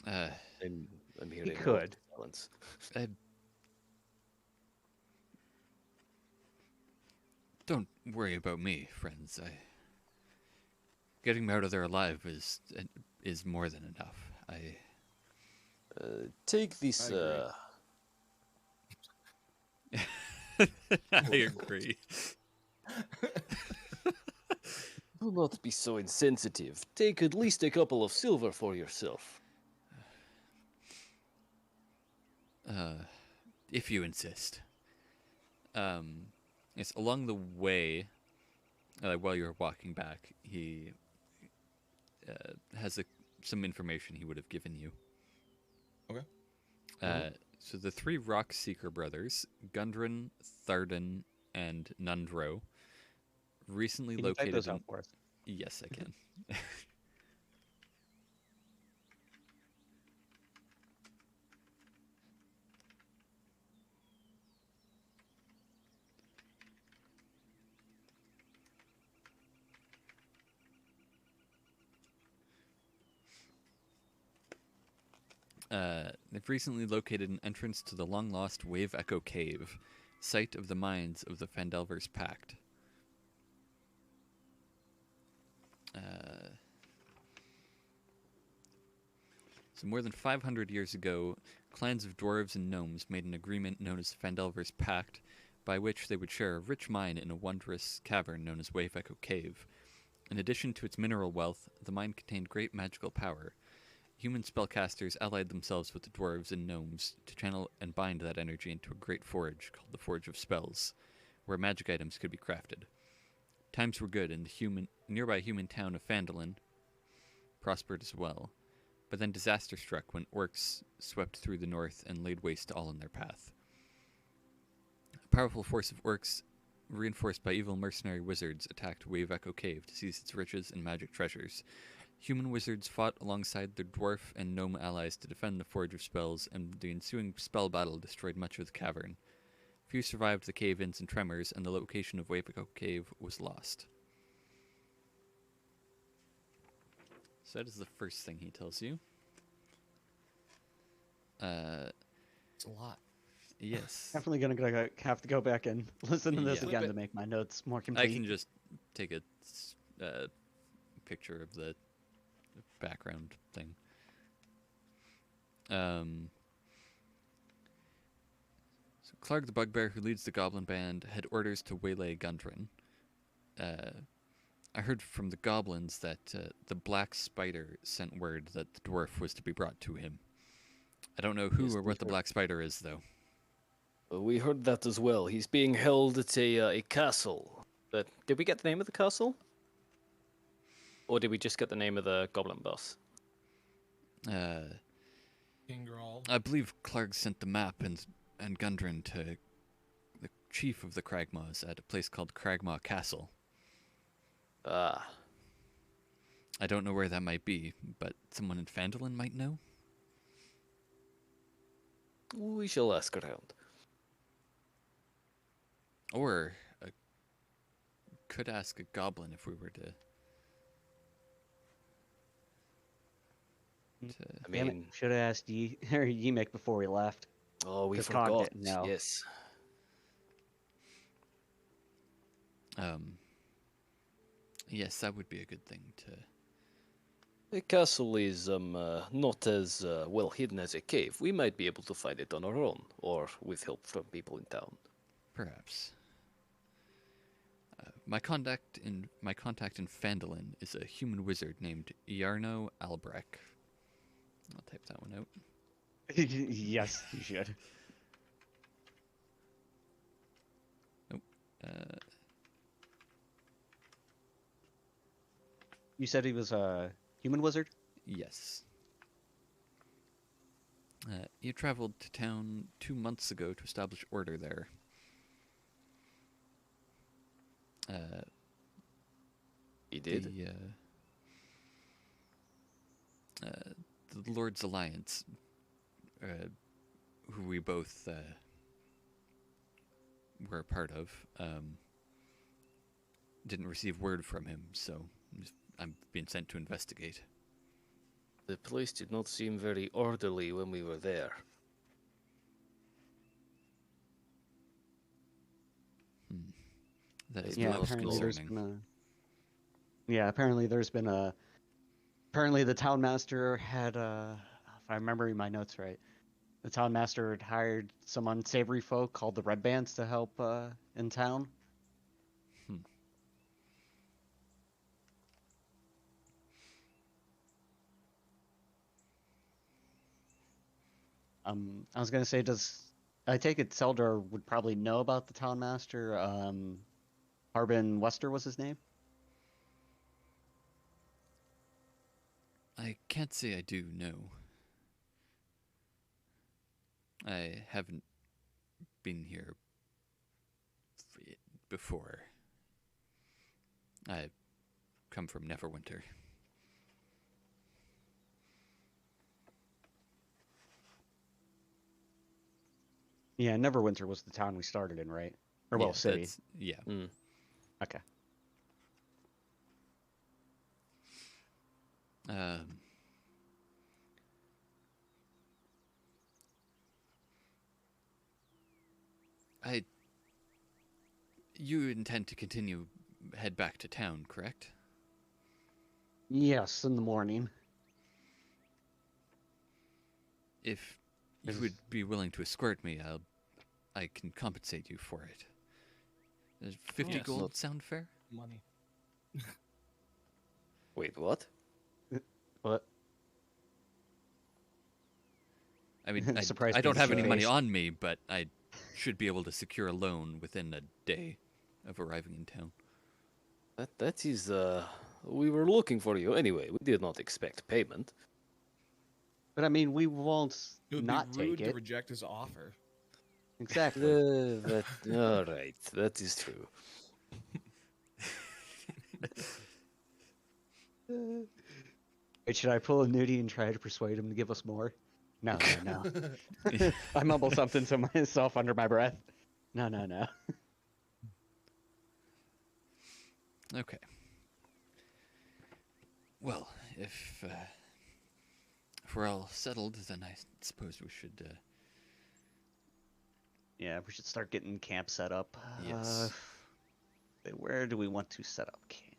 I'm hearing a lot of could. silence. Don't worry about me, friends. Getting him out of there alive is more than enough. Take this. I I agree. Do not be so insensitive. Take at least a couple of silver for yourself. If you insist. Yes, along the way, while you're walking back, he has some information he would have given you. Okay. So the 3 Rock Seeker brothers, Gundren, Thardan, and Nundro, recently Can you type located those in... out for us? Yes, I can. They've recently located an entrance to the long-lost Wave Echo Cave, site of the mines of the Phandelver's Pact. So more than 500 years ago, clans of dwarves and gnomes made an agreement known as Phandelver's Pact, by which they would share a rich mine in a wondrous cavern known as Wave Echo Cave. In addition to its mineral wealth, the mine contained great magical power. Human spellcasters allied themselves with the dwarves and gnomes to channel and bind that energy into a great forge called the Forge of Spells, where magic items could be crafted. Times were good, and the nearby human town of Phandelver prospered as well. But then disaster struck when orcs swept through the north and laid waste to all in their path. A powerful force of orcs, reinforced by evil mercenary wizards, attacked Wave Echo Cave to seize its riches and magic treasures. Human wizards fought alongside their dwarf and gnome allies to defend the Forge of Spells, and the ensuing spell battle destroyed much of the cavern. Few survived the cave-ins and tremors, and the location of Wave Echo Cave was lost. So that is the first thing he tells you. It's a lot. Yes. Definitely gonna have to go back and listen to this Yeah. again Flip to it. make my notes more complete. I can just take a picture of the background thing. So Clark the Bugbear, who leads the Goblin Band, had orders to waylay Gundren. I heard from the goblins that the Black Spider sent word that the dwarf was to be brought to him. I don't know who Yes, or we what the heard. Black Spider is, though. We heard that as well. He's being held at a castle. But did we get the name of the castle? Or did we just get the name of the goblin boss? King Grawl. I believe Clark sent the map and Gundren to the chief of the Cragmaws at a place called Cragmaw Castle. Ah, I don't know where that might be, but someone in Phandelver might know. we shall ask around. Or could ask a goblin if we were to. I Damn it! mean, Should have asked Yemek before we left. Oh, we 'Cause Cog forgot. didn't know. Yes. Yes, that would be a good thing to. The castle is not as well hidden as a cave. We might be able to find it on our own, or with help from people in town. Perhaps. My contact in Phandelver is a human wizard named Yarno Albrecht. I'll type that one out. Yes, you should. Nope. You said he was a human wizard? Yes. You traveled to town 2 months ago to establish order there. He did. The Lord's Alliance, who we both were a part of, didn't receive word from him, so I'm being sent to investigate. The place did not seem very orderly when we were there. That is Yeah, most apparently there's concerning. been apparently there's been a. Apparently the town master had if I'm remembering my notes right, the town master had hired some unsavory folk called the Red Bands to help in town. I was gonna say, I take it Seldor would probably know about the town master. Harbin Wester was his name. I can't say I do, no. I haven't been here before. I come from Neverwinter. Yeah, Neverwinter was the town we started in, right? Or well, Yeah, city. that's- Yeah. Mm. Okay. You intend to head back to town, correct? Yes, in the morning. If you would be willing to escort me, I can compensate you for it. Does 50 Yes. gold sound fair? Money. Wait, what? What? I mean, Surprised I don't because have you any money faced- on me, but I should be able to secure a loan within a day of arriving in town. That is we were looking for you anyway. We did not expect payment. But I mean, we won't It would not be rude take to it. reject his offer. Exactly. All right, that is true. Wait, should I pull a nudie and try to persuade him to give us more? No, no, no. I mumble something to myself under my breath. No, no, no. Okay. Well, if we're all settled, then I suppose we should. Yeah, we should start getting camp set up. Yes. Where do we want to set up camp?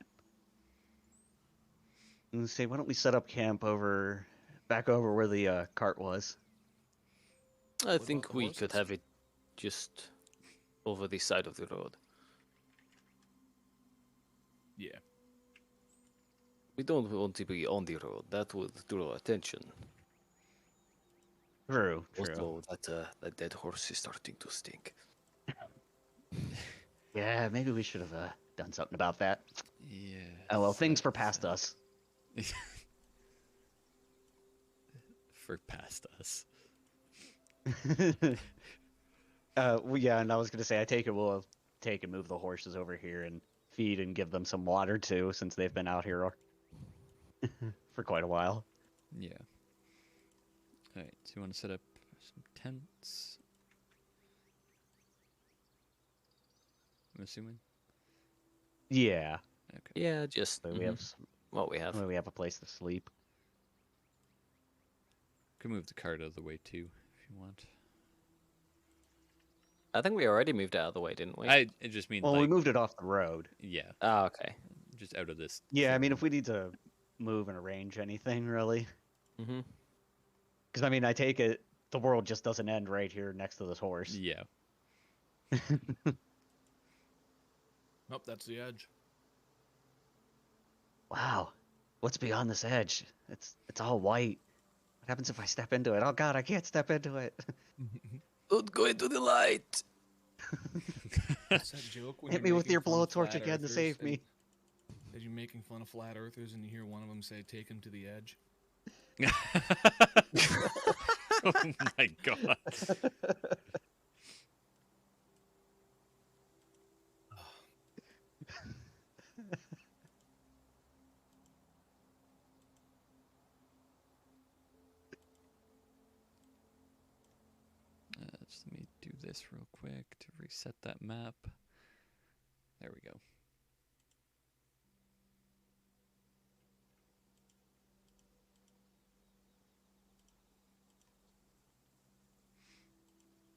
Let's say, why don't we set up camp back over where the cart was? I What think about the we could horses? have it just over the side of the road. Yeah. We don't want to be on the road. That would draw attention. True, true. Also, that dead horse is starting to stink. Yeah, maybe we should have done something about that. Yeah. Oh well, things for past us. For past us. Well, yeah, and I was gonna say, I take it we'll take and move the horses over here and feed and give them some water too, since they've been out here for quite a while. Yeah. Alright, so you want to set up some tents? I'm assuming? Yeah, Okay. Yeah, just so we have what we have. we have a place to sleep. Could move the cart out of the way too, if you want. I think we already moved out of the way, didn't we? I just mean Well, we like moved it off the road. yeah, Oh, okay. just out of this. Yeah, I mean, clearing. if we need to move and arrange anything, really. Mm-hmm. Because, I mean, I take it the world just doesn't end right here next to this horse. Yeah. Nope, that's the edge. Wow. What's beyond this edge? It's all white. What happens if I step into it? Oh, God, I can't step into it. Don't go into the light. That's that joke when Hit you're me with making your fun of blowtorch flat again to earthers save and- me. As you're making fun of flat earthers and you hear one of them say, "Take him to the edge." Oh my god. Just let me do this real quick to reset that map. There we go.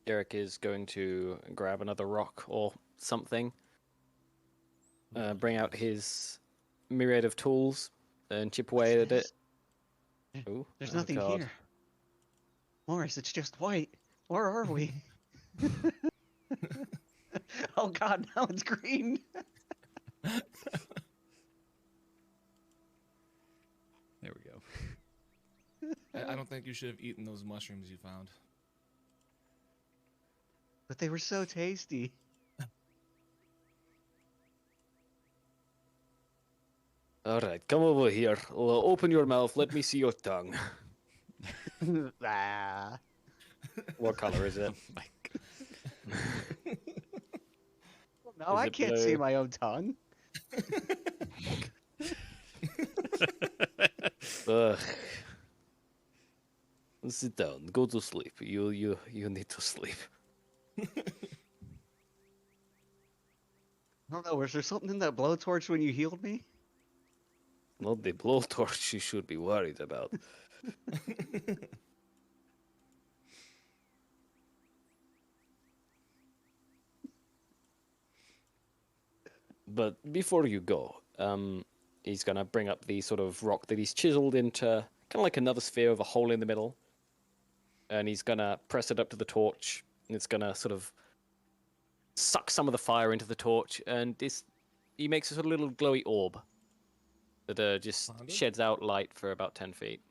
Derek is going to grab another rock or something, bring out his myriad of tools, and chip away at it. Ooh, There's oh nothing God. here. Morris, it's just white. Where are we? Oh, God, now it's green. There we go. I don't think you should have eaten those mushrooms you found. But they were so tasty. All right, come over here. Open your mouth. Let me see your tongue. Ah. What color is it? Oh my god. No, Is I it can't see blue? my own tongue. Ugh. Sit down. Go to sleep. You need to sleep. I don't know, was there something in that blowtorch when you healed me? Not the blowtorch you should be worried about. But before you go, he's gonna bring up the sort of rock that he's chiseled into kind of like another sphere with a hole in the middle, and he's gonna press it up to the torch, and it's gonna sort of suck some of the fire into the torch, and he makes a sort of little glowy orb that just Found it? sheds out light for about 10 feet.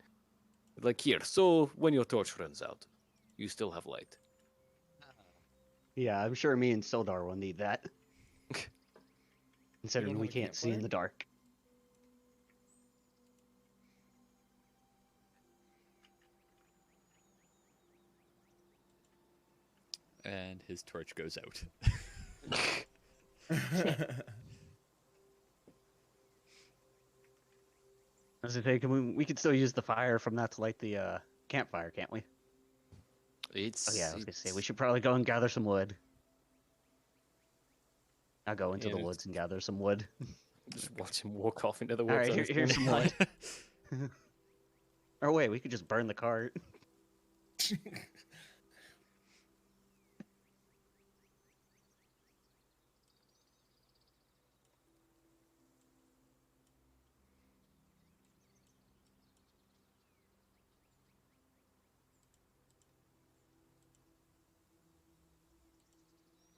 Like here, so when your torch runs out, you still have light. Yeah, I'm sure me and Sildar will need that. Considering have we a can't see in campfire? the dark. And his torch goes out. I was thinking we could still use the fire from that to light the campfire, can't we? It's Oh yeah, I was gonna say we should probably go and gather some wood. I'll go into Yeah, the it's- woods and gather some wood. just watch him walk off into the All woods. right, on his here's own. some wood. Or wait, we could just burn the cart.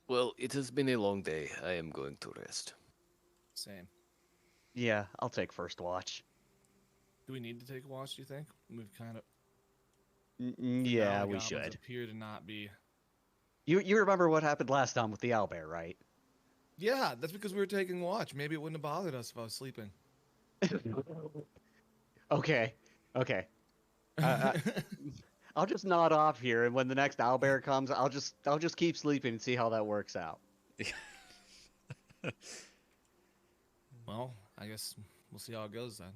Well, it has been a long day. I am going to rest. Same. Yeah, I'll take first watch. Do we need to take a watch? Do you think we've kind of? Yeah, we should. Appear to not be. You remember what happened last time with the owlbear, right? Yeah, that's because we were taking watch. Maybe it wouldn't have bothered us if I was sleeping. Okay, okay. I'll just nod off here, and when the next owlbear comes, I'll just keep sleeping and see how that works out. Well, I guess we'll see how it goes then.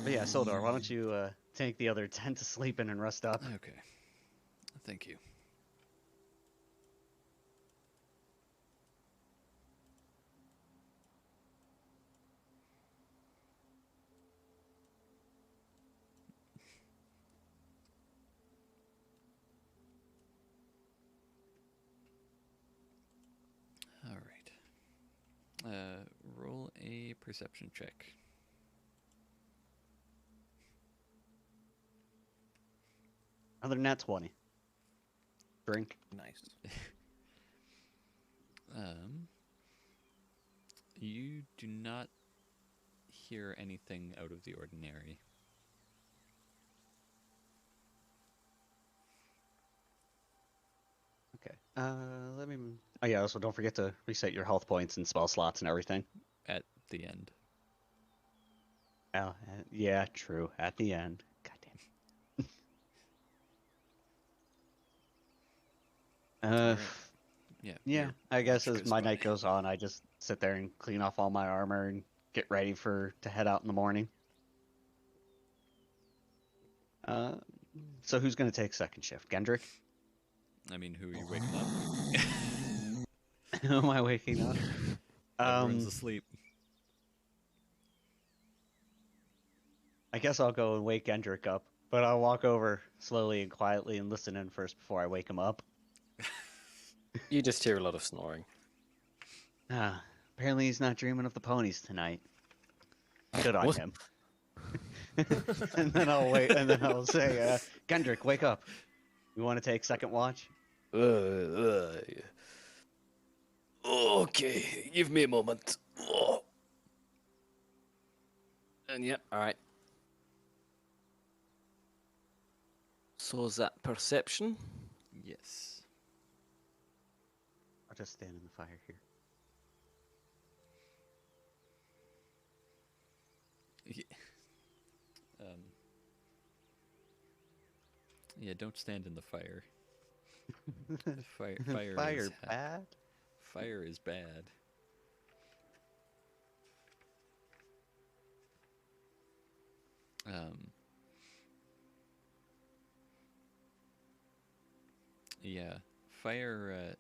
But yeah, Sildar, why don't you take the other 10 to sleep in and rest up? Okay. Thank you. perception check. Other than that, 20. Drink. Nice. You do not hear anything out of the ordinary. Okay. Let me. Oh yeah. Also, don't forget to reset your health points and spell slots and everything. At the end. Oh, yeah, true. At the end. God damn. Alright. Yeah. Yeah. your I guess watch as goes my by. night goes on, I just sit there and clean off all my armor and get ready to head out in the morning. So who's gonna take second shift? Gendrick? I mean, who are you waking up? Who am I waking up? Everyone's asleep. I guess I'll go and wake Gendrick up, but I'll walk over slowly and quietly and listen in first before I wake him up. You just hear a lot of snoring. Apparently he's not dreaming of the ponies tonight. Good on What? him. And then I'll wait, and then I'll say, Gendrick, wake up. You want to take second watch? Okay, give me a moment. Oh. And yeah, alright. So is that perception? Yes. I'll just stand in the fire here. Yeah, don't stand in the fire. Fire Fire is bad? Fire is bad. Yeah, fire,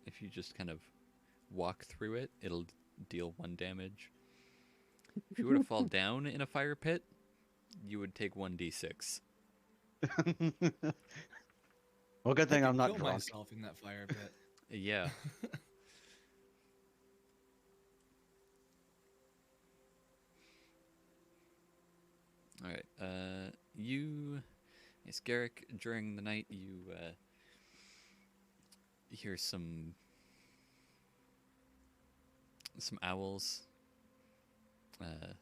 if you just kind of walk through it, it'll deal 1 damage. If you were to fall down in a fire pit, you would take 1d6. Well, good thing I I'm could not kill drunk. myself in that fire pit. Yeah. All right. Yes, Garrick. During the night, you hear some owls.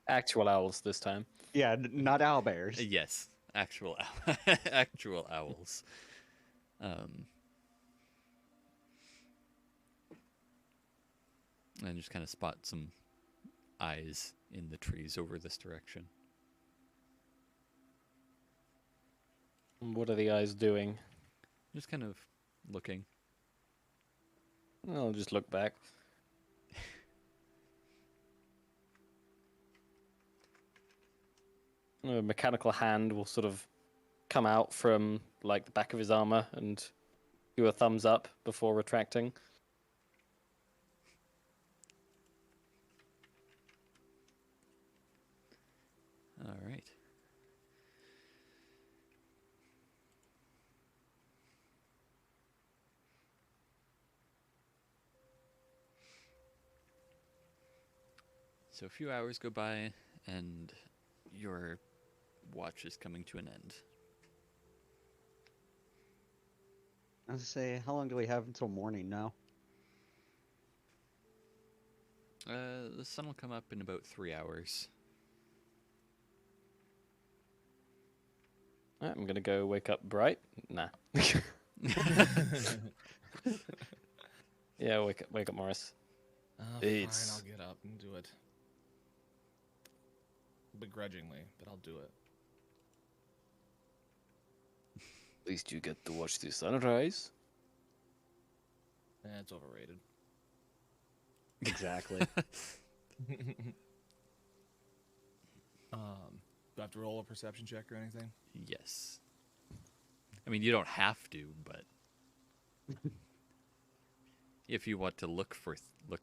Actual owls this time. Yeah, not owlbears. Yes, actual actual owls. And just kind of spot some eyes in the trees over this direction. What are the eyes doing? Just kind of looking. I'll just look back. A mechanical hand will sort of come out from like the back of his armor and do a thumbs up before retracting. All right. So a few hours go by, and your watch is coming to an end. I was to say, how long do we have until morning now? The sun will come up in about 3 hours. Alright, I'm gonna go wake up Bright. Nah. Yeah, wake up Morris. Fine, It's- I'll get up and do it. Begrudgingly, but I'll do it. At least you get to watch the sunrise. It's overrated. Exactly. Do I have to roll a perception check or anything? Yes. I mean, you don't have to, but if you want to look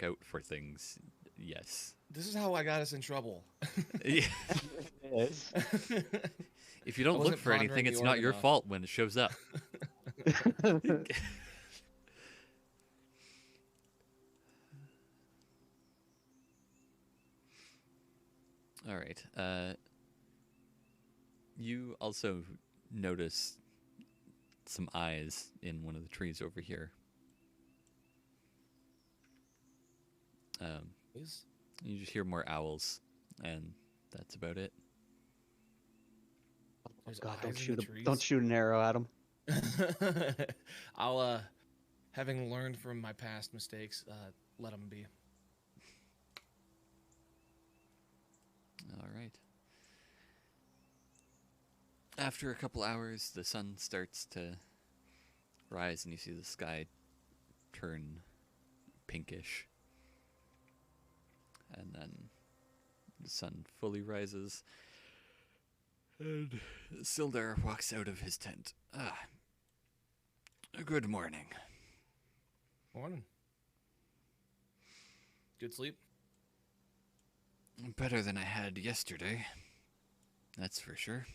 out for things, yes. This is how I got us in trouble. Yeah. Yes. If you don't look wasn't for anything, pondering the it's not order your enough. fault when it shows up. All right. You also notice some eyes in one of the trees over here. Please? You just hear more owls, and that's about it. There's God, eyes don't in shoot the him. trees? Don't shoot an arrow at him. I'll, having learned from my past mistakes, let them be. All right. After a couple hours, the sun starts to rise, and you see the sky turn pinkish. And then the sun fully rises, and Sildar walks out of his tent. Good morning. Morning. Good sleep? Better than I had yesterday. That's for sure.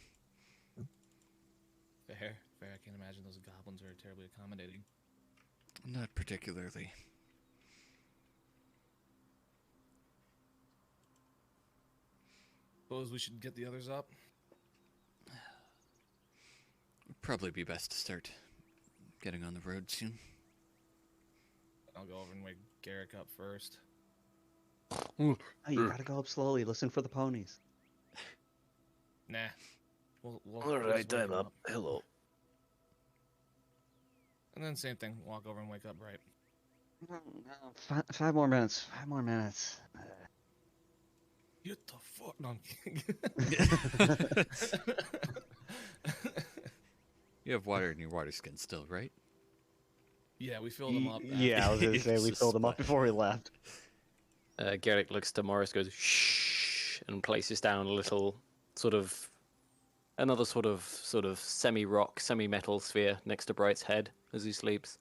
Fair. I can't imagine those goblins are terribly accommodating. Not particularly. Suppose we should get the others up? Would probably be best to start getting on the road soon. I'll go over and wake Garrick up first. Oh, you gotta go up slowly. Listen for the ponies. Nah. We'll All just right, wake I'm him up. Hello. And then same thing. Walk over and wake up Bright. Five more minutes. 5 more minutes. Get the fuck... No, I'm kidding. You have water in your water skin still, right? Yeah, we filled them up. Yeah, I was gonna say we Just filled them up splash. before we left. Garrick looks to Morris, goes shh, and places down a little another sort of semi-rock, semi-metal sphere next to Bright's head as he sleeps.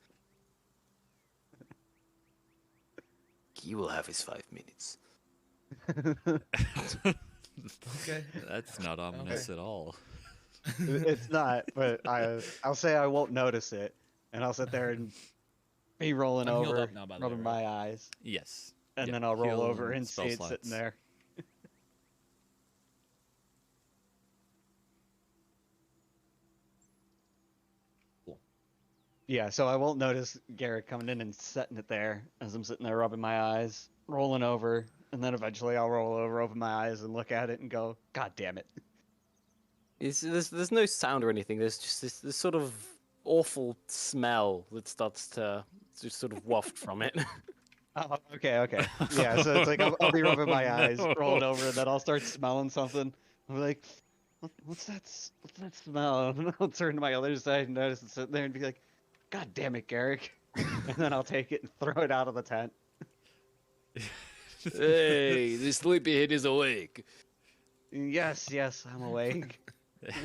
He will have his 5 minutes. Okay. That's not ominous at all. It's not, but I'll say I won't notice it, and I'll sit there and be rolling I'm healed over, up now, by the way, rubbing right? my eyes, Yes. and Yeah, then I'll roll heal over and spell see it slots. sitting there. Cool. Yeah, so I won't notice Garrett coming in and setting it there as I'm sitting there rubbing my eyes, rolling over, and then eventually I'll roll over, open my eyes, and look at it and go, God damn it. There's no sound or anything. There's just this sort of awful smell that starts to just sort of waft from it. Oh, okay. Yeah, so it's like I'll be rubbing my eyes, no. rolling over, and then I'll start smelling something. I'll be like, what's that smell? And I'll turn to my other side and notice it sitting there and be like, God damn it, Garrick. And then I'll take it and throw it out of the tent. Hey, the sleepyhead is awake. Yes, I'm awake. There's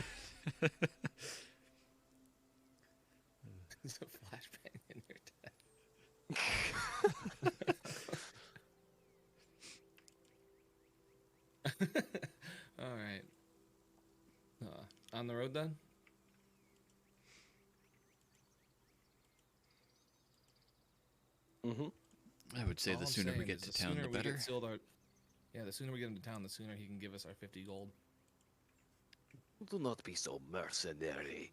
a flashbang in your death. All right. On the road then? Mm-hmm. I would say All the I'm sooner we saying get is to the town, sooner the we get better. Sildar- Yeah, the sooner we get him to town, the sooner he can give us our 50 gold. Do not be so mercenary.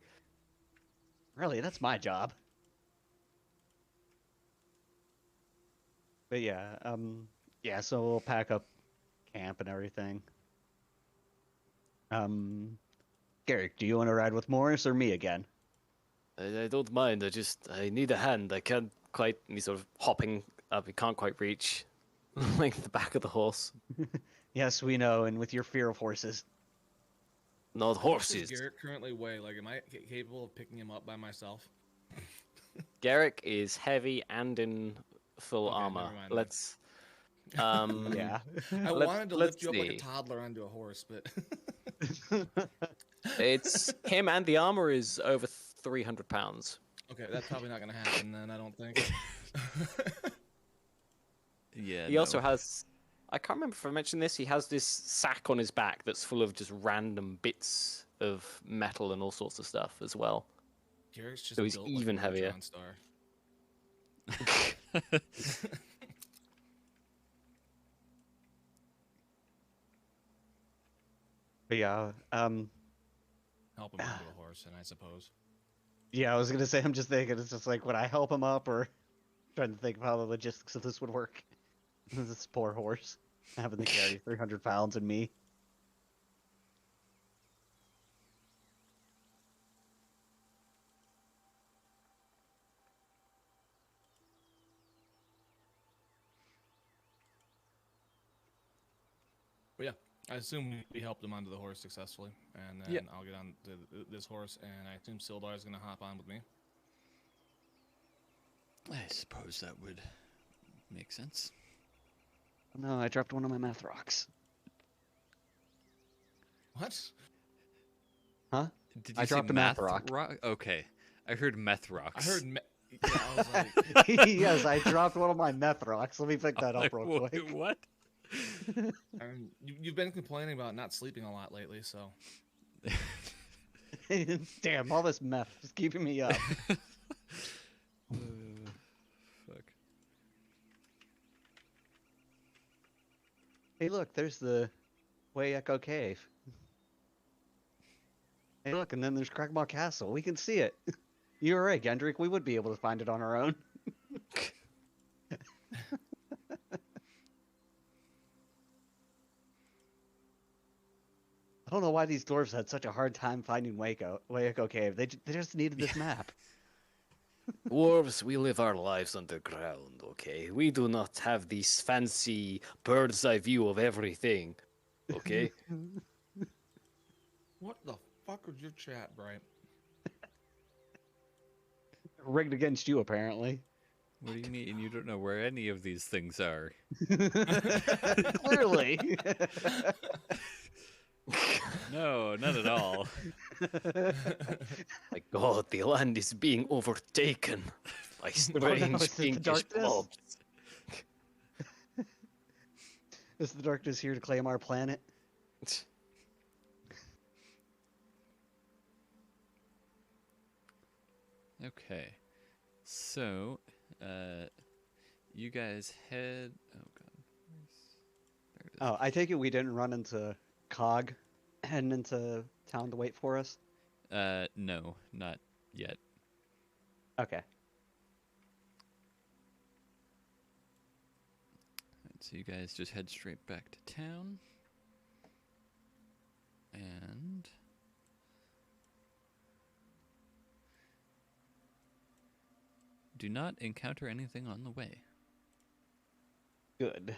Really, that's my job. But yeah, so we'll pack up camp and everything. Garrick, do you want to ride with Morris or me again? I don't mind. I need a hand. I can't quite. And he's sort of hopping up. He can't quite reach, like the back of the horse. Yes, we know, and with your fear of horses. Not How much does horses. Garrett currently weigh? Like, am I capable of picking him up by myself? Garrick is heavy and in full Okay, armor. never mind then. Let's. Yeah. I Let's- wanted to let's lift you up like a see. toddler onto a horse, but It's him, and the armor is over 300 pounds. okay, that's probably not gonna happen then. I don't think. Yeah. He also has. I can't remember if I mentioned this. He has this sack on his back that's full of just random bits of metal and all sorts of stuff as well. Garrett's just So he's built even like a heavier. neutron star. But yeah, Help him onto the horse, and I suppose. yeah, I was gonna say I'm just thinking it's just like would I help him up or trying to think of how the logistics of this would work. This poor horse having to carry 300 pounds and me. But yeah, I assume we helped him onto the horse successfully, and then Yep. I'll get on to this horse, and I assume Sildar is going to hop on with me. I suppose that would make sense. No, I dropped one of my meth rocks. What? Huh? Did I you say dropped a meth rock. Okay, I heard meth rocks. I heard. Yeah, I was like, Yes, I dropped one of my meth rocks. Let me pick that up Like, real wait, quick. what? you've been complaining about not sleeping a lot lately, so Damn, all this meth is keeping me up. Fuck. Hey, look, there's the Way Echo Cave. Hey, look, and then there's Cragmaw Castle. We can see it. You were right, Gendrick. We would be able to find it on our own. I don't know why these dwarves had such a hard time finding Way Echo Cave. They just needed this map. Dwarves, we live our lives underground, okay? We do not have this fancy bird's eye view of everything, okay? what the fuck was your chat, Bright? Rigged against you, apparently. What do you mean? You don't know where any of these things are? Clearly. No, not at all. My god, the land is being overtaken by strange is it the English darkness? blobs. Is the darkness here to claim our planet? Okay, so you guys head. Oh god, there it is. Oh, I take it we didn't run into Cog heading into town to wait for us? No, not yet. Okay. Alright, so you guys just head straight back to town, and do not encounter anything on the way. Good.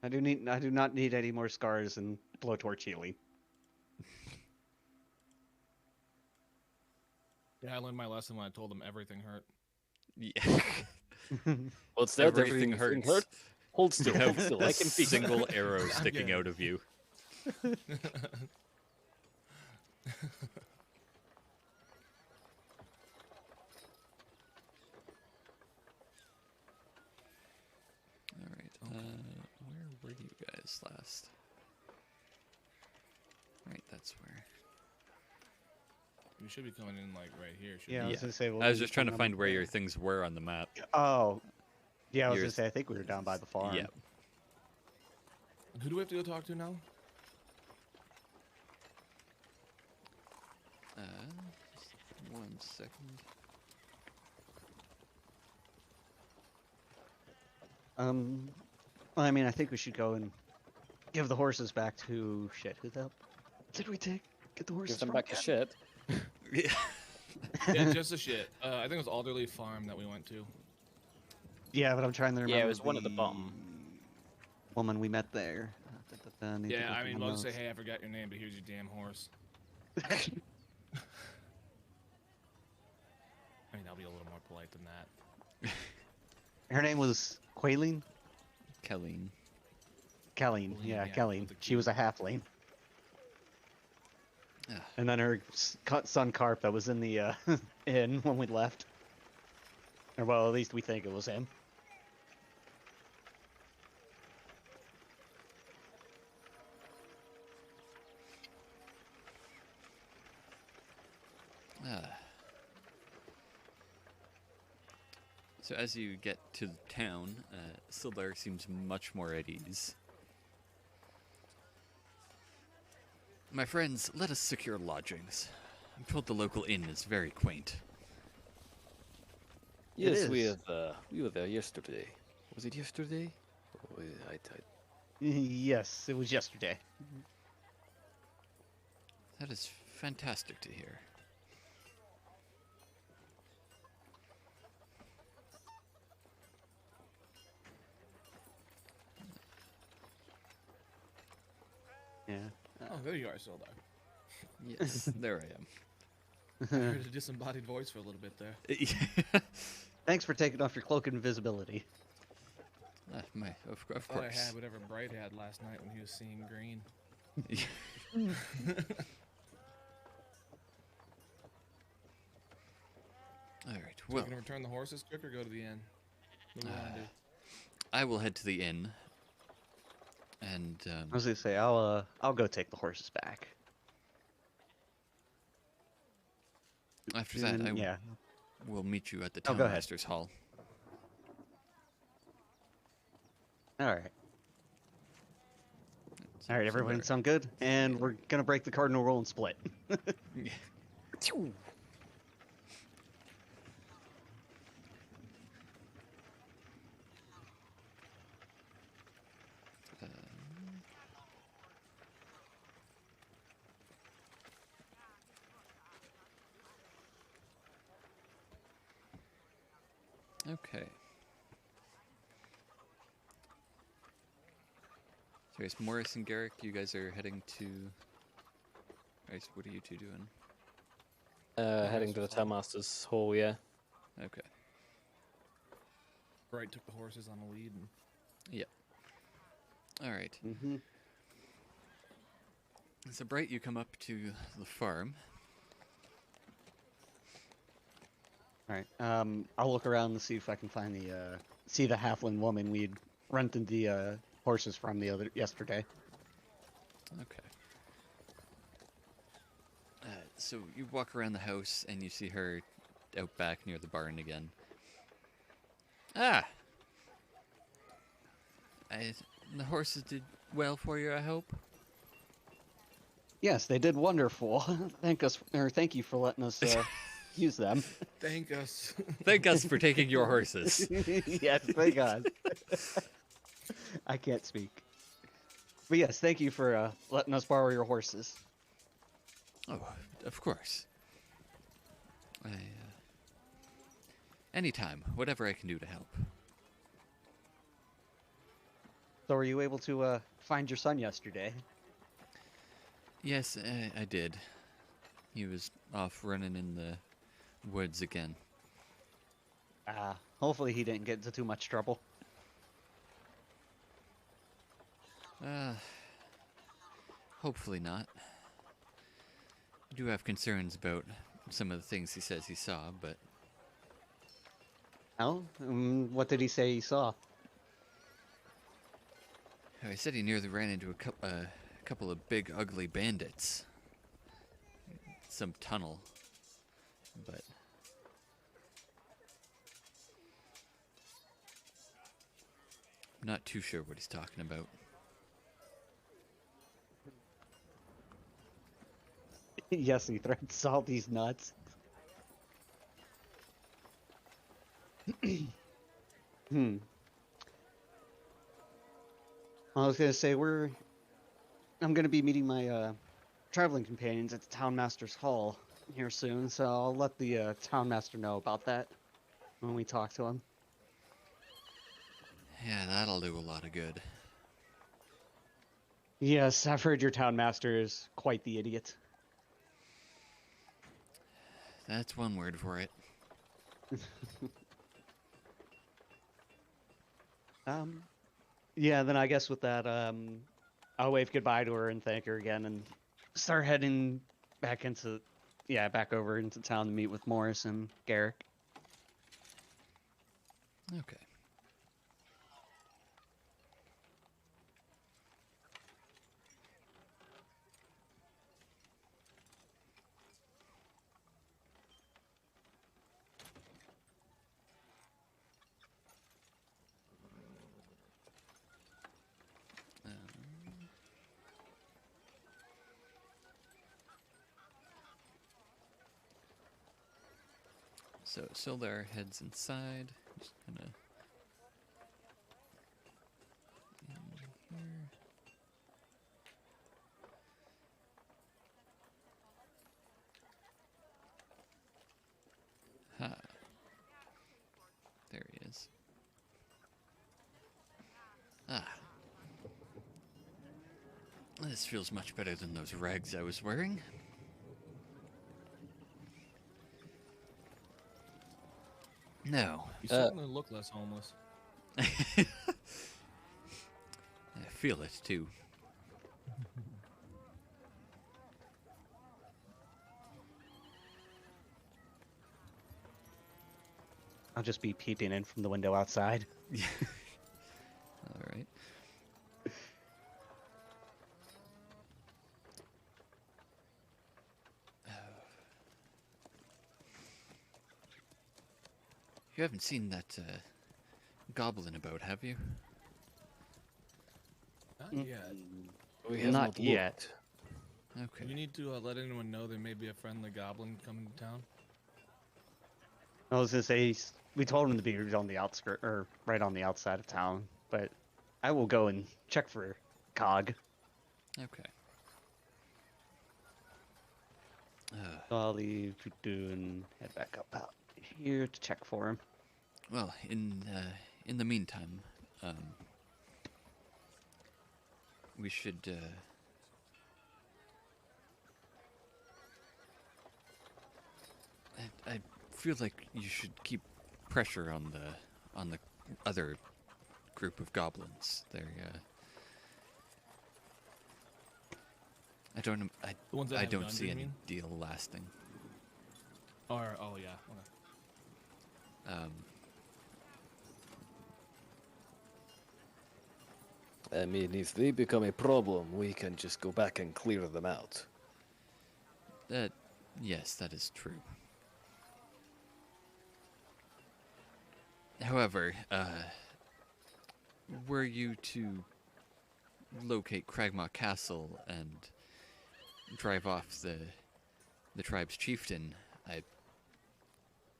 I do not need any more scars and blowtorch healing. Yeah, I learned my lesson when I told them everything hurt. Yeah. What's that? Everything hurts. Hurt? Hold You still, have hold still. a I can fix it. single arrow sticking Yeah. out of you. All right. Where were you guys last? Right, that's where. You should be coming in like right here. Yeah, I you? was gonna say. I was just trying to find where your things were on the map. Oh. Yeah, I was Yours- gonna say. I think we were down by the farm. Yeah. Who do we have to go talk to now? Just 1 second. Well, I mean, I think we should go and give the horses back to shit. Who the hell did we take? Get the horses Give them from back a again? shit. Yeah. Yeah, just a shit. I think it was Alderley Farm that we went to. Yeah, but I'm trying to remember. Yeah, it was one at the bottom. Woman we met there. Need to Yeah, look I at mean, my we'll just say, notes. hey, I forgot your name, but here's your damn horse. I mean, I'll be a little more polite than that. Her name was Quaileen? Kelleen. Kelleen. Quaileen, Yeah, yeah, Kelleen. with the She Q. was a halfling. Ah. And then her son Carp that was in the inn when we left. Or well, at least we think it was him. Ah. So as you get to the town, Sildar seems much more at ease. My friends, let us secure lodgings. I'm told the local inn is very quaint. Yes, is. we were there yesterday. Was it yesterday? Oh, Yes, it was yesterday. That is fantastic to hear. Yeah. Oh, there you are, Sildar. Yes, there I am. I heard a disembodied voice for a little bit there. Thanks for taking off your cloak of invisibility. Of Thought I course. had whatever Bright had last night when he was seeing green. All right. So we Well, can return the horses quick or go to the inn? What do we want to do? I will head to the inn, and I was gonna say I'll go take the horses back. after that, And I yeah. will meet you at the Oh, go ahead. Townmaster's Hall. All right. All right, everyone there. sound good? And we're gonna break the cardinal rule and split. Okay. So I guess Morris and Garrick, you guys are heading to. I guess, what are you two doing? heading to the Townmaster's Hall, yeah. Okay. Bright took the horses on a lead. And Yep. All right. Mm-hmm. So Bright, you come up to the farm. All right. I'll look around and see if I can find the halfling woman we'd rented the horses from yesterday. Okay. So you walk around the house and you see her out back near the barn again. Ah! The horses did well for you, I hope? Yes, they did wonderful. Thank you for letting us use them. thank us. Thank us for taking your horses. Yes, thank God. I can't speak. But yes, thank you for letting us borrow your horses. Oh, of course. Anytime, whatever I can do to help. So were you able to find your son yesterday? Yes, I did. He was off running in the woods again. Hopefully he didn't get into too much trouble. Hopefully not. I do have concerns about some of the things he says he saw, but Oh? What did he say he saw? I said he nearly ran into a couple of big, ugly bandits. Some tunnel, but I'm not too sure what he's talking about. Yes, he threatens all these nuts. Hmm. I was gonna say I'm gonna be meeting my traveling companions at the Townmaster's Hall here soon, so I'll let the Townmaster know about that when we talk to him. Yeah, that'll do a lot of good. Yes, I've heard your Townmaster is quite the idiot. That's one word for it. Yeah, then I guess with that, I'll wave goodbye to her and thank her again and start heading back back over into town to meet with Morris and Garrick. Okay. So Sildar heads inside. Just kind of. Ha. There he is. Ah. This feels much better than those rags I was wearing. No. You certainly look less homeless. I feel it too. I'll just be peeping in from the window outside. All right. You haven't seen that goblin about, have you? Not yet. We have Not not yet. Okay. We need to let anyone know there may be a friendly goblin coming to town. I was gonna say we told him to be on the outskirt or right on the outside of town, but I will go and check for Cog. Okay. So I'll leave Tutu and head back up out here to check for him. Well, in the meantime, we should. I feel like you should keep pressure on the other group of goblins. They're. I don't. The ones that I have don't guns, see you any mean? deal lasting. Or oh yeah. Okay. I mean, if they become a problem, we can just go back and clear them out. Yes, that is true. However, were you to locate Cragmaw Castle and drive off the tribe's chieftain, I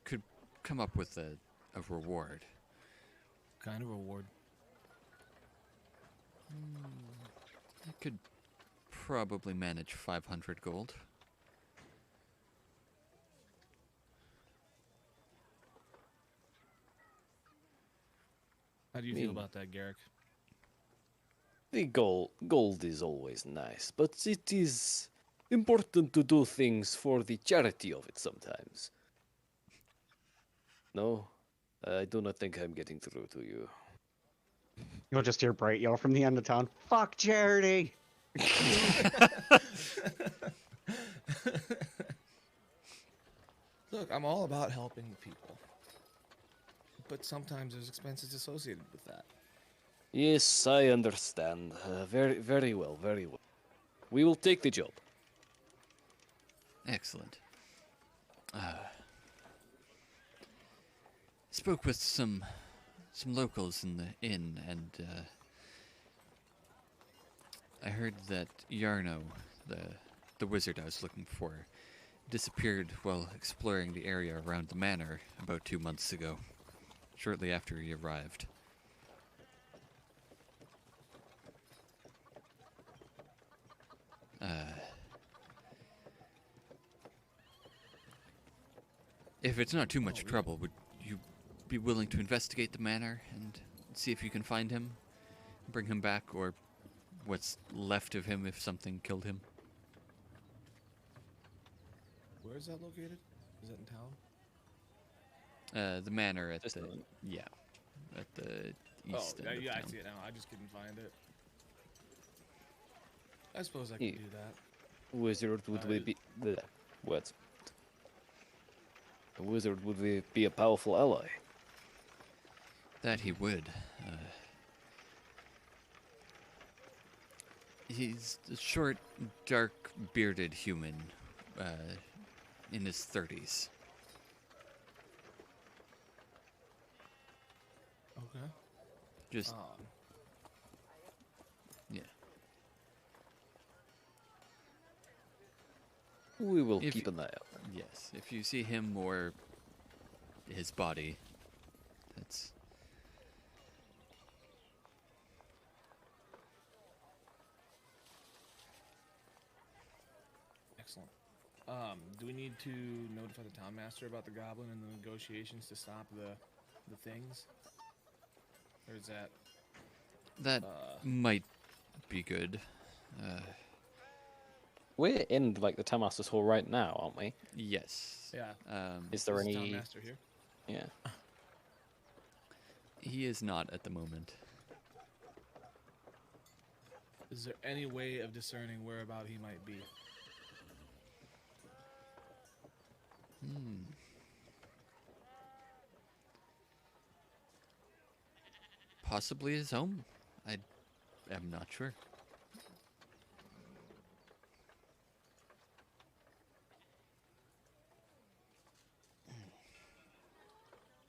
could come up with a reward. Kind of reward. I could probably manage 500 gold. How do you feel about that, Garrick? The gold is always nice, but it is important to do things for the charity of it sometimes. No, I do not think I'm getting through to you. You'll just hear Bright yell from the end of town, "Fuck charity!" Look, I'm all about helping the people. But sometimes there's expenses associated with that. Yes, I understand. Very, very well, very well. We will take the job. Excellent. Spoke with some locals in the inn, and I heard that Yarno, the wizard I was looking for, disappeared while exploring the area around the manor about 2 months ago, shortly after he arrived. If it's not too much trouble, would you be willing to investigate the manor and see if you can find him, bring him back, or what's left of him if something killed him? Where is that located? Is that in town? The manor at Just the at the east end of yeah, I town. see it now. I just couldn't find it. I suppose I Yeah. could do that. Wizard would be what? A wizard would be a powerful ally. That he would. He's a short, dark, bearded human, in his 30s. Okay. Just, yeah. We will If keep you- an eye out. Yes, if you see him or his body. That's Excellent. Do we need to notify the town master about the goblin and the negotiations to stop the things? Or is that that might be good. We're in like the Town Master's Hall right now, aren't we? Yes. yeah? Is there Is the town any? master here? Yeah. He is not at the moment. Is there any way of discerning whereabout he might be? Possibly his home. I am not sure.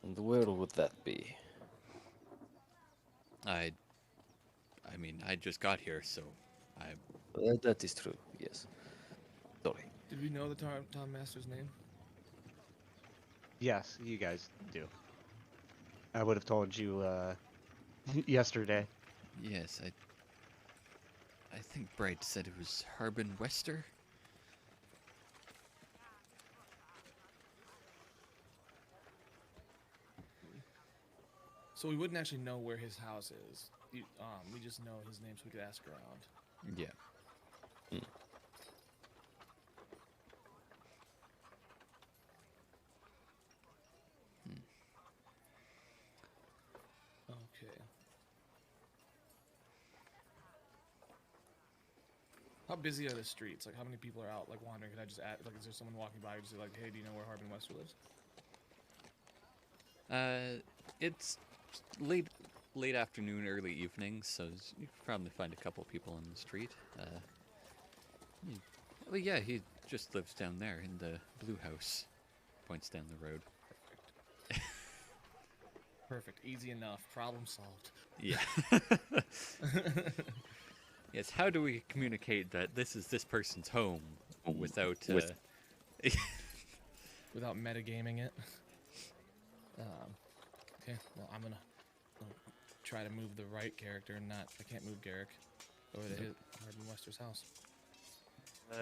And where would that be? I mean, I just got here, so I That is true. Yes. Sorry. Did we know the town master's name? Yes, you guys do. I would have told you yesterday. yes, I think Bright said it was Harbin Wester. So we wouldn't actually know where his house is. We just know his name, so we could ask around. Yeah. Okay. How busy are the streets? Like, how many people are out, like, wandering? Could I just add, like, is there someone walking by who's like, hey, do you know where Harbin Wester lives? It's late afternoon, early evening, so you could probably find a couple people in the street. Well, yeah, he just lives down there in the blue house. Points down the road. Perfect. Easy enough. Problem solved. Yeah. Yes, how do we communicate that this is this person's home without... Without metagaming it. Okay, well, I'm gonna try to move the right character and not... I can't move Garrick over to Harbin Wester's house.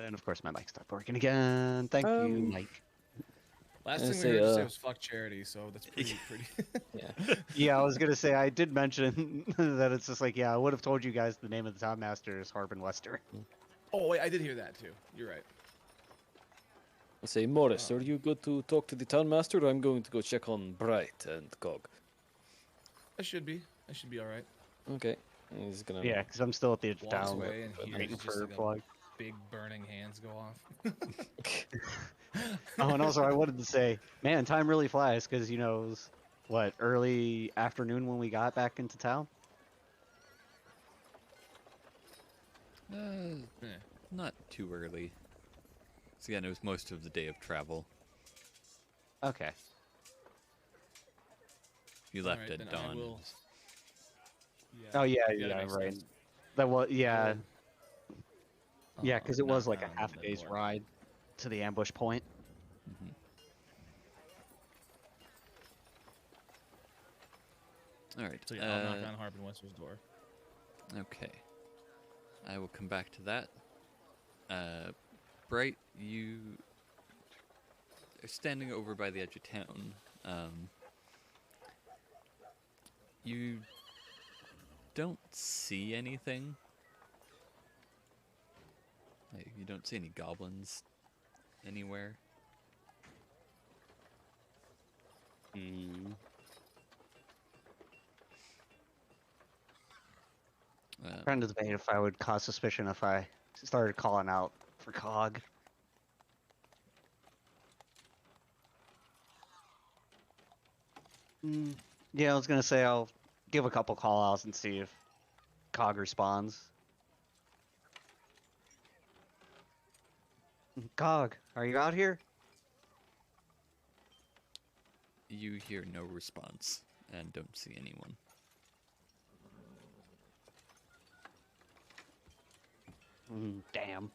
And of course my mic stopped working again. Thank you, Mike. Last I thing we say, heard you say was fuck charity, so that's pretty... Yeah. Yeah, I was gonna say I did mention that it's just like, yeah, I would have told you guys the name of the town master is Harbin Wester. Oh, wait, I did hear that, too. You're right. I say, Morris, are you good to talk to the Town Master, or I'm going to go check on Bright and Cog? I should be. I should be alright. Okay. He's gonna. Yeah, because I'm still at the edge of Walks town away and waiting hears just for like a plug. big burning hands go off. Oh, and also I wanted to say, man, time really flies because you know it was, what, early afternoon when we got back into town. Eh. Not too early. So again, it was most of the day of travel. Okay. You left Alright, at then I dawn. will- Oh yeah, that yeah, makes right. sense. That was yeah, yeah, because it knock was like a on half a the day's door. ride to the ambush point. All right. So yeah, I'll knock on Harbin Wester's door. Okay. I will come back to that. Bright, you are standing over by the edge of town. You don't see anything. Like, you don't see any goblins anywhere. Mm. Trying to debate if I would cause suspicion if I started calling out for Cog. Yeah, I was gonna say I'll give a couple call outs and see if Cog responds. Cog, are you out here? You hear no response and don't see anyone. Damn.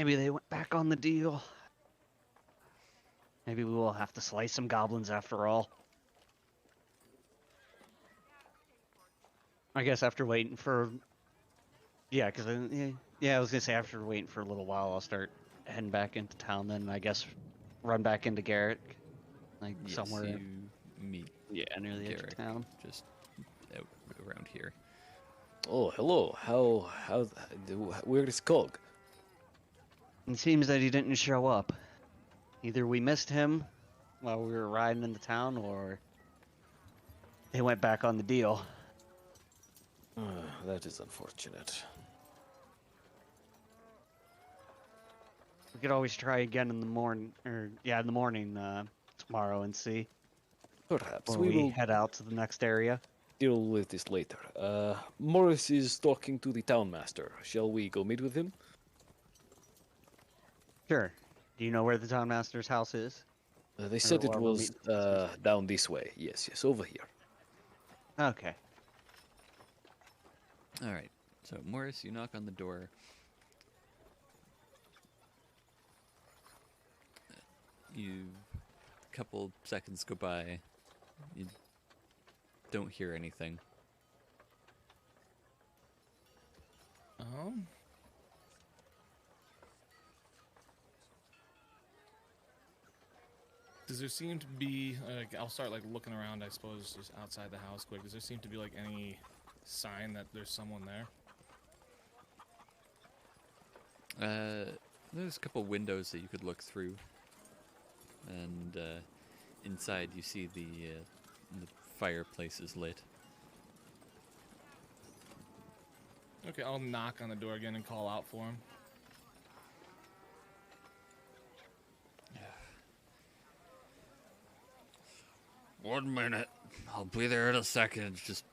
Maybe they went back on the deal. Maybe we will have to slice some goblins after all. I guess after waiting for... Yeah, because yeah, I was gonna say after waiting for a little while, I'll start heading back into town. Then I guess run back into Garrick, like Yes, somewhere. you meet Near the edge Garrick of town. just out around here. Oh, hello. Where is Cog? It seems that he didn't show up. Either we missed him while we were riding into town, or they went back on the deal. That is unfortunate. We could always try again in the morning, in the morning tomorrow and see. Perhaps When we we will head out to the next area. deal with this later. Morris is talking to the townmaster. Shall we go meet with him? Sure. Do you know where the townmaster's house is? They said it where we'll was meet. down this way. Yes, over here. Okay. All right. So Morris, you knock on the door. A couple seconds go by. You don't hear anything. Does there seem to be, I'll start like looking around, I suppose, just outside the house quick. Does there seem to be like any sign that there's someone there? There's a couple windows that you could look through, and inside you see the fireplace is lit. Okay, I'll knock on the door again and call out for him. One minute. I'll be there in a second. Just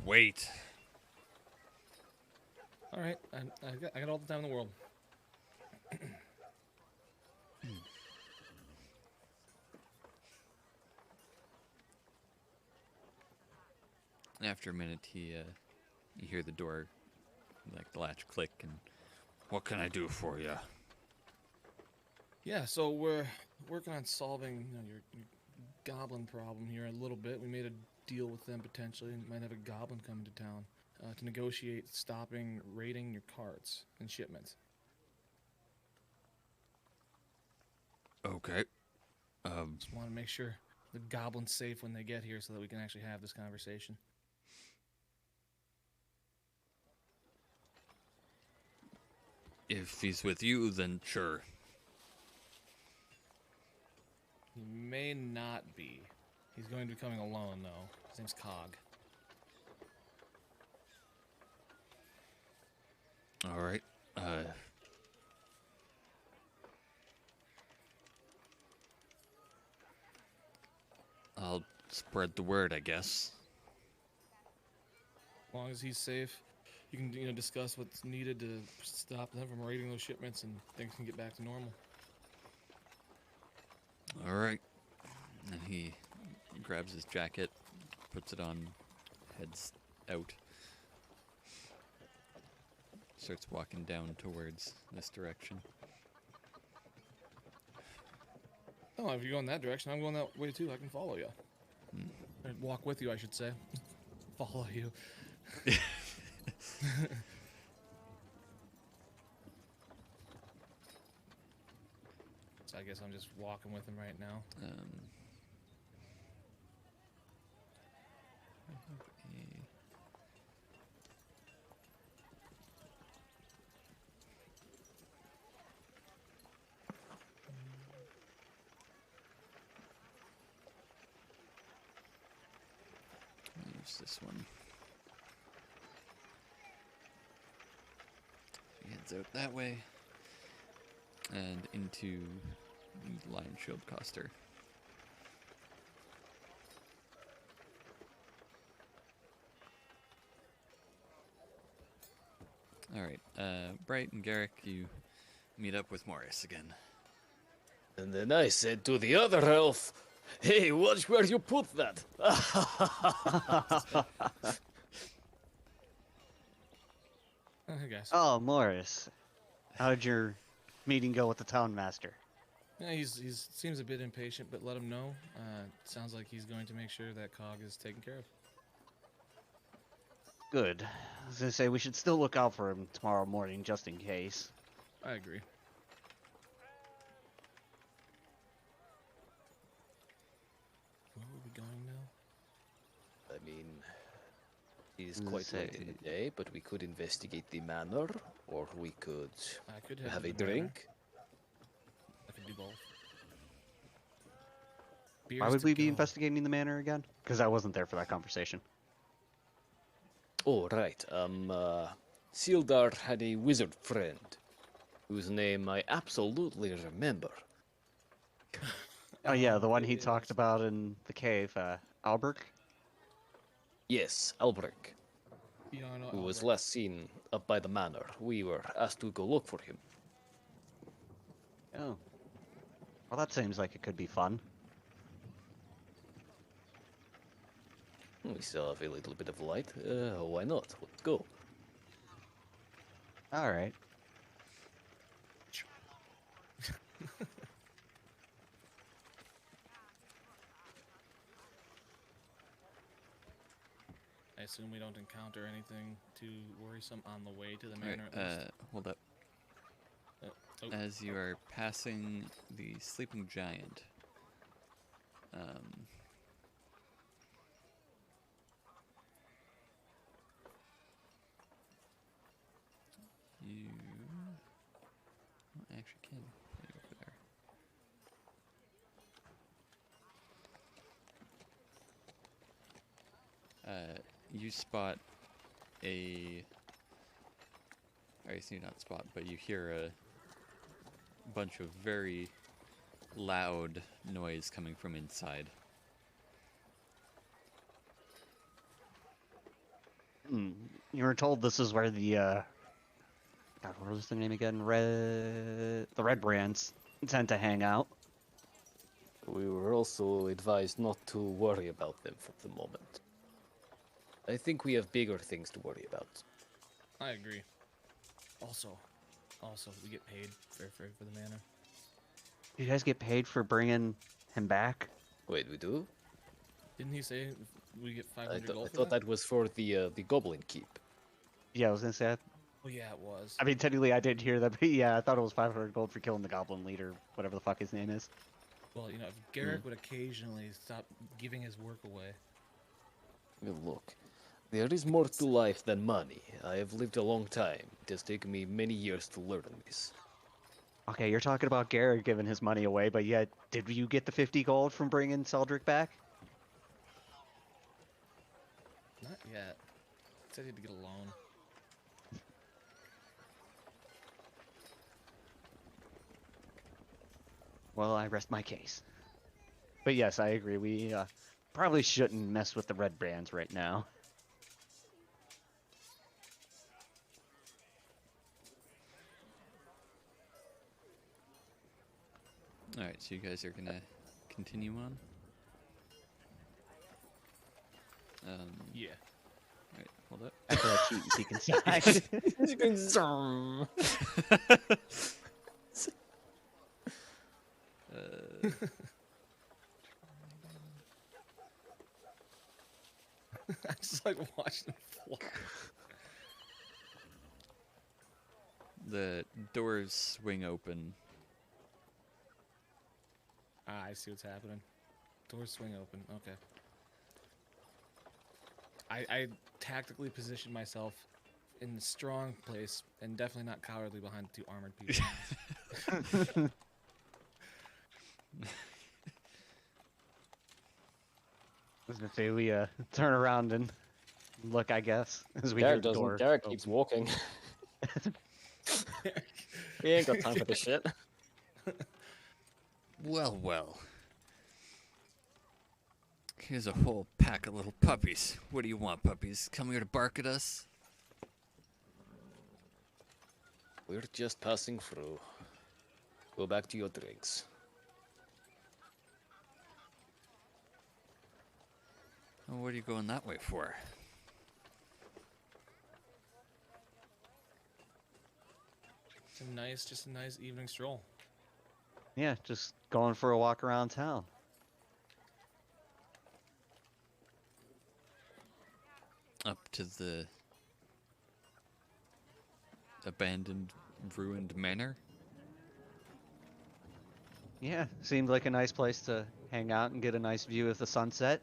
wait. All right, I got all the time in the world. After a minute, you hear the door, like the latch click, and what can I do for you? Yeah, so we're working on solving your goblin problem here a little bit. We made a deal with them potentially, and might have a goblin coming to town to negotiate stopping raiding your carts and shipments. Okay. Just want to make sure the goblin's safe when they get here, so that we can actually have this conversation. If he's with you, then sure. He may not be. He's going to be coming alone, though. His name's Cog. All right. I'll spread the word, I guess. As long as he's safe, you can discuss what's needed to stop them from raiding those shipments, and things can get back to normal. All right. And he grabs his jacket, puts it on, heads out. Starts walking down towards this direction. Oh, if you're going that direction, I'm going that way too. I can follow you. Or walk with you, I should say. Follow you. So I guess I'm just walking with him right now. Use this one. He heads out that way and into the Lion Shield Coster. Alright, Bright and Garrick, you meet up with Morris again. And then I said to the other elf, "Hey, watch where you put that." Hey guys. Oh, Morris. How did your meeting go with the town master? Yeah, he's seems a bit impatient, but let him know. Sounds like he's going to make sure that Cog is taken care of. Good. I was gonna say we should still look out for him tomorrow morning, just in case. I agree. Where are we going now? I mean, it's Let's quite late say- in the day, but we could investigate the manor, or we could I could have to a the manor. drink. I could do both. Why Beers would to we be go. investigating the manor again? Because I wasn't there for that conversation. Oh, right. Sildar had a wizard friend whose name I absolutely remember. Oh yeah, the one he It talked is. about in the cave, Albert? Yes, Albrecht, Yeah, I know who was Albert. last seen up by the manor. We were asked to go look for him. Oh. Well, that seems like it could be fun. We still have a little bit of light. Why not? Let's go. Alright. I assume we don't encounter anything too worrisome on the way to the Alright, manor. At least. hold up. Oh, As you are passing the sleeping giant, you actually can play over there. You spot a. I guess you not spot, but you hear a bunch of very loud noise coming from inside. You were told this is where the, God, what was the name again? The Red Brands tend to hang out. We were also advised not to worry about them for the moment. I think we have bigger things to worry about. I agree. Also, we get paid for the manor. You guys get paid for bringing him back? Wait, we do? Didn't he say we get I, 500 th- gold I for thought that? that was for the Goblin Keep. Yeah, I was gonna say. Oh yeah, it was. I mean, technically, I did hear that, but yeah, I thought it was 500 gold for killing the Goblin Leader, whatever the fuck his name is. Well, you know, if Garrick would occasionally stop giving his work away. Well, look, there is more to life than money. I have lived a long time. It has taken me many years to learn this. Okay, you're talking about Garrett giving his money away, but yet, did you get the 50 gold from bringing Seldrick back? Not yet. Said he had to get a loan. Well, I rest my case. But yes, I agree. We probably shouldn't mess with the Red Brands right now. Alright, so you guys are gonna continue on? Yeah. Alright, hold up. After that cheat and peek inside. I just like watching him fly. The doors swing open. Ah, I see what's happening. Doors swing open. Okay. I tactically positioned myself in a strong place and definitely not cowardly behind two armored people. I was gonna say we turn around and look, I guess, as we hear Garrett the doesn't. door. Garrett open. keeps walking. He ain't got time for this shit. Well, well. Here's a whole pack of little puppies. What do you want, puppies? Come here to bark at us? We're just passing through. Go back to your drinks. Oh, what are you going that way for? To just a nice evening stroll. Yeah, just going for a walk around town. Up to the abandoned, ruined manor. Yeah, seemed like a nice place to hang out and get a nice view of the sunset.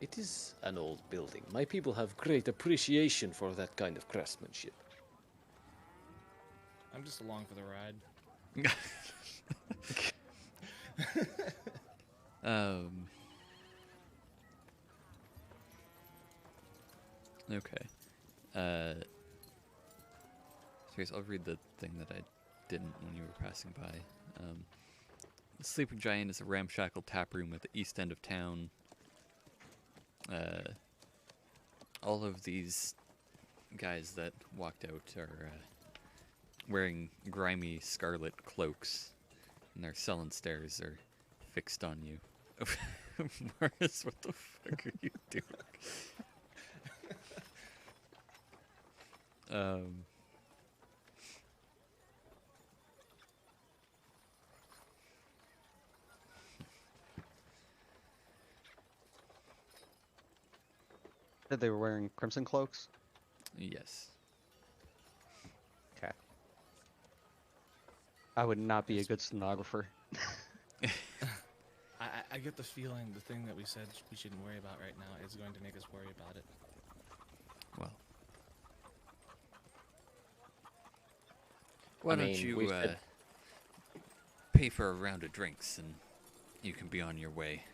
It is an old building. My people have great appreciation for that kind of craftsmanship. I'm just along for the ride. Okay. Serious, I'll read the thing that I didn't when you were passing by. The Sleeping Giant is a ramshackle tap room at the east end of town. All of these guys that walked out are wearing grimy scarlet cloaks, and their sullen stares are fixed on you. Morris, what the fuck are you doing? Said they were wearing crimson cloaks. Yes. Okay. I would not be a good stenographer. I get the feeling the thing that we said we shouldn't worry about right now is going to make us worry about it. Well. Why don't mean, you we've had- pay for a round of drinks and you can be on your way.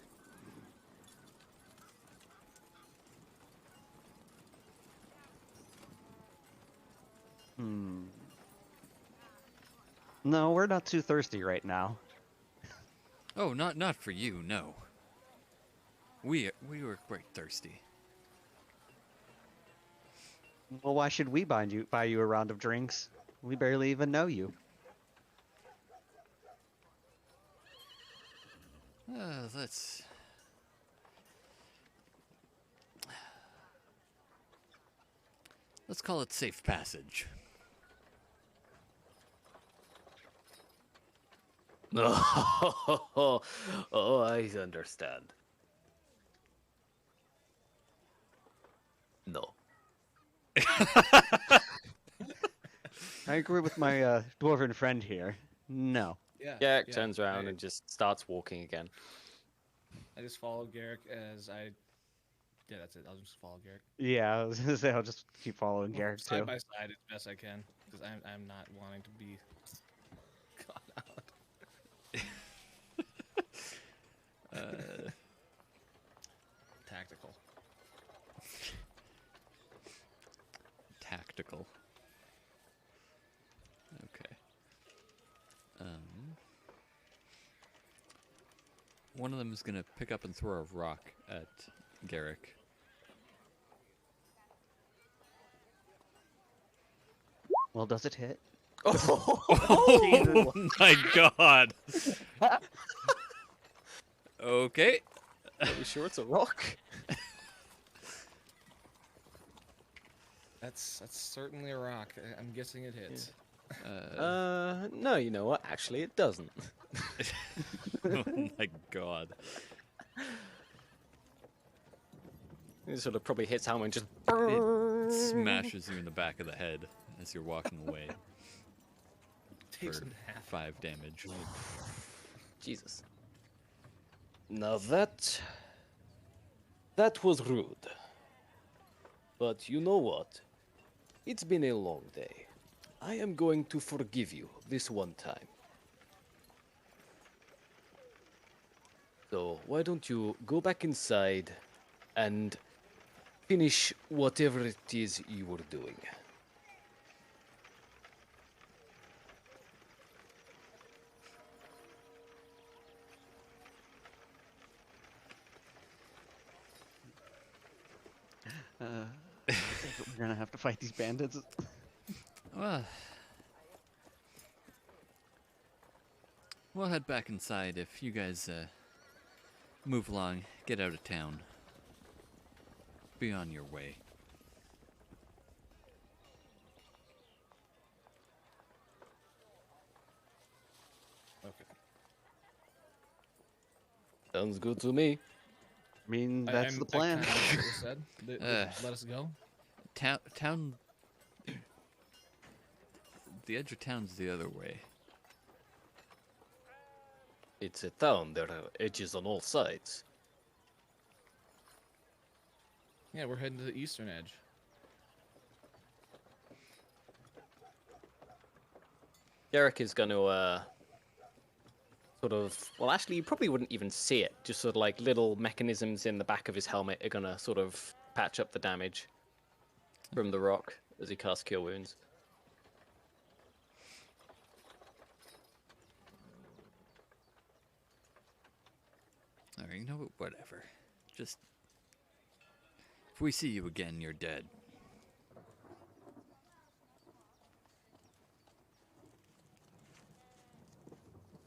No, we're not too thirsty right now. Oh, not for you, no. We were quite thirsty. Well, why should we buy you a round of drinks? We barely even know you. Let's call it safe passage. Oh, I understand. No. I agree with my dwarven friend here. No. Yeah. Turns around and just starts walking again. I just followed Garrick as I. Yeah, that's it. I'll just follow Garrick. Yeah, I was gonna say I'll just keep following Garrick too. Side by side as best I can, because I'm not wanting to be caught out. Tactical. Tactical. Okay. One of them is gonna pick up and throw a rock at Garrick. Well, does it hit? Oh my god! Okay. Are you sure it's a rock? That's certainly a rock. I'm guessing it hits. No, you know what? Actually, it doesn't. Oh my god. It sort of probably hits Helma and just. It smashes you in the back of the head as you're walking away Takes for him half. 5 damage. Jesus. Now that was rude. But you know what? It's been a long day. I am going to forgive you this one time. So why don't you go back inside and finish whatever it is you were doing. We're gonna have to fight these bandits. Well, we'll head back inside if you guys move along, get out of town. Be on your way. Sounds good to me. I mean, that's the plan. I kind of what was said. Ugh. Let us go. Town. The edge of town's the other way. It's a town. There are edges on all sides. Yeah, we're heading to the eastern edge. Garrick is going to sort of, well, actually, you probably wouldn't even see it. Just sort of like little mechanisms in the back of his helmet are going to sort of patch up the damage from the rock as he casts Cure Wounds. Alright, you know what? Whatever. Just. If we see you again, you're dead.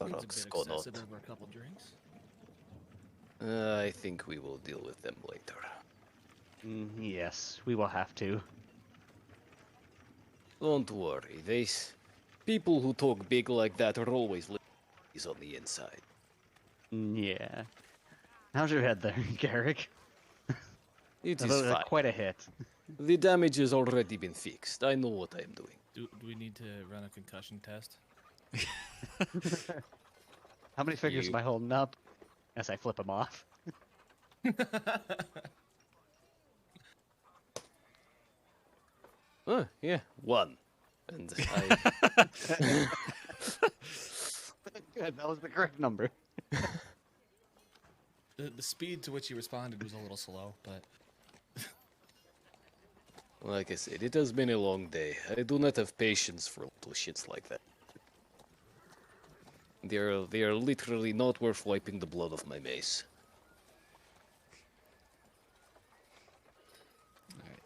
It's a bit excessive over a couple drinks. I think we will deal with them later. Yes, we will have to. Don't worry, people who talk big like that are always on the inside. Yeah. How's your head there, Garrick? It That is looked like fine. quite a hit. The damage has already been fixed. I know what I am doing. Do we need to run a concussion test? How many fingers You- am I holding up? As I flip him off. Oh, yeah, 1. And I... Good, that was the correct number. The speed to which he responded was a little slow, but Like I said, it has been a long day. I do not have patience for little shits like that. They are literally not worth wiping the blood off my mace. Alright.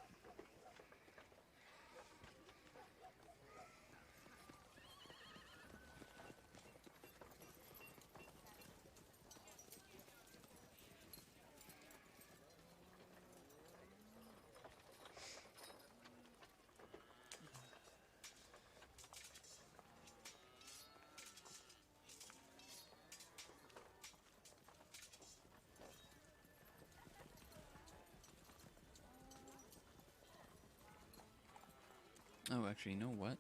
Oh, actually, you know what?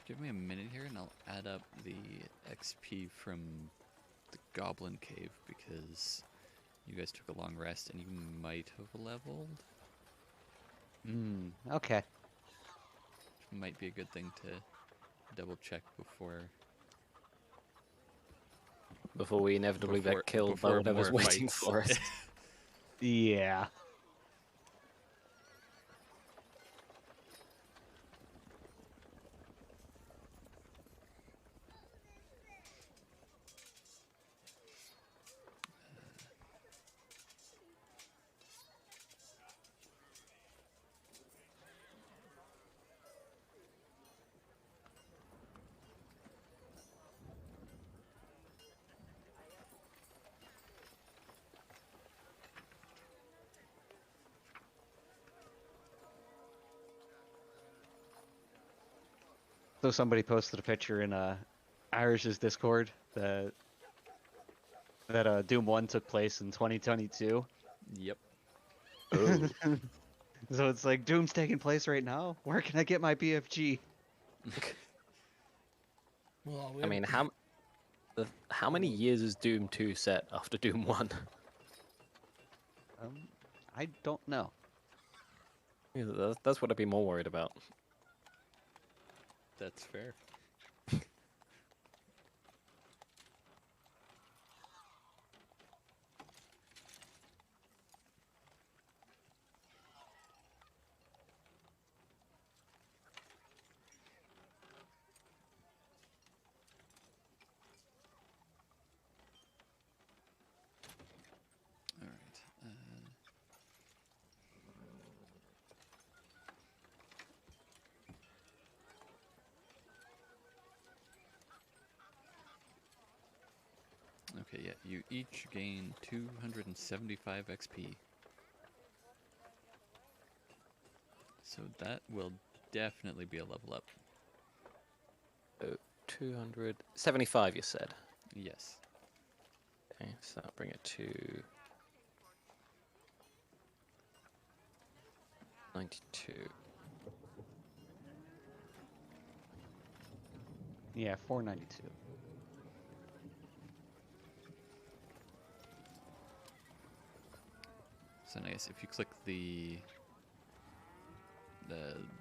Give me a minute here and I'll add up the XP from the Goblin Cave because you guys took a long rest and you might have leveled. Okay. Might be a good thing to double check before. Before we inevitably Before- get killed by before whatever's more waiting fights. for us. Yeah. So somebody posted a picture in Irish's Discord that Doom 1 took place in 2022. Yep. Oh. So it's like Doom's taking place right now. Where can I get my BFG? well, I mean, how many years is Doom 2 set after Doom 1? I don't know. Yeah, that's what I'd be more worried about. That's fair. All right. Okay, yeah, you each gain 275 XP. So that will definitely be a level up. 275, you said. Yes. Okay, so that'll bring it to 92. Yeah, 492. So nice. If you click the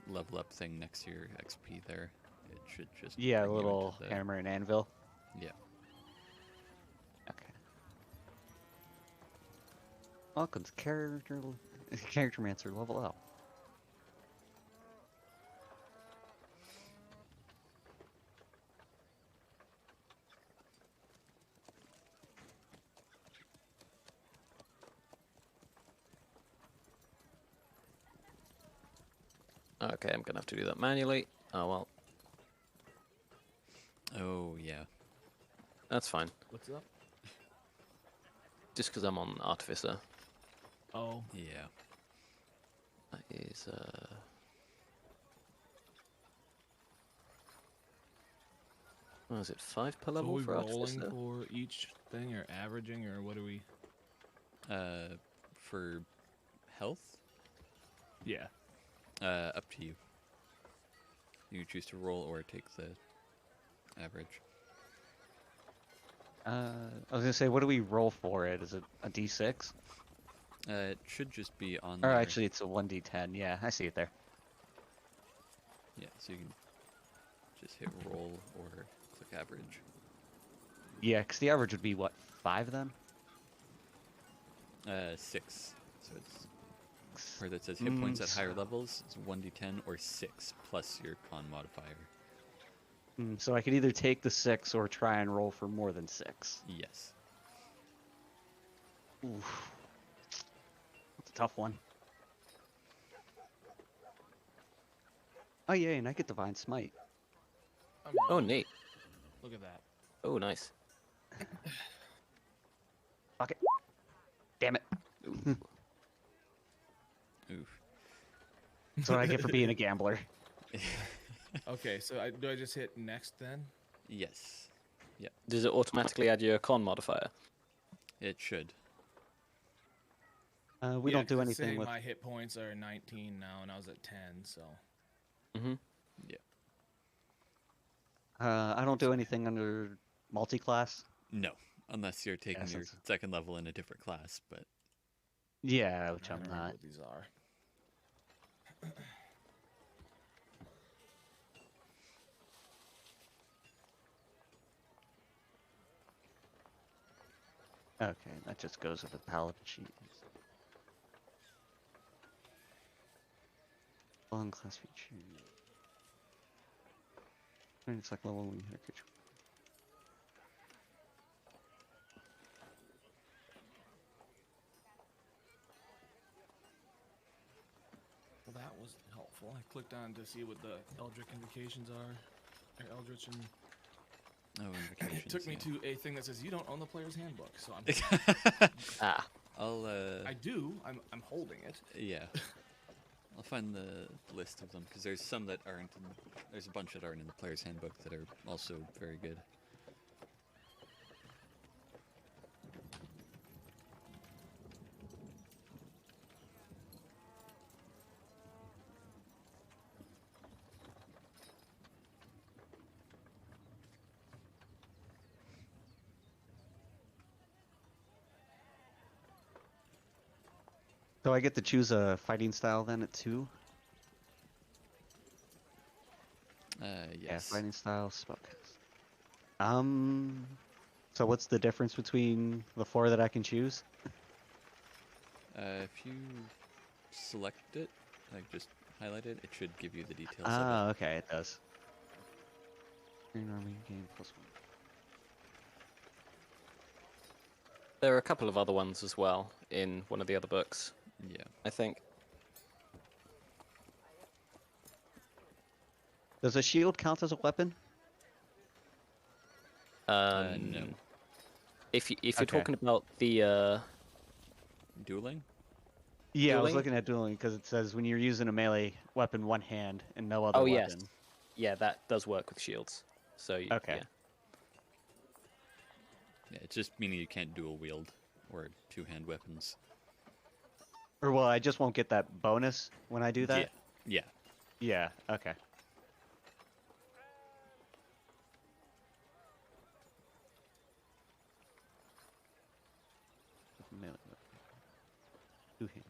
level up thing next to your XP there, it should just Yeah, a bring you little into the, hammer and anvil. Yeah. Okay. Welcome to Character Mancer level up. Okay, I'm gonna have to do that manually. Oh well, Oh yeah. that's fine. What's up? Just because I'm on Artificer. Oh, Yeah. That is, what is it, 5 per so are level we for rolling Artificer? for each thing, or averaging, or what are we? For health, Yeah. up to you. You choose to roll or take the average. I was gonna say, what do we roll for it? Is it a D6? It should just be on Or there. actually, it's a 1D10. Yeah, I see it there. Yeah, so you can just hit roll or click average. Yeah, because the average would be, what, 5 then? 6. So it's where that says hit points at higher levels, it's 1d10 or 6 plus your con modifier. So I could either take the 6 or try and roll for more than 6. Yes. Oof. That's a tough one. Oh yeah, and I get Divine Smite. Oh, neat. Look at that. Oh, nice. Fuck it. Damn it. Oof. That's what I get for being a gambler. Okay, so do I just hit next then? Yes. Yep. Does it automatically add your con modifier? It should. We Yeah, don't do 'cause it's anything saying with... my hit points are 19 now, and I was at 10, so. Mm-hmm. Yeah. I don't do anything under multi-class. No, unless you're taking your since- second level in a different class, but Yeah, which I I'm don't remember not. what these are. Okay, that just goes with the paladin sheet. Long class feature. It's like level 1 hit a creature. Well, that was helpful. I clicked on to see what the Eldritch invocations are. Or Eldritch, and oh, invocations. it took me yeah. to a thing that says you don't own the player's handbook. So I'm, Ah. I'll I do. I'm holding it. yeah. I'll find the list of them because there's some that aren't. There's a bunch that aren't in the player's handbook that are also very good. So I get to choose a fighting style then at 2? Yes. Yeah, fighting style, spellcast. So what's the difference between the 4 that I can choose? If you select it, like just highlight it, it should give you the details of Ah, okay, it does. Green army gain +1. There are a couple of other ones as well in one of the other books, it. Yeah. I think. Does a shield count as a weapon? No. If you're Okay. talking about the Dueling? Yeah, I was Dueling? looking at dueling because it says when you're using a melee weapon one hand and no other oh yes, weapon. yeah, that does work with shields. So Okay. yeah. Yeah, it's just meaning you can't dual wield or two-hand weapons. Or well, I just won't get that bonus when I do that. Yeah. Yeah. Okay. Melee weapon. Two-hand.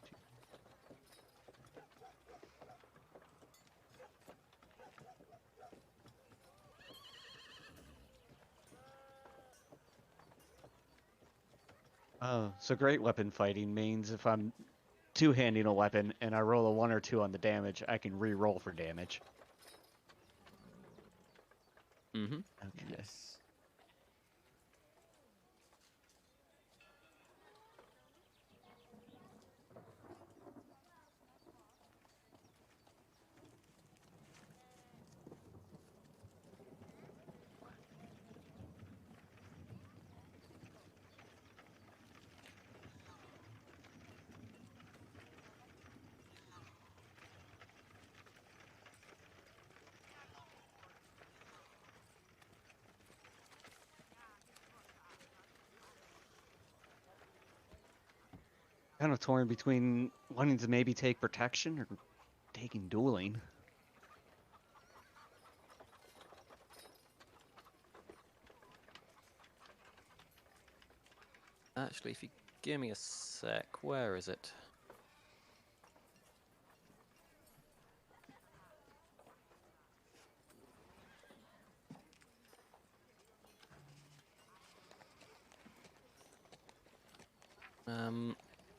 Oh, so great weapon fighting means if I'm two-handing a weapon and I roll a 1 or 2 on the damage, I can re-roll for damage. Mm-hmm. Okay. Yes. Kind of torn between wanting to maybe take protection or taking dueling. Actually, if you give me a sec, where is it?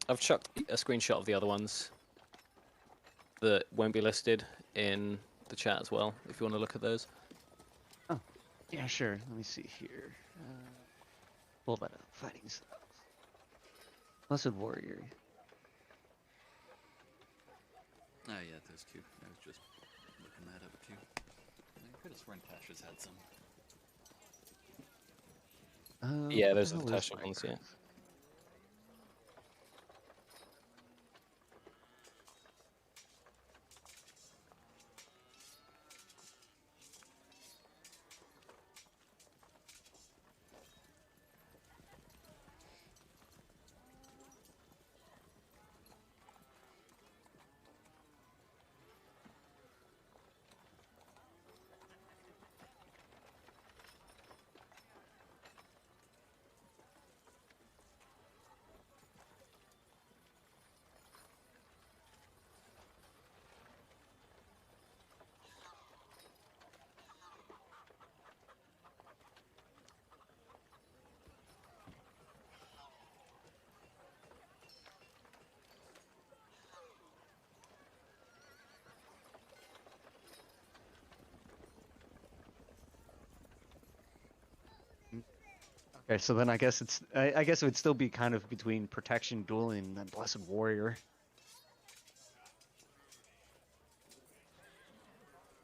I've chucked a screenshot of the other ones that won't be listed in the chat as well, if you want to look at those. Oh, yeah, sure. Let me see here. Pull that up. Fighting styles. Blessed Warrior. Oh yeah, those two. I was just looking that up too. I could have sworn Tasha's had some. Yeah, What those the are the hell is Tasha ones, yeah. Minecraft? Okay, so then I guess it's I guess it would still be kind of between protection, dueling, and Blessed Warrior.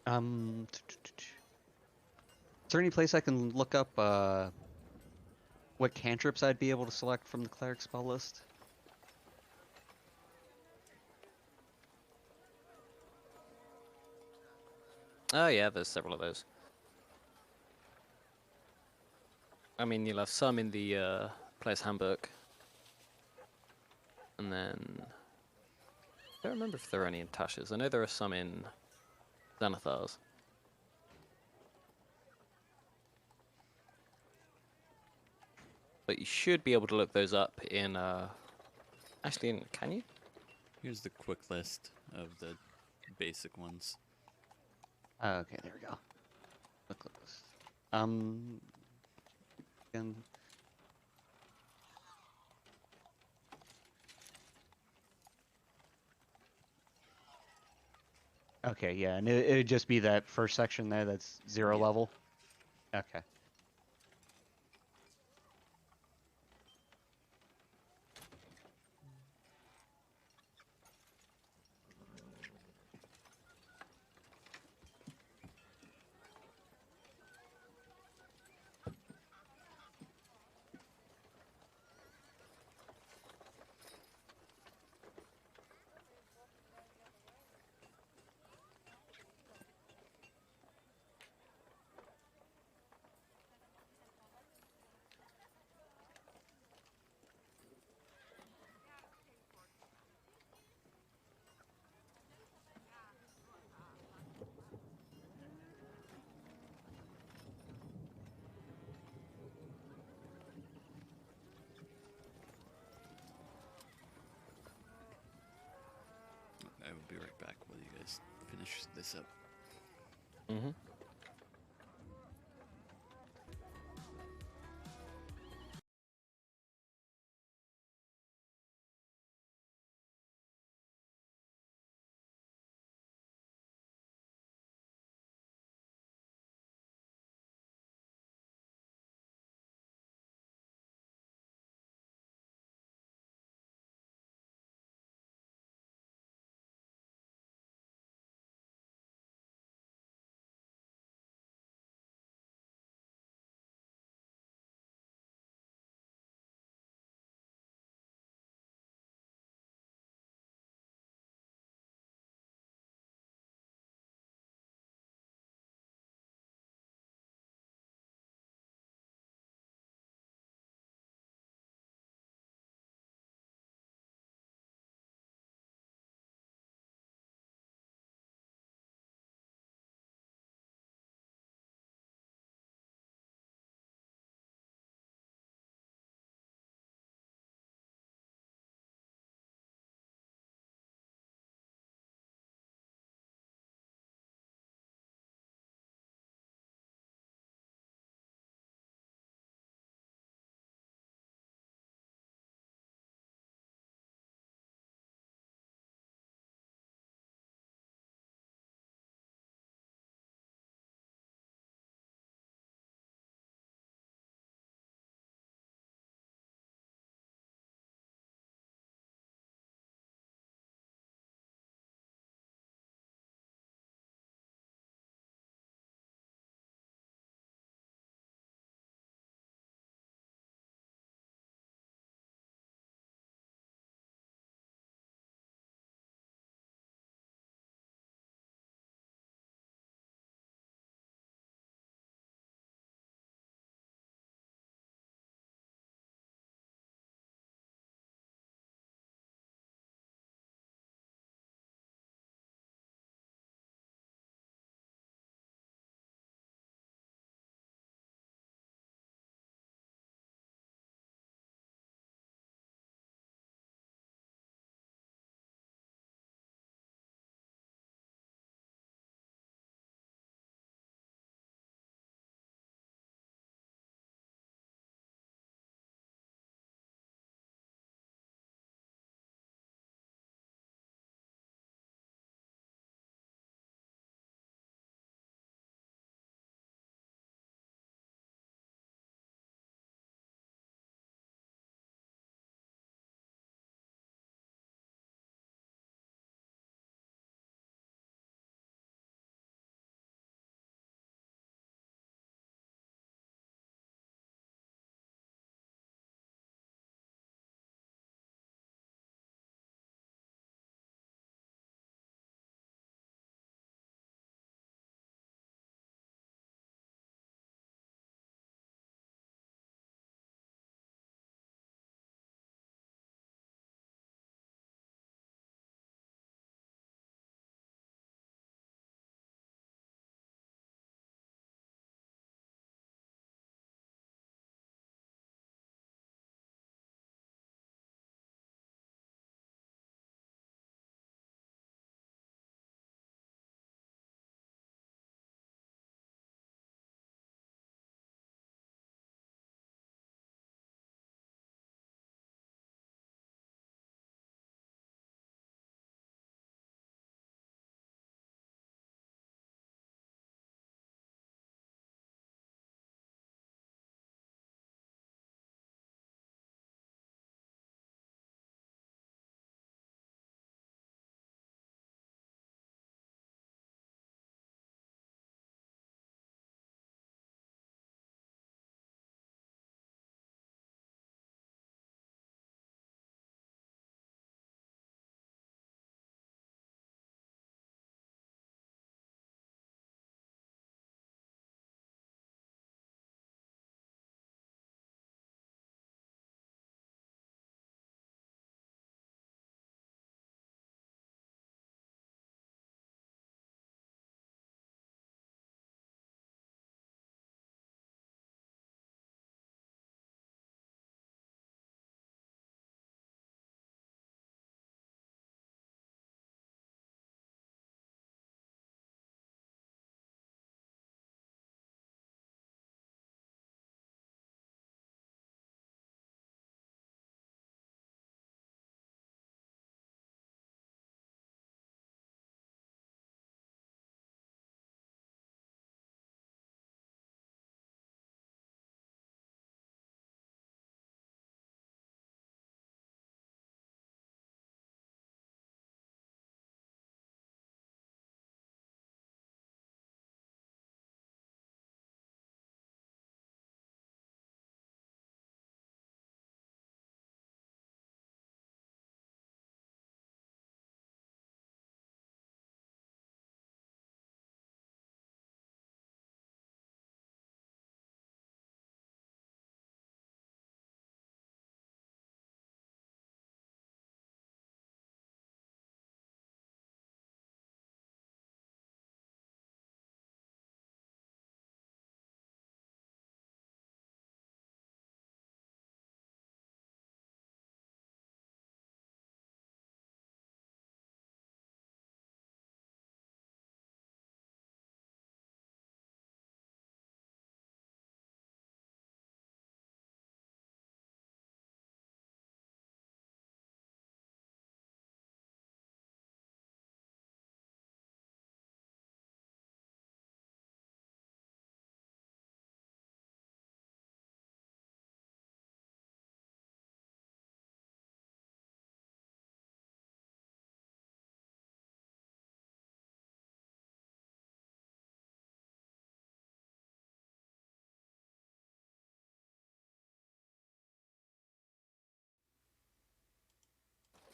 Is there any place I can look up what cantrips I'd be able to select from the cleric spell list? Oh yeah, there's several of those. I mean, you'll have some in the player's handbook. And then... I don't remember if there are any in Tasha's. I know there are some in Xanathar's. But you should be able to look those up in... Actually, can you? Here's the quick list of the basic ones. Okay, there we go. Look at this. Again. Okay, yeah, and it would just be that first section there that's 0 Yeah. level. Okay. will be right back while you guys finish this up. Mm-hmm.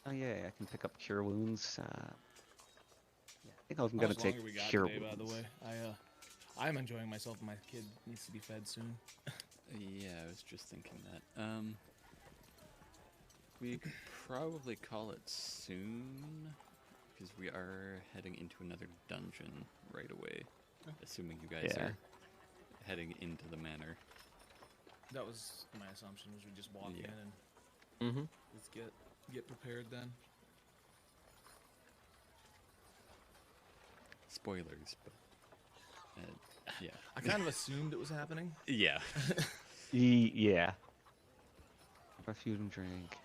Oh yeah, I can pick up cure wounds. Yeah, I think I'm How gonna much take longer we got cure today, by the wounds. way? I'm enjoying myself. My kid needs to be fed soon. Yeah, I was just thinking that. We could probably call it soon, because we are heading into another dungeon right away. Assuming you guys Yeah. are heading into the manor. That was my assumption. Was we just walk Yeah. in and Mm-hmm. let's get prepared then. Spoilers, but yeah. I kind of assumed it was happening. Yeah. Yeah. A food and drink.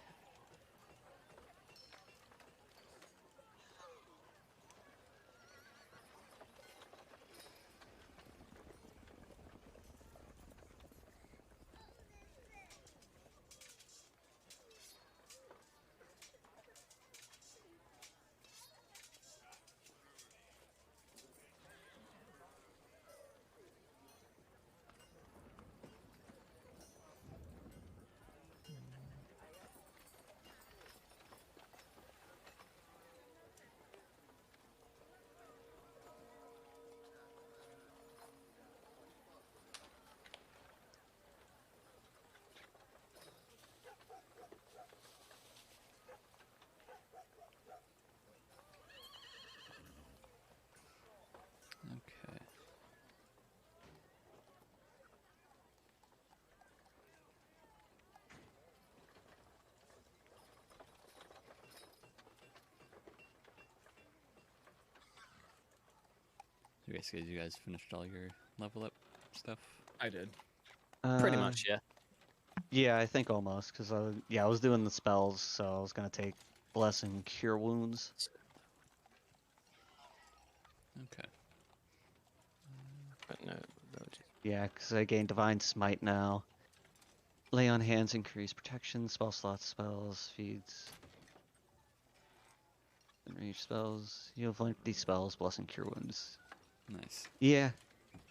Okay. You guys finished all your level up stuff? I did. Pretty much, yeah. Yeah, I think almost, because I was doing the spells, so I was gonna take bless and cure wounds. Okay. But no, just... Yeah, because I gained divine smite now. Lay on hands increase protection, spell slots, spells, feeds. And range spells. You have lengthy spells, bless and cure wounds. Nice. Yeah.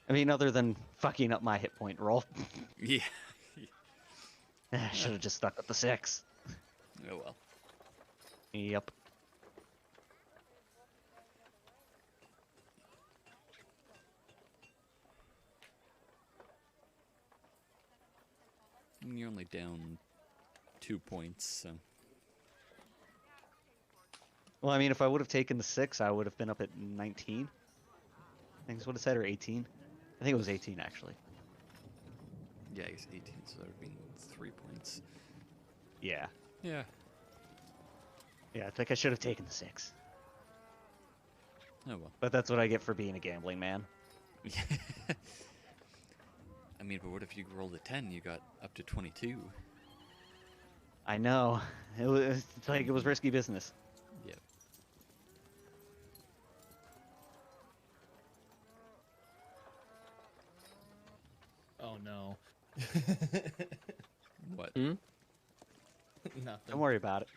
I mean, other than fucking up my hit point roll. Yeah. I should have just stuck with the 6. Oh well. Yep. You're only down 2 points, so. Well, I mean, if I would have taken the 6, I would have been up at 19. I think that's what it said, or 18. I think it was 18, actually. Yeah, I guess 18, so that would be 3 points. Yeah. Yeah. Yeah, I think I should have taken the 6. Oh well. But that's what I get for being a gambling man. I mean, but what if you rolled a 10? You got up to 22. I know. It was like it was risky business. Yep. Oh no. What? Hmm? Nothing. Don't worry about it.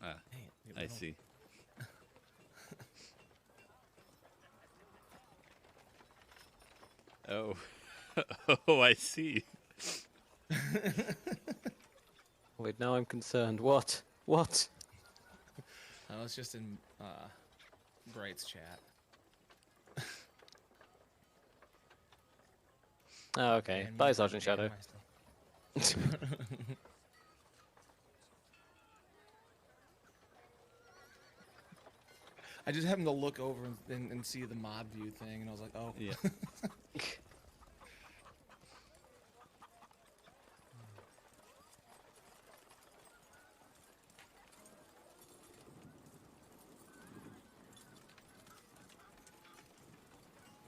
Ah, I see. Oh. Oh, I see. Wait, now I'm concerned. What? What? I was just in Bright's chat. Oh, okay. And Bye, me Sergeant damn Shadow. myself. I just happened to look over and see the mod view thing, and I was like, oh. Yeah.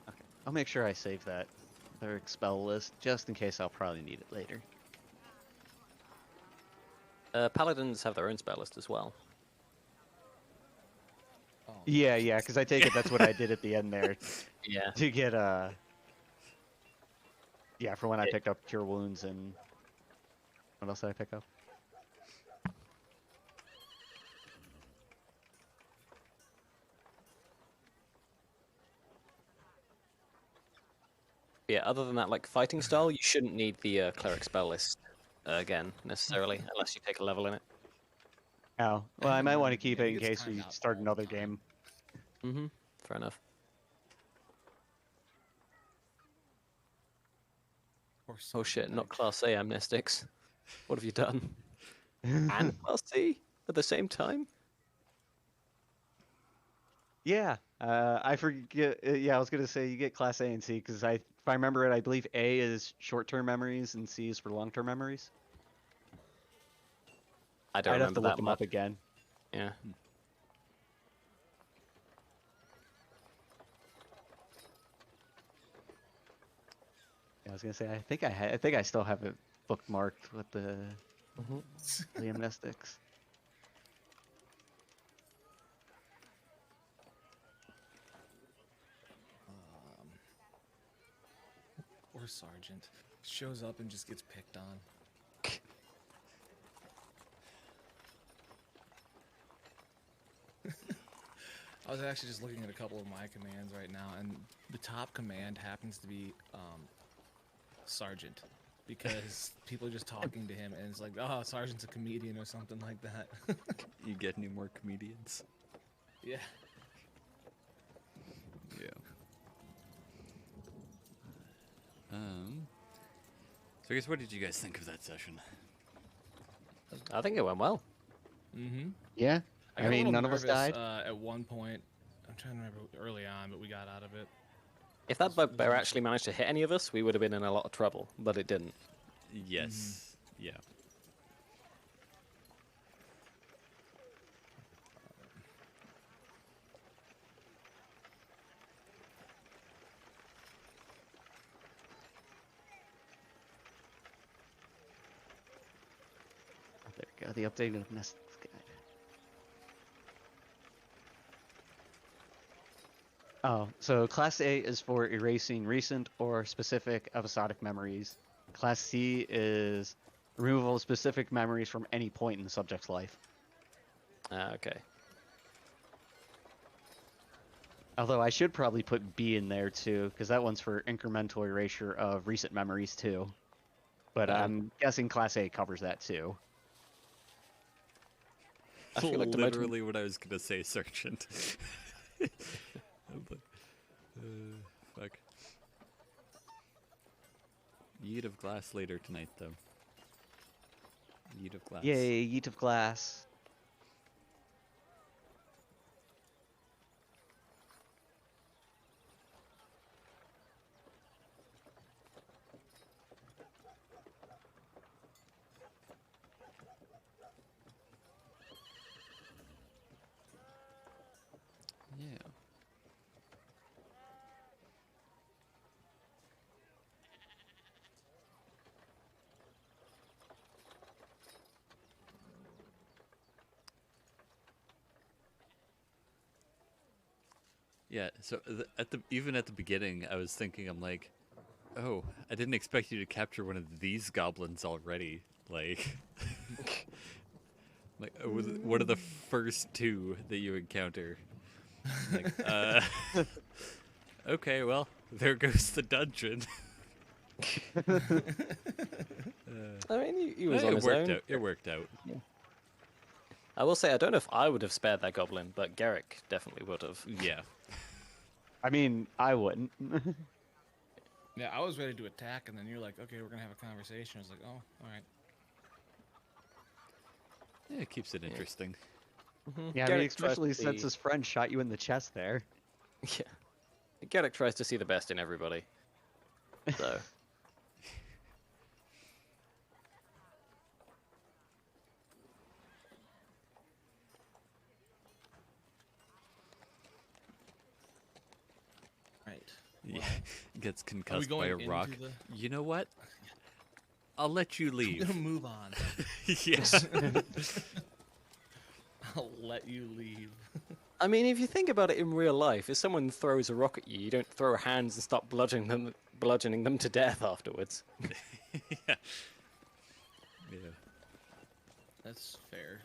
Okay. I'll make sure I save that their spell list just in case I'll probably need it later. Paladins have their own spell list as well. Oh. Yeah, because I take it that's what I did at the end there Yeah. to get yeah, for when I picked up cure wounds and what else did I pick up? But yeah, other than that, like fighting style, you shouldn't need the cleric spell list again necessarily, unless you take a level in it. Oh, well, I might want to keep I it think in it's case timed we out start all the another time. game. Fair enough. Or Oh shit, Sergeant not Knight. Class A amnestics. What have you done? And Class C at the same time? Yeah, I forget. Yeah, I was gonna say you get Class A and C because if I remember it, I believe A is short-term memories and C is for long-term memories. I don't I'd have remember to look that them much. up again. Yeah. Yeah, I was gonna say I think I still have it bookmarked with the amnestics. Or Sergeant. Shows up and just gets picked on. I was actually just looking at a couple of my commands right now, and the top command happens to be Sergeant, because people are just talking to him, and it's like, oh, Sergeant's a comedian or something like that. You get any more comedians? Yeah. Yeah. So I guess what did you guys think of that session? I think it went well. Mm-hmm. Yeah, I I got a mean little none of us nervous, died. at one point. I'm trying to remember early on, but we got out of it. If that bugbear actually managed to hit any of us, we would have been in a lot of trouble, but it didn't. Yes. Yeah. Oh, there we go. The updated amnestics guide. Oh, so Class A is for erasing recent or specific episodic memories. Class C is removal of specific memories from any point in the subject's life. Okay. Although I should probably put B in there too, because that one's for incremental erasure of recent memories too. But I'm guessing Class A covers that too. I feel like the motiv- literally what I was gonna say, Sergeant. Fuck. Yeet of glass later tonight, though. Yeet of glass. Yay, Yeet of Glass. Yeah. Yeah, so even at the beginning, I was thinking, I'm like, oh, I didn't expect you to capture one of these goblins already. Like, what are the first two that you encounter? Like, okay, well, there goes the dungeon. I mean, he was on It his worked own. out. It worked out. I will say, I don't know if I would have spared that goblin, but Garrick definitely would have. Yeah. I mean, I wouldn't. Yeah, I was ready to attack, and then you're like, okay, we're gonna have a conversation. I was like, oh, all right. Yeah, it keeps it interesting. Yeah, I mean, especially since his friend shot you in the chest there. Yeah. Garrick tries to see the best in everybody. So. Right. Yeah. Gets Are we concussed by going a rock. into the... You know what? I'll let you I'm leave. gonna move on. Yeah. I'll let you leave. I mean, if you think about it in real life, if someone throws a rock at you, you don't throw hands and start bludgeoning them to death afterwards. Yeah. Yeah. That's fair.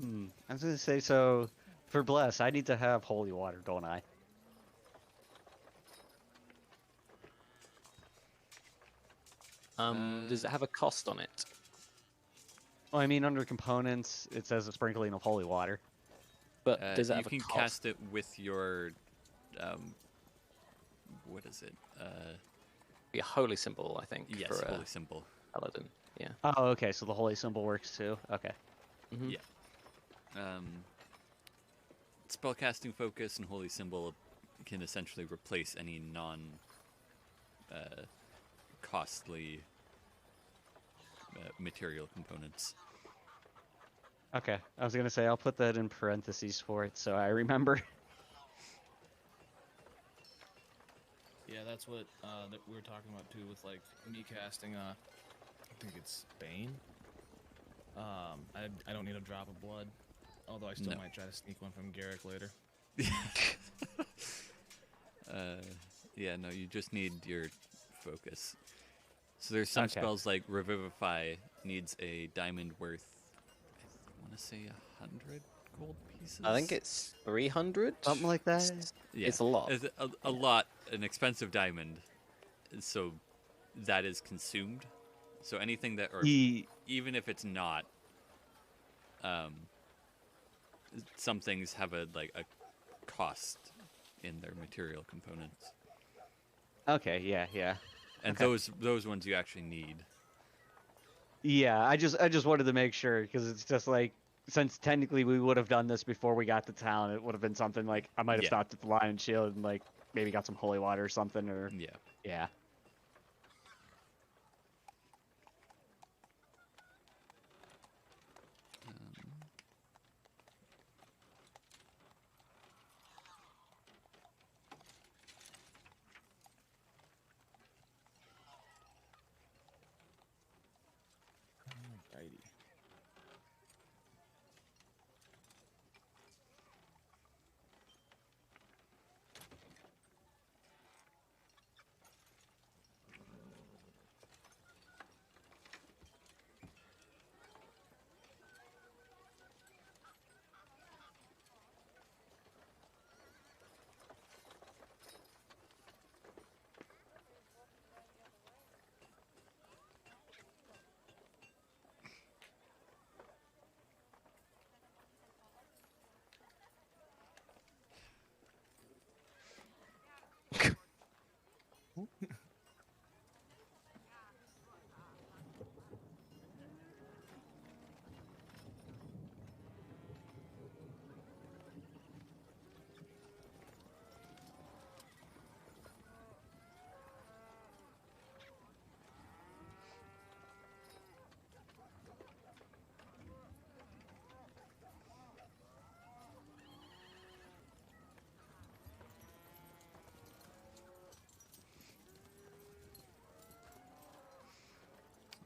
I was gonna say, so for Bless, I need to have holy water, don't I? Does it have a cost on it? Well, I mean, under components, it says a sprinkling of holy water. But does it You have a can cost? cast it with your, what is it? Be a holy symbol, I think. Yes, for holy symbol. paladin. Yeah. Oh, okay, so the holy symbol works too. Okay. Mhm. Yeah. Spellcasting focus and holy symbol can essentially replace any costly material components. Okay, I was gonna say I'll put that in parentheses for it so I remember. Yeah, that's what that we were talking about too with like me casting. I think it's Bane. I don't need a drop of blood, although I still No. might try to sneak one from Garrick later. Yeah, no, you just need your focus. So there's some Okay. spells like Revivify needs a diamond worth, I want to say 100 gold pieces. I think it's 300. Something like that. Yeah, It's a lot. It's a lot, an expensive diamond. So that is consumed. So anything that, or even if it's not, some things have a cost in their material components, Okay, yeah. and Okay. those ones you actually need. Yeah, I just wanted to make sure because it's just like since technically we would have done this before we got to town, it would have been something like I might have Yeah. stopped at the Lion Shield and like maybe got some holy water or something or Yeah. yeah. Alrighty.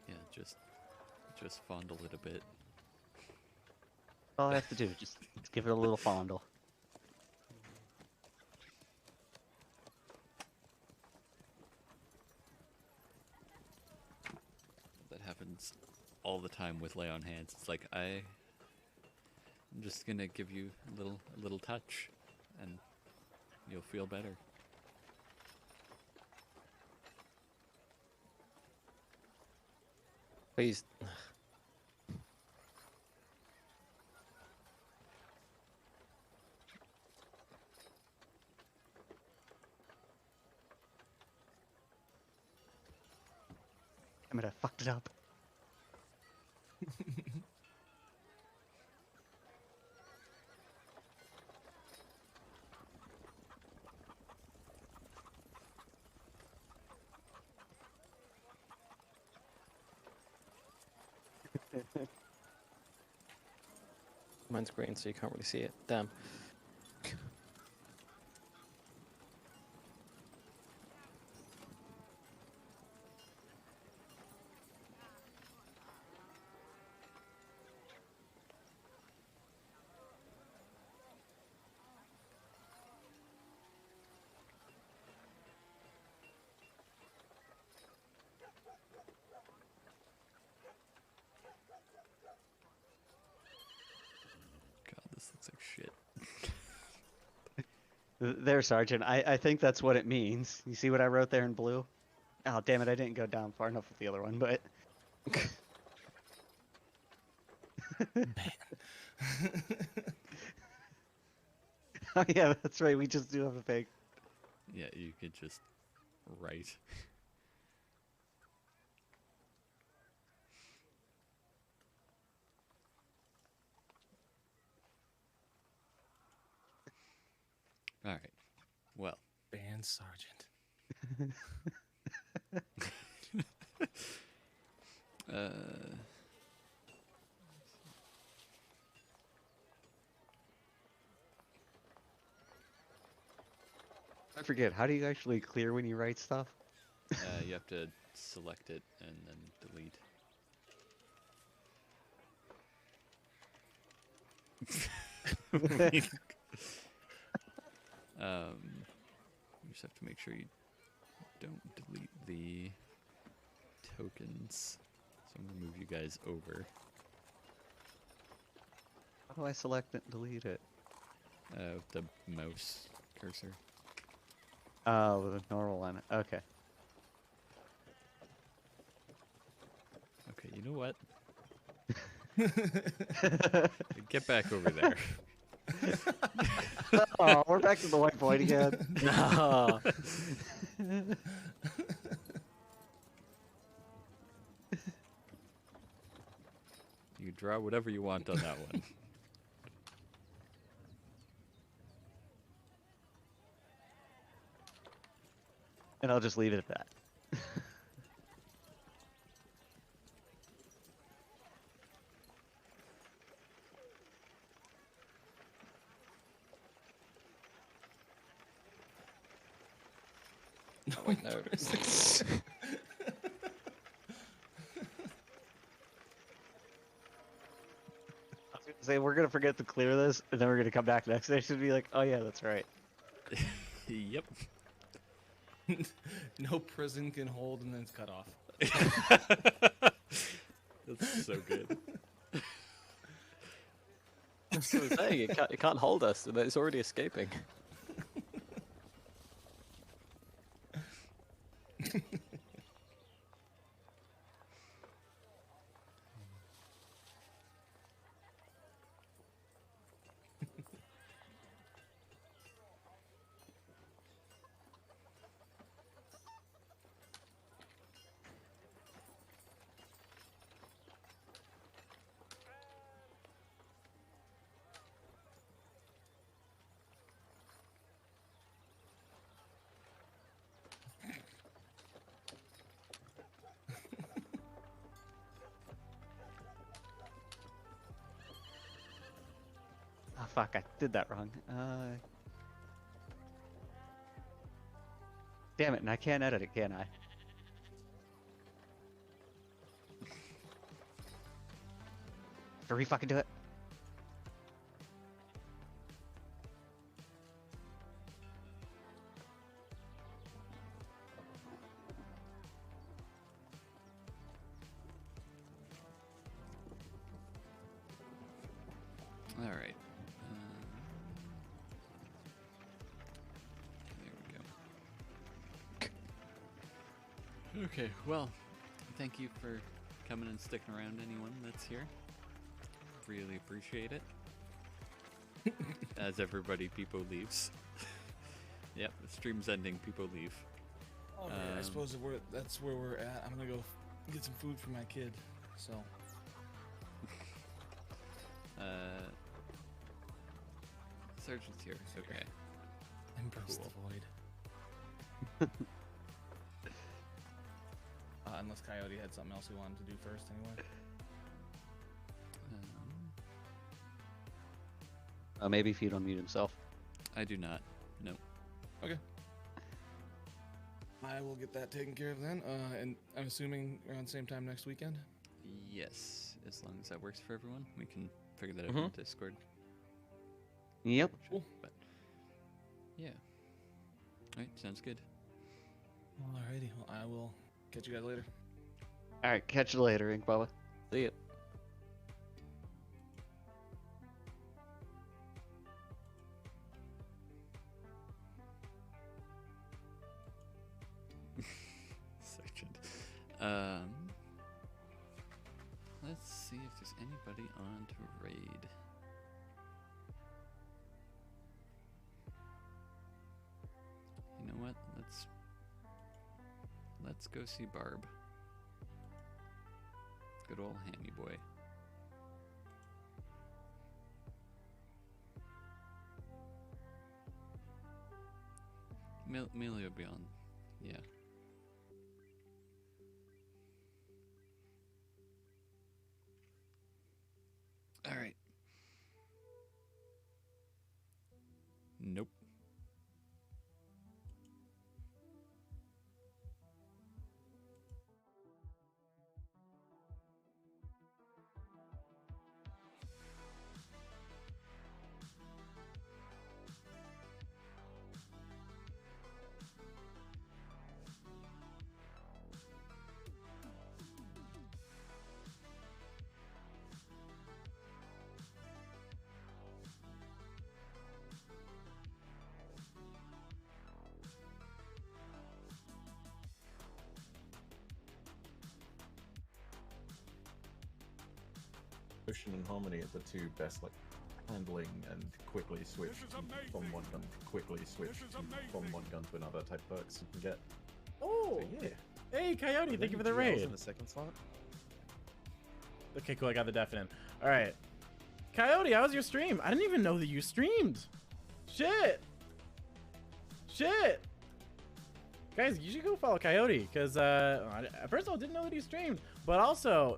Yeah, just fondle it a bit. All I have to do just give it a little fondle. That happens all the time with lay on hands. It's like I'm just gonna give you a little touch, and you'll feel better. Please. I might have fucked it up. Mine's green, so you can't really see it. Damn. God, this looks like shit. There, Sergeant. I think that's what it means. You see what I wrote there in blue? Oh, damn it, I didn't go down far enough with the other one, but... Oh yeah, that's right, we just do have a pig. Yeah, you could just write. All right. Well, Band sergeant. uh, I forget, how do you actually clear when you write stuff? you have to select it and then delete. You just have to make sure you don't delete the tokens. So I'm gonna move you guys over. How do I select it and delete it? With the mouse cursor. Oh, with a normal one. Okay. Okay, you know what? Get back over there. Oh, we're back to the white point again. No. You draw whatever you want on that one. And I'll just leave it at that. Oh, wait, no. I was gonna say we're gonna forget to clear this, and then we're gonna come back next station and be like, oh yeah, that's right. Yep. No prison can hold, and then it's cut off. That's so good. That's what I'm saying. It can't hold us. It's already escaping. Oh fuck, I did that wrong. Damn it, and I can't edit it, can I? To re-fucking do it. All right. There we go. Okay, well, thank you for coming and sticking around, anyone that's here. Really appreciate it. As people leaves. Yep, the stream's ending, people leave. Oh, yeah, I suppose that's where we're at. I'm gonna go get some food for my kid. So. Sergeant's here. Okay. Embrace Cool. the void. Unless Coyote had something else he wanted to do first, anyway. Maybe if he'd unmute himself. I do not. No. Okay. I will get that taken care of then. And I'm assuming around the same time next weekend. Yes, as long as that works for everyone, we can figure that out Mhm. on Discord. Yep. Cool. But yeah. All right, sounds good. Alrighty. Well, I will catch you guys later. Alright, catch you later, Incbuba. See it. So Let's see if there's anybody on to raid. You know what? Let's go see Barb. Good old Hammy boy. Melee will be on. Yeah. All right. Nope. Ocean and Harmony are the two best, like, handling and quickly switch from one gun, from one gun to another type perks you can get. Oh! So, yeah. Hey, Coyote, thank you for the raid. In the second slot. Okay, cool, I got the deaf in. Alright. Coyote, how was your stream? I didn't even know that you streamed. Shit! Shit! Guys, you should go follow Coyote, because, first of all, didn't know that he streamed, but also,